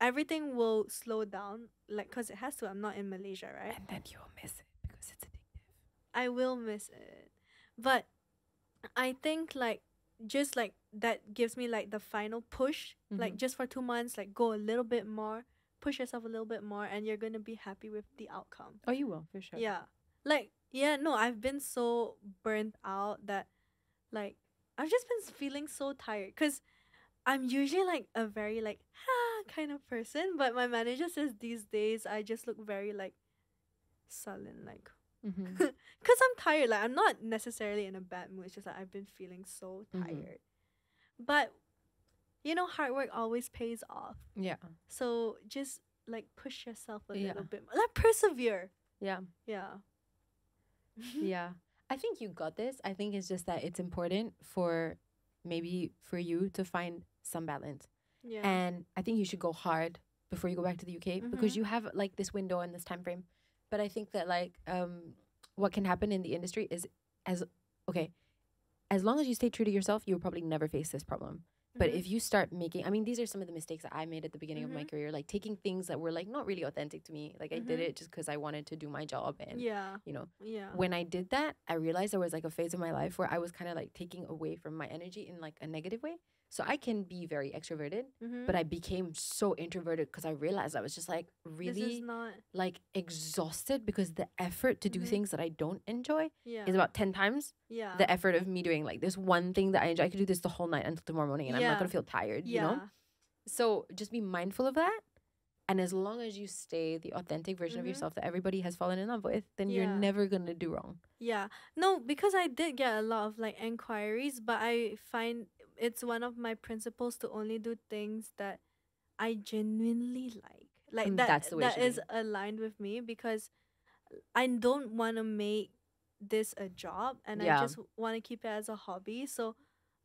everything will slow down, like, cause it has to. I'm not in Malaysia, right? And then you'll miss it because it's addictive. I will miss it, but I think like just like that gives me like the final push, like just for 2 months, like go a little bit more, push yourself a little bit more, and you're gonna be happy with the outcome. Oh, you will for sure. Yeah, like. Yeah, no, I've been so burnt out that, like, I've just been feeling so tired. Because I'm usually, like, a very, like, kind of person. But my manager says these days I just look very, like, sullen, like. Because I'm tired. Like, I'm not necessarily in a bad mood. It's just that I've been feeling so tired. But, you know, hard work always pays off. Yeah. So just, like, push yourself a little bit more. Like, persevere. Yeah. Yeah. Yeah, I think you got this. I think it's just that it's important for you to find some balance. Yeah. And I think you should go hard before you go back to the UK because you have like this window and this time frame. But I think that like what can happen in the industry is as long as you stay true to yourself, you'll probably never face this problem. But if you start making, I mean, these are some of the mistakes that I made at the beginning of my career, like taking things that were like not really authentic to me. Like I did it just because I wanted to do my job. And, you know, when I did that, I realized there was like a phase of my life where I was kind of like taking away from my energy in like a negative way. So I can be very extroverted, but I became so introverted because I realized I was just like really like exhausted because the effort to do things that I don't enjoy is about 10 times the effort of me doing like this one thing that I enjoy. I could do this the whole night until tomorrow morning and I'm not going to feel tired, you know? So just be mindful of that. And as long as you stay the authentic version of yourself that everybody has fallen in love with, then you're never going to do wrong. Yeah. No, because I did get a lot of like inquiries, but I find it's one of my principles to only do things that I genuinely like. Like that's the way that is aligned with me, because I don't want to make this a job and I just want to keep it as a hobby. So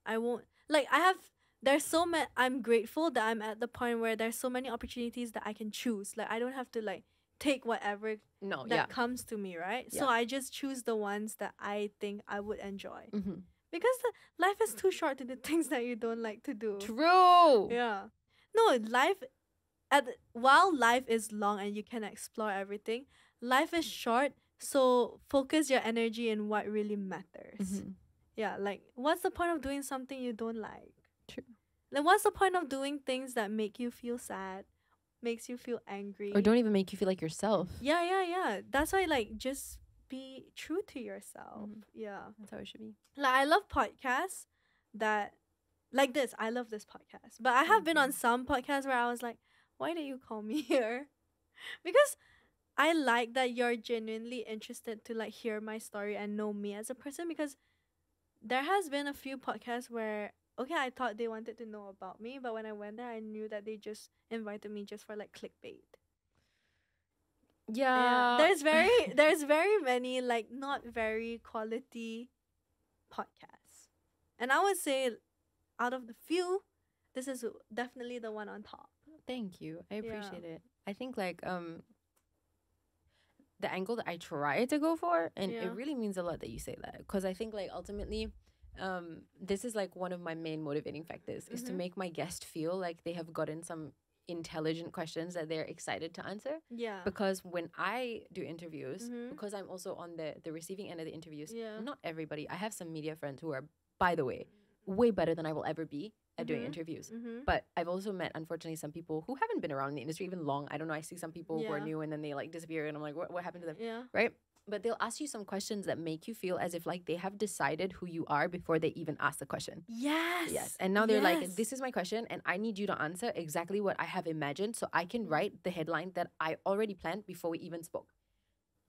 I won't like there's so many. I'm grateful that I'm at the point where there's so many opportunities that I can choose. Like I don't have to like take whatever that comes to me, right? So I just choose the ones that I think I would enjoy. Because life is too short to do things that you don't like to do. True. Yeah. No, while life is long and you can explore everything, life is short. So focus your energy in what really matters. Yeah, like what's the point of doing something you don't like? True. Like what's the point of doing things that make you feel sad, makes you feel angry, or don't even make you feel like yourself? Yeah. That's why like just be true to yourself. Yeah, that's how it should be. Like I love podcasts that like this. I love this podcast, but I have been on some podcasts where I was like, why did you call me here? Because I like that you're genuinely interested to like hear my story and know me as a person, because there has been a few podcasts where I thought they wanted to know about me, but when I went there I knew that they just invited me just for like clickbait. Yeah. There's very many like not very quality podcasts. And I would say out of the few, this is definitely the one on top. Thank you. I appreciate it. I think like the angle that I try to go for, and it really means a lot that you say that, because I think like ultimately this is like one of my main motivating factors is to make my guest feel like they have gotten some intelligent questions that they're excited to answer. Yeah. Because when I do interviews, because I'm also on the receiving end of the interviews, not everybody, I have some media friends who are, by the way, way better than I will ever be at doing interviews. But I've also met, unfortunately, some people who haven't been around in the industry even long. I don't know, I see some people who are new and then they like disappear and I'm like, what happened to them? Yeah. Right? But they'll ask you some questions that make you feel as if like they have decided who you are before they even ask the question. Yes. And now they're like, this is my question and I need you to answer exactly what I have imagined so I can write the headline that I already planned before we even spoke.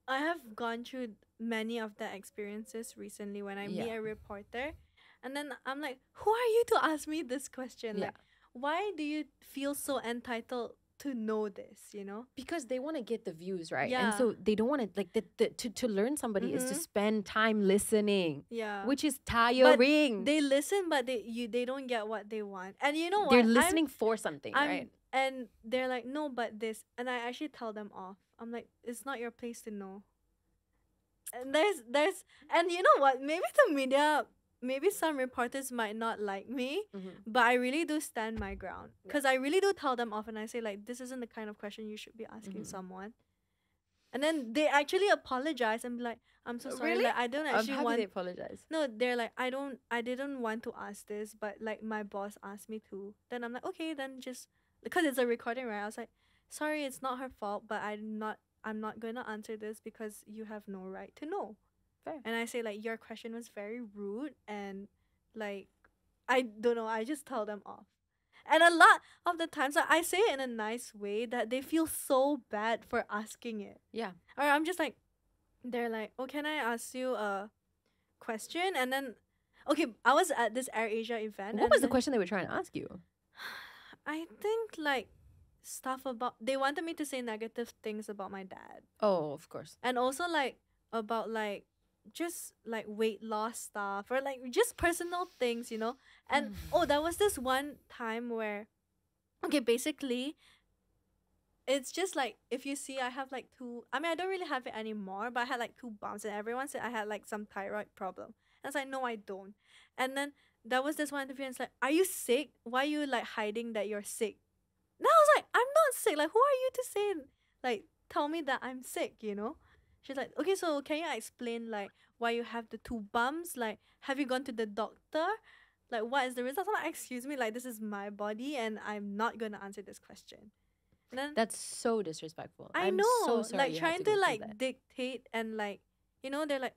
I have gone through many of the experiences recently when I meet a reporter. And then I'm like, who are you to ask me this question? Like, why do you feel so entitled to know this, you know? Because they want to get the views, right? And so they don't want to, like, to learn somebody is to spend time listening. Yeah. Which is tiring. But they listen, but they don't get what they want. And you know what? They're listening for something, right? And they're like, no, but this. And I actually tell them off. I'm like, it's not your place to know. And and you know what? Maybe the media... Maybe some reporters might not like me, but I really do stand my ground. Because I really do tell them off and I say, like, this isn't the kind of question you should be asking someone. And then they actually apologize and be like, I'm so sorry. Really? Like, I don't actually want... How do they apologize? No, they're like, I didn't want to ask this, but, like, my boss asked me to. Then I'm like, okay, then just... Because it's a recording, right? I was like, sorry, it's not her fault, but I'm not going to answer this because you have no right to know. Fair. And I say, like, your question was very rude and, like, I don't know, I just tell them off. And a lot of the times, like, I say it in a nice way that they feel so bad for asking it. Yeah. Or I'm just like, they're like, oh, can I ask you a question? And then, okay, I was at this AirAsia event. What was the question they were trying to ask you? I think, like, stuff about... They wanted me to say negative things about my dad. Oh, of course. And also, like, about, like, just like weight loss stuff or like just personal things, you know. And there was this one time where basically it's just like, if you see, I have like I don't really have it anymore, but I had like 2 bumps and everyone said I had like some thyroid problem. And I was like, no, I don't. And then there was this one interview and it's like, are you sick? Why are you like hiding that you're sick? And I was like, I'm not sick. Like, who are you to say, like, tell me that I'm sick, you know? She's like, okay, so can you explain, like, why you have the 2 bumps? Like, have you gone to the doctor? Like, what is the result? I'm like, excuse me, like, this is my body and I'm not going to answer this question. And then That's so disrespectful. I'm know. So sorry like, trying to, like, dictate and, like, you know, they're like,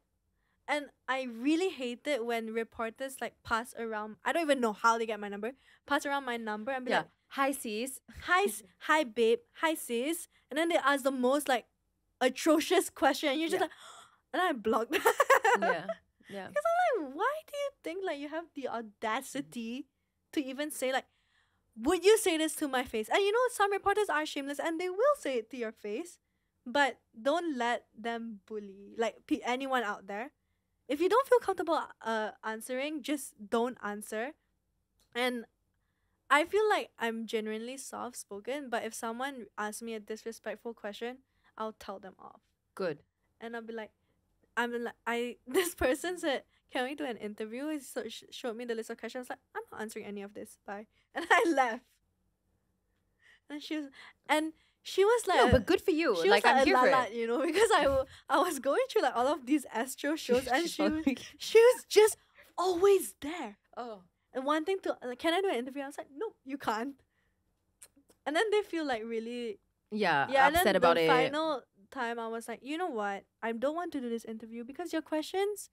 and I really hate it when reporters, like, pass around, I don't even know how they get my number, pass around my number and be like, hi sis. Hi babe, hi sis. And then they ask the most, like, atrocious question and you're just like, and I blocked them. Yeah. Because I'm like, why do you think, like, you have the audacity to even say, like, would you say this to my face? And you know, some reporters are shameless and they will say it to your face, but don't let them bully, like, anyone out there. If you don't feel comfortable answering, just don't answer. And I feel like I'm genuinely soft-spoken, but if someone asks me a disrespectful question, I'll tell them off. Good. And I'll be like, this person said, can we do an interview? He showed me the list of questions. I was like, I'm not answering any of this. Bye. And I left. And she was like, no, but good for you. She like, was I'm here for it. You know, because I was going through, like, all of these astro shows and she was just always there. Oh. And wanting to, like, can I do an interview? I was like, no, you can't. And then they feel, like, really upset about it. And then the final time I was like, you know what? I don't want to do this interview because your questions,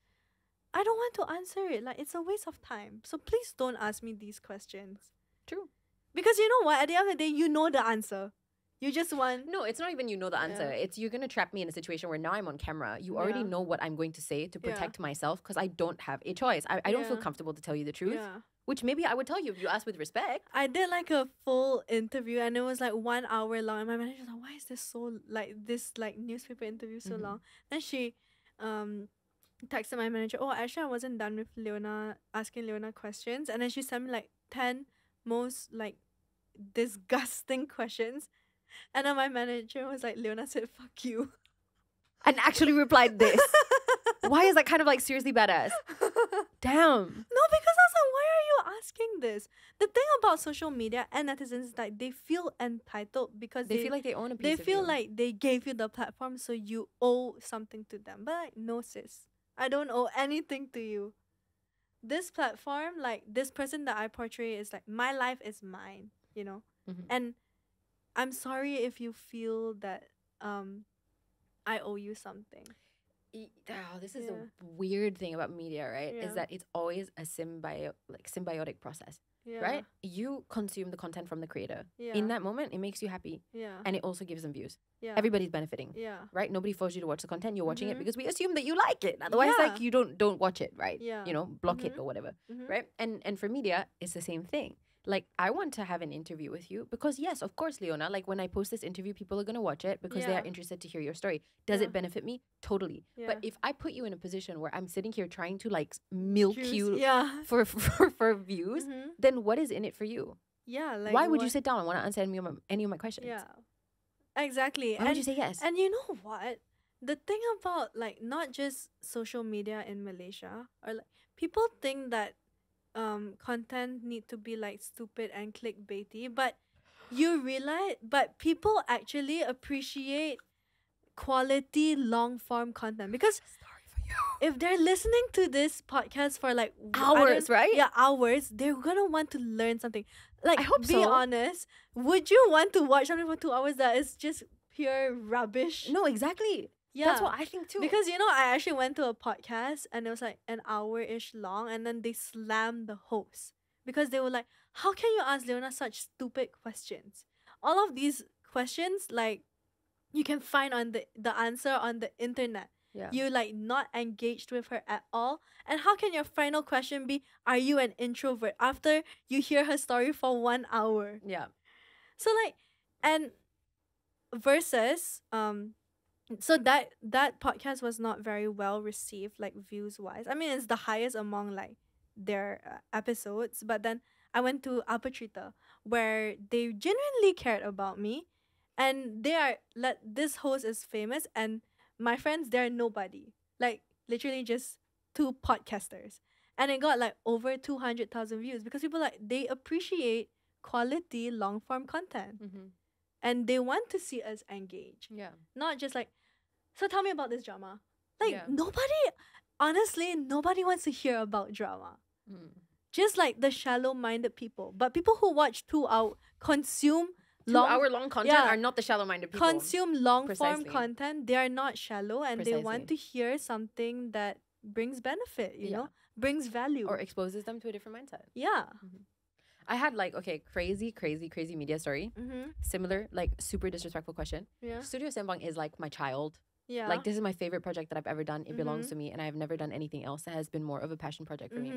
I don't want to answer it. Like, it's a waste of time. So please don't ask me these questions. True. Because you know what? At the end of the day, you know the answer. You just want... No, it's not even you know the answer. It's you're going to trap me in a situation where now I'm on camera. You already know what I'm going to say to protect myself because I don't have a choice. I don't feel comfortable to tell you the truth. Yeah. Which maybe I would tell you if you asked with respect. I did, like, a full interview and it was, like, 1 hour long. And my manager was like, why is this so, like, this, like, newspaper interview so long? Then she texted my manager, oh, actually, I wasn't done with asking Leona questions. And then she sent me, like, 10 most, like, disgusting questions. And then my manager was like, Leona said, fuck you. And actually replied this. Why is that kind of, like, seriously badass? Damn. No, because I was like, why are you asking this? The thing about social media and netizens is like they feel entitled because they feel like they own a piece of They feel you. like they gave you the platform, so you owe something to them. But, like, no, sis. I don't owe anything to you. This platform, like, this person that I portray is like, my life is mine, you know? And I'm sorry if you feel that I owe you something. This is the weird thing about media, right? Is that it's always a symbiotic process, right? You consume the content from the creator. In that moment, it makes you happy. And it also gives them views. Everybody's benefiting. Right? Nobody forced you to watch the content. You're watching it because we assume that you like it. Otherwise, like, you don't watch it, right? You know, block it or whatever, right? And for media, it's the same thing. Like, I want to have an interview with you because, yes, of course, Leona, like, when I post this interview, people are going to watch it because they are interested to hear your story. Does it benefit me? Totally. But if I put you in a position where I'm sitting here trying to, like, milk you for views, then what is in it for you? Yeah. Like, why would you sit down and want to answer any of my questions? Yeah. Exactly. Why would you say yes? And you know what? The thing about, like, not just social media in Malaysia, or, like, people think that content need to be, like, stupid and clickbaity, but you realize, but people actually appreciate quality long form content because if they're listening to this podcast for, like, hours, right? Yeah, hours, they're gonna want to learn something. Like, I hope be honest, would you want to watch something for 2 hours that is just pure rubbish? No, exactly. Yeah. That's what I think too. Because, you know, I actually went to a podcast and it was like an hour-ish long and then they slammed the host because they were like, how can you ask Leona such stupid questions? All of these questions, like, you can find on the answer on the internet. Yeah. You, like, not engaged with her at all. And how can your final question be, are you an introvert? After you hear her story for 1 hour. Yeah. So, like, and versus, so that podcast was not very well received, like, views wise. I mean, it's the highest among, like, their episodes. But then I went to 𝙁𝙃𝙄𝙎 where they genuinely cared about me, and they are like, this host is famous, and my friends, they're nobody. Like, literally just 2 podcasters, and it got, like, over 200,000 views because people, like, they appreciate quality long form content. And they want to see us engage. Yeah. Not just like, so tell me about this drama. Like, nobody, honestly, nobody wants to hear about drama. just like the shallow-minded people. But people who watch 2 hour consume 2-hour-long content are not the shallow-minded people. Consume long-form content. They are not shallow, and they want to hear something that brings benefit, you know, brings value. Or exposes them to a different mindset. Yeah. I had like, okay, crazy media story. Similar, like super disrespectful question. Yeah. Studio Sembang is like my child. Yeah. Like, this is my favorite project that I've ever done. It belongs to me, and I've never done anything else that has been more of a passion project for me.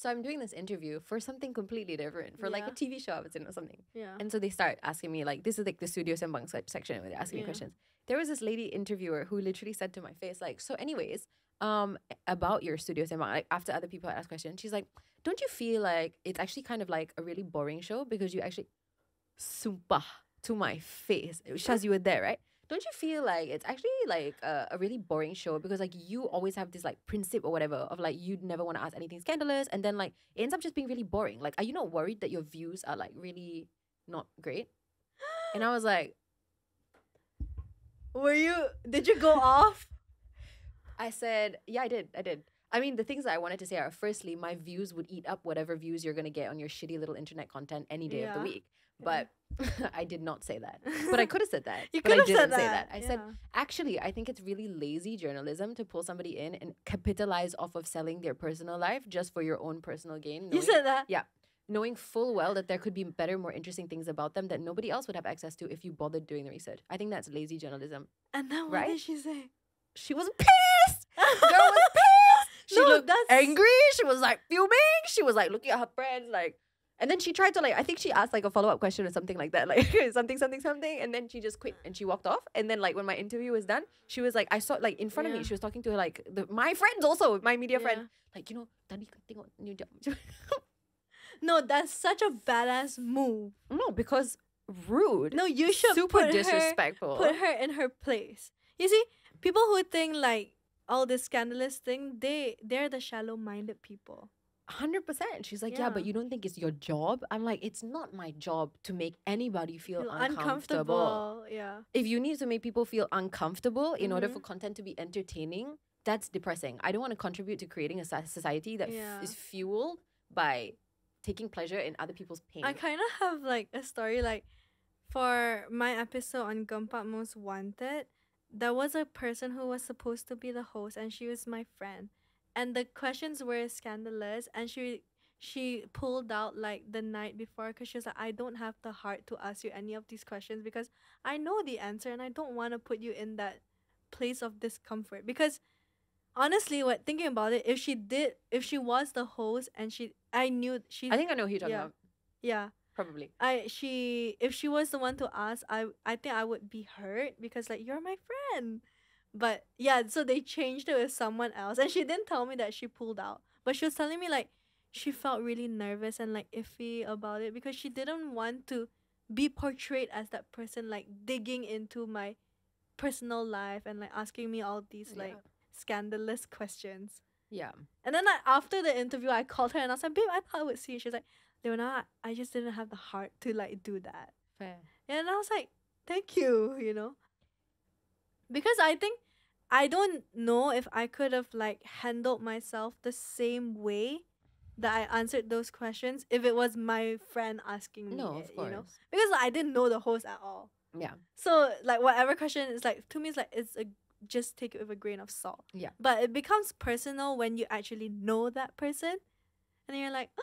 So I'm doing this interview for something completely different, for like a TV show I was in or something. Yeah. And so they start asking me, like, this is like the Studio Sembang section where they're asking me questions. There was this lady interviewer who literally said to my face, like, so anyways, about your Studio Sembang, like after other people had asked questions, she's like, don't you feel like it's actually kind of like a really boring show because you actually, sumpah, to my face, Shaz, you were there, right? Don't you feel like it's actually like a really boring show because like you always have this like principle or whatever of like you'd never want to ask anything scandalous, and then like it ends up just being really boring. Like, are you not worried that your views are like really not great? And I was like, did you go off? I said, yeah, I did. I mean, the things that I wanted to say are, firstly, my views would eat up whatever views you're going to get on your shitty little internet content any day of the week. But I did not say that. But I could have said that. You could have said say that. I said, actually, I think it's really lazy journalism to pull somebody in and capitalize off of selling their personal life just for your own personal gain. You said that? Yeah. Knowing full well that there could be better, more interesting things about them that nobody else would have access to if you bothered doing the research. I think that's lazy journalism. And then what did she say? She was pissed. Girl was pissed. She looked angry. She was like fuming. She was like looking at her friends like, and then she tried to like, I think she asked like a follow-up question or something like that, like something, and then she just quit and she walked off. And then like when my interview was done, she was like, I saw like in front of me, she was talking to her like my friends also, my media friend, like, you know, tadi tengok new job. No, that's such a badass move. No, because rude. No, you should super disrespectful. Put her in her place. You see, people who think like all this scandalous thing, they're the shallow-minded people. 100%. She's like, yeah, but you don't think it's your job? I'm like, it's not my job to make anybody feel uncomfortable. Yeah. If you need to make people feel uncomfortable in order for content to be entertaining, that's depressing. I don't want to contribute to creating a society that is fueled by taking pleasure in other people's pain. I kind of have like a story like for my episode on 𝙏𝙃𝙄𝙎 Most Wanted, there was a person who was supposed to be the host and she was my friend. And the questions were scandalous, and she pulled out like the night before because she was like, I don't have the heart to ask you any of these questions because I know the answer and I don't want to put you in that place of discomfort. Because honestly, thinking about it, if she was the host and I think I know who you're talking about. Yeah. Probably. If she was the one to ask, I think I would be hurt because like, you're my friend. But yeah, so they changed it with someone else, and she didn't tell me that she pulled out, but she was telling me like she felt really nervous and like iffy about it because she didn't want to be portrayed as that person like digging into my personal life and like asking me all these like scandalous questions. Yeah. And then after the interview, I called her and I was like, babe, I thought I would see you. She's like, Leona, I just didn't have the heart to like do that. Fair. And I was like, thank you, you know. Because I don't know if I could have like handled myself the same way that I answered those questions if it was my friend asking me of course. you know? Because like, I didn't know the host at all. Yeah. So like whatever question is like, to me it's like just take it with a grain of salt. Yeah. But it becomes personal when you actually know that person, and then you're like, oh,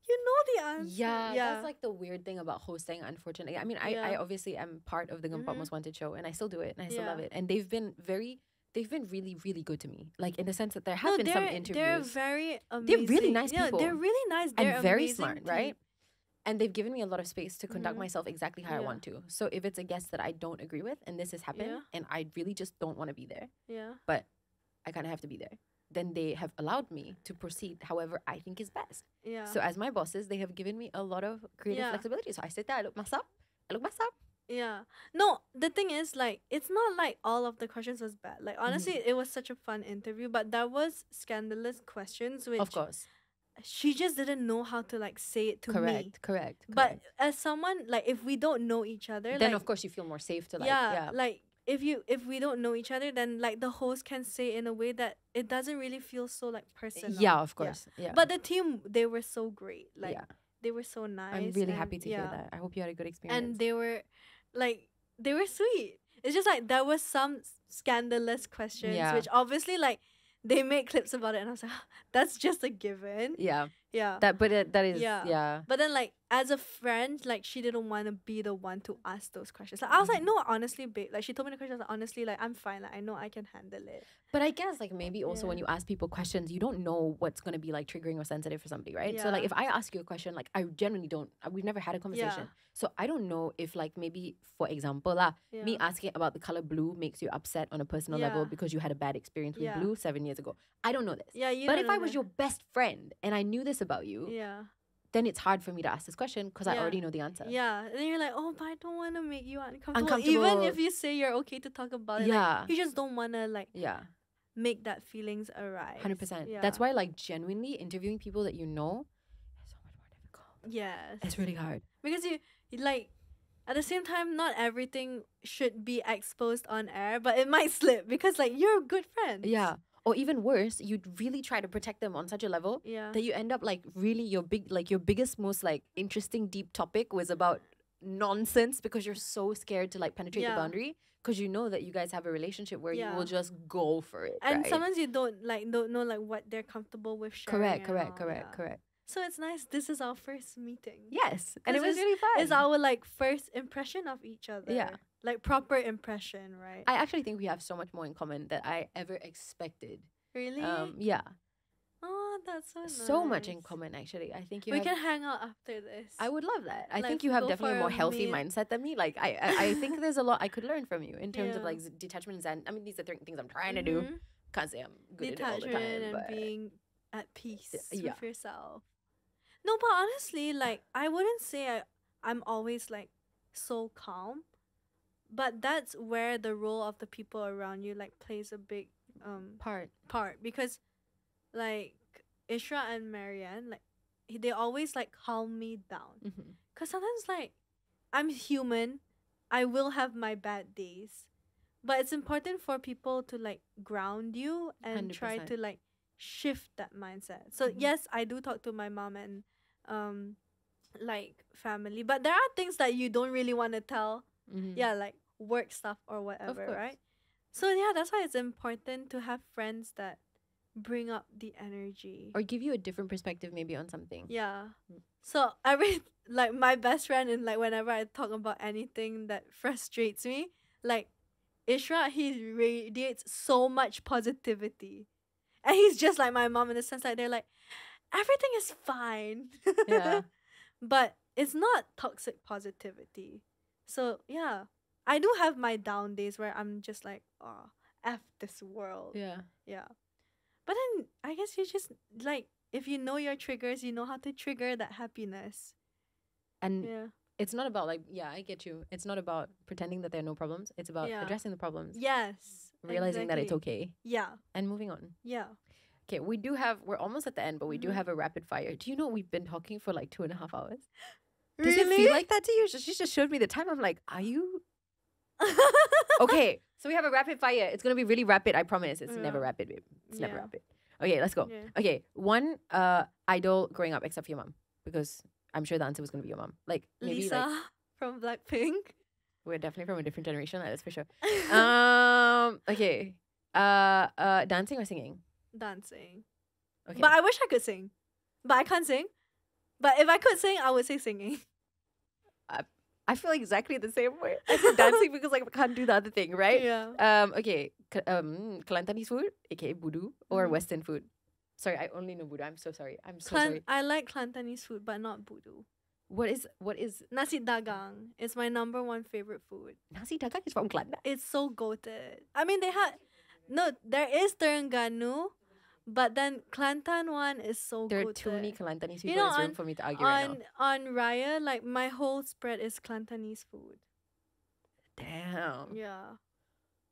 you know the answer. Yeah, that's like the weird thing about hosting, unfortunately. I mean, I obviously am part of the 𝙏𝙃𝙄𝙎 Most Wanted show, and I still do it, and I still love it. And they've been really, really good to me. Like, in the sense that there have been some interviews. They're very amazing. They're really nice people. They're really nice. They're and very smart, right? And they've given me a lot of space to conduct myself exactly how I want to. So if it's a guest that I don't agree with, and this has happened, and I really just don't want to be there, but I kind of have to be there, then they have allowed me to proceed however I think is best. Yeah. So as my bosses, they have given me a lot of creative flexibility. So I sit there, I look myself. Yeah. No, the thing is, like, it's not like all of the questions was bad. Like, honestly, it was such a fun interview, but there was scandalous questions, which... Of course. She just didn't know how to, like, say it to me. Correct. But as someone, like, if we don't know each other... Then, like, of course, you feel more safe to, like... like, if we don't know each other, then like the host can say in a way that it doesn't really feel so like personal. Yeah, of course. Yeah. But the team, they were so great. Like Yeah. they were so nice. I'm really happy to hear that. I hope you had a good experience. And they were sweet. It's just like there was some scandalous questions, which obviously like they made clips about it, and I was like, that's just a given. Yeah. Yeah. That is yeah. But then like as a friend, like she didn't want to be the one to ask those questions. Like I was like, no, honestly, babe. Like she told me the questions, like, honestly, like I'm fine. Like I know I can handle it. But I guess like maybe also when you ask people questions, you don't know what's gonna be like triggering or sensitive for somebody, right? So like if I ask you a question, like I genuinely don't. We've never had a conversation, so I don't know if like maybe for example me asking about the color blue makes you upset on a personal level because you had a bad experience with blue 7 years ago. I don't know this. Yeah, you. But if I was your best friend and I knew this about you, then it's hard for me to ask this question because I already know the answer. Yeah, and then you're like, oh, but I don't want to make you uncomfortable. Even if you say you're okay to talk about it, like, you just don't want to like make that feelings arise. 100%. Yeah. That's why like genuinely interviewing people that you know is so much more difficult. Yes. It's really hard. Because you like, at the same time, not everything should be exposed on air, but it might slip because like you're good friends. Yeah. Or even worse, you'd really try to protect them on such a level that you end up like really your biggest, most like interesting deep topic was about nonsense because you're so scared to like penetrate the boundary because you know that you guys have a relationship where you will just go for it. And sometimes you don't know like what they're comfortable with sharing. Correct. So it's nice. This is our first meeting. Yes, and it was really fun. It's our like first impression of each other. Yeah. Like proper impression, right? I actually think we have so much more in common than I ever expected. Really? Yeah. Oh, that's so nice. So much in common, actually. I think we can hang out after this. I would love that. I think you have definitely a more healthy mindset than me. Like I think there's a lot I could learn from you in terms of like detachment and I mean these are things I'm trying to do. Can't say I'm good at it all the time. And being at peace with yourself. No, but honestly, like I wouldn't say I'm always like so calm. But that's where the role of the people around you like plays a big part because like Ishra and Marianne, like they always like calm me down because sometimes like I'm human, I will have my bad days, but it's important for people to like ground you and 100%. Try to like shift that mindset. So yes, I do talk to my mom and like family, but there are things that you don't really want to tell. Like work stuff or whatever, right? So yeah, that's why it's important to have friends that bring up the energy or give you a different perspective maybe on something. So like my best friend, and like whenever I talk about anything that frustrates me, like Ishra, he radiates so much positivity, and he's just like my mom in the sense like they're like everything is fine. But it's not toxic positivity. So yeah, I do have my down days where I'm just like, oh, F this world. Yeah. But then I guess you just like, if you know your triggers, you know how to trigger that happiness. And it's not about like, I get you. It's not about pretending that there are no problems. It's about addressing the problems. Yes. Realizing that it's okay. Yeah. And moving on. Yeah. Okay, we're almost at the end, but we do have a rapid fire. Do you know we've been talking for like 2.5 hours? Does it feel like that to you? She just showed me the time. I'm like, are you? Okay, so we have a rapid fire. It's gonna be really rapid. I promise. It's never rapid, babe. It's never rapid. Okay, let's go. Okay, one idol growing up except for your mom, because I'm sure the answer was gonna be your mom. Like maybe Lisa like, from Blackpink. We're definitely from a different generation. That's for sure. Okay. Dancing or singing? Dancing. Okay. But I wish I could sing, but I can't sing. But if I could sing, I would say singing. I feel exactly the same way. I said dancing because like I can't do the other thing, right? Yeah. Okay. Kelantanese food, aka budu, or Western food. Sorry, I only know budu. I'm so sorry. Sorry. I like Kelantanese food, but not budu. What is nasi dagang? It's my #1 favorite food. Nasi dagang is from Kelantan. It's so goated. I mean, there is Terengganu, but then Kelantan one is so there goated. Are too many Kelantanese people in this room for me to argue right now. On Raya, like my whole spread is Kelantanese food. Damn. Yeah.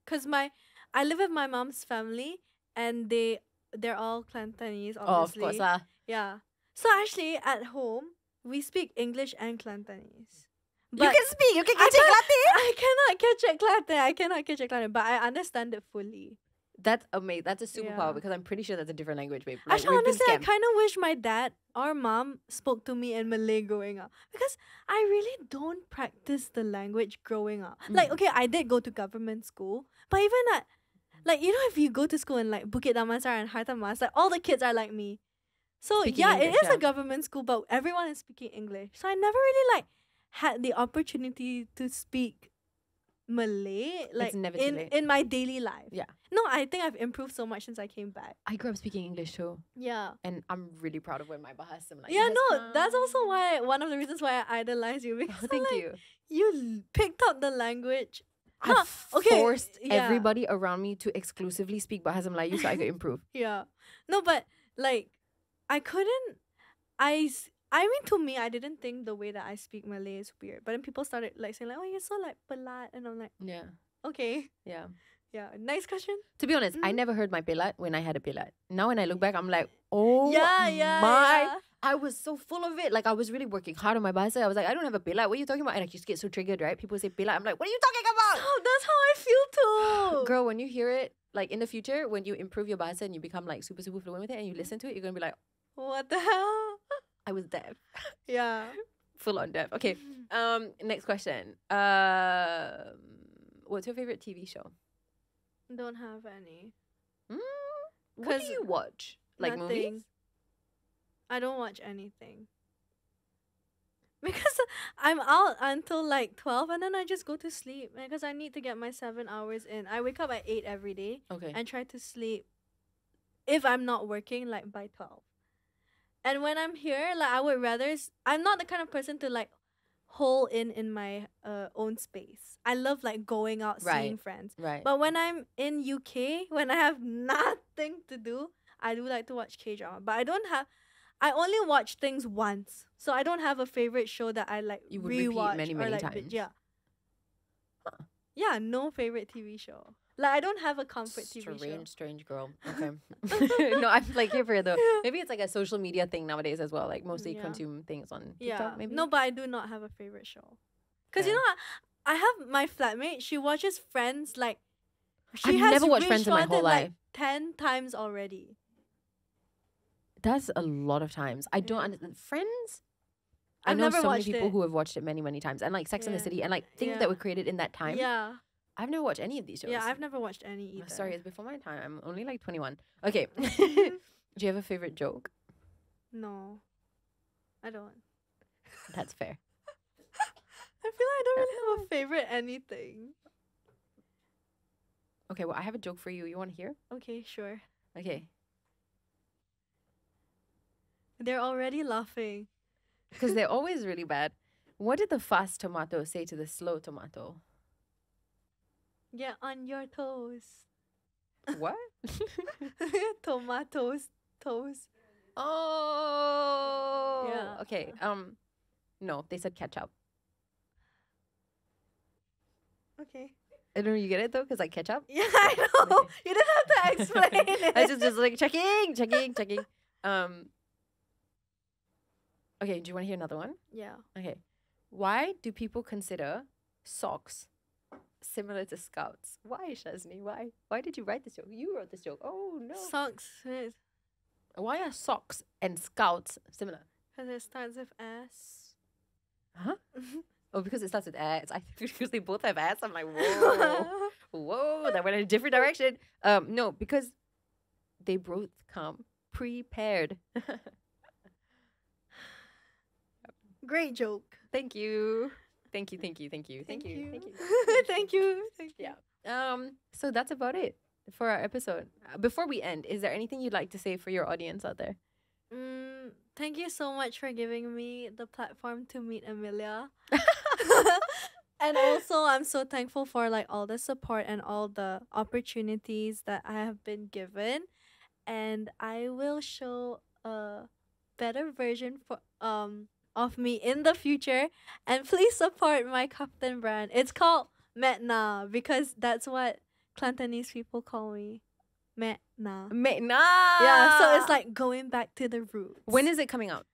Cause I live with my mom's family and they're all Kelantanese, obviously. Oh, of course lah. Yeah. So actually at home we speak English and Kelantanese. But you can speak. You can catch it. I cannot catch it klate, but I understand it fully. That's amazing. That's a superpower Yeah. because I'm pretty sure that's a different language, babe. Like, Actually, we've been honestly, I scammed. kind of wish my dad or mom spoke to me in Malay growing up because I really don't practice the language growing up. Like, okay, I did go to government school, but even at, like, you know, if you go to school in like Bukit Damansara and Harta Mas, like all the kids are like me. So Speaking yeah, English, it is yeah. a government school, but everyone is speaking English. So I never really like had the opportunity to speak Malay like never too late. in my daily life. Yeah. No, I think I've improved so much since I came back. I grew up speaking English too. Yeah. And I'm really proud of where my bahasa. Like, Yeah, no, that's also why one of the reasons why I idolize you because Thank like, you. you picked up the language. I okay, forced yeah. everybody around me to exclusively speak Bahasa Melayu so I could improve. Yeah. No, but like I couldn't I mean, to me, I didn't think the way that I speak Malay is weird. But then people started like saying like, "Oh, you're so like pelat," and I'm like, Yeah. "Okay, Yeah. yeah, next question." To be honest, I never heard my pelat when I had a pelat. Now when I look back, I'm like, oh Yeah. I was so full of it. Like I was really working hard on my bahasa. I was like, I don't have a pelat. What are you talking about? And I just get so triggered, right? People say pelat. I'm like, what are you talking about? Oh, that's how I feel too. Girl, when you hear it, like in the future, when you improve your bahasa and you become like super, super fluent with it and you listen to it, you're gonna be like, What the hell? I was deaf. Yeah. Full on deaf. Okay. Next question. What's your favorite TV show? Don't have any. What do 'Cause you watch? Like nothing. movies? I don't watch anything. Because I'm out until like 12 and then I just go to sleep because I need to get my 7 hours in. I wake up at 8 every day Okay. and try to sleep if I'm not working like by 12. And when I'm here, like I would rather I'm not the kind of person to like hole in my own space. I love like going out, seeing friends. Right. But when I'm in UK, when I have nothing to do, I do like to watch K-drama. But I only watch things once. So I don't have a favorite show that I like You would rewatch repeat many, or many like times. yeah. Huh. Yeah, no favorite TV show. Like I don't have a comfort TV show. Strange girl. Okay. No, I'm like here for it though. Maybe it's like a social media thing nowadays as well. Like mostly Yeah. consume things on TikTok. Yeah. Maybe. No, but I do not have a favorite show. Because you Okay. know, I have my flatmate. She watches Friends like. I've never watched Friends in my rewatched whole it, life. like 10 times already. That's a lot of times. I don't Yeah. understand. Friends. I I've know never so many watched people it. who have watched it many, many times, and like Sex and the Yeah. City, and like things Yeah. that were created in that time. Yeah. I've never watched any of these shows. Yeah, I've never watched any Oh, either. sorry, it's before my time. I'm only like 21. Okay. Do you have a favorite joke? No. I don't. That's fair. I feel like I don't really have a favorite anything. Okay, well, I have a joke for you. You want to hear? Okay, sure. Okay. They're already laughing. Because they're always really bad. What did the fast tomato say to the slow tomato? Get on your toes. What? Tomatoes. Toes. Oh. Yeah. Okay. No, they said ketchup. Okay. I don't know. You get it though, because like ketchup. Yeah, I know. Okay. You didn't have to explain it. I just like checking. Okay. Do you want to hear another one? Yeah. Okay. Why do people consider socks similar to scouts? Why, Shazni? Why? Why did you write this joke? You wrote this joke. Oh no. Socks. Why are socks and scouts similar? Because it starts with S. Huh? Oh, because it starts with ass. I think because they both have ass. I'm like, whoa, whoa, that went in a different direction. No, because they both come prepared. Great joke. Thank you. Thank you. Thank you. Thank you. Thank you. Thank you. Yeah. So that's about it for our episode. Before we end, is there anything you'd like to say for your audience out there? Thank you so much for giving me the platform to meet Amelia. And also, I'm so thankful for like all the support and all the opportunities that I have been given. And I will show a better version of me in the future. And please support my Captain brand. It's called Metna because that's what Cantonese people call me. Metna. Nah. Yeah, so it's like going back to the roots. When is it coming out?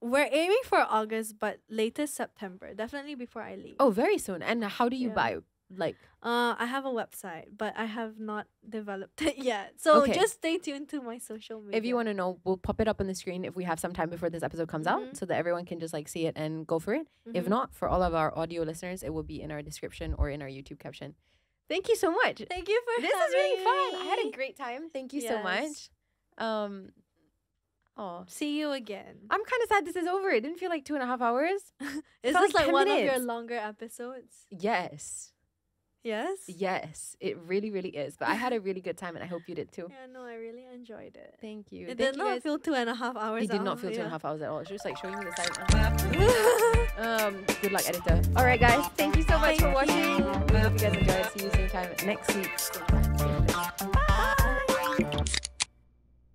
We're aiming for August, but latest September. Definitely before I leave. Oh, very soon. And how do you buy? Like, I have a website, but I have not developed it yet. So Okay. just stay tuned to my social media. if you want to know, we'll pop it up on the screen if we have some time before this episode comes out, so that everyone can just like see it and go for it. If not, for all of our audio listeners, it will be in our description or in our YouTube caption. Thank you so much. Thank you for This is having really fun. I me. had a great time. Thank you so much. Oh, See you again. I'm kind of sad this is over. It didn't feel like 2.5 hours. Is felt this like like 10 one of minutes. your longer episodes? Yes. Yes? Yes. It really, really is. But I had a really good time and I hope you did too. Yeah, no, I really enjoyed it. Thank you. It Thank did you not guys. feel 2.5 hours. It did not out, feel two and a yeah. half hours at all. It's just like showing me the side. Good luck, editor. All right, guys. Thank you so much for watching. I hope you guys enjoyed. See you same time next week. Same time, same place.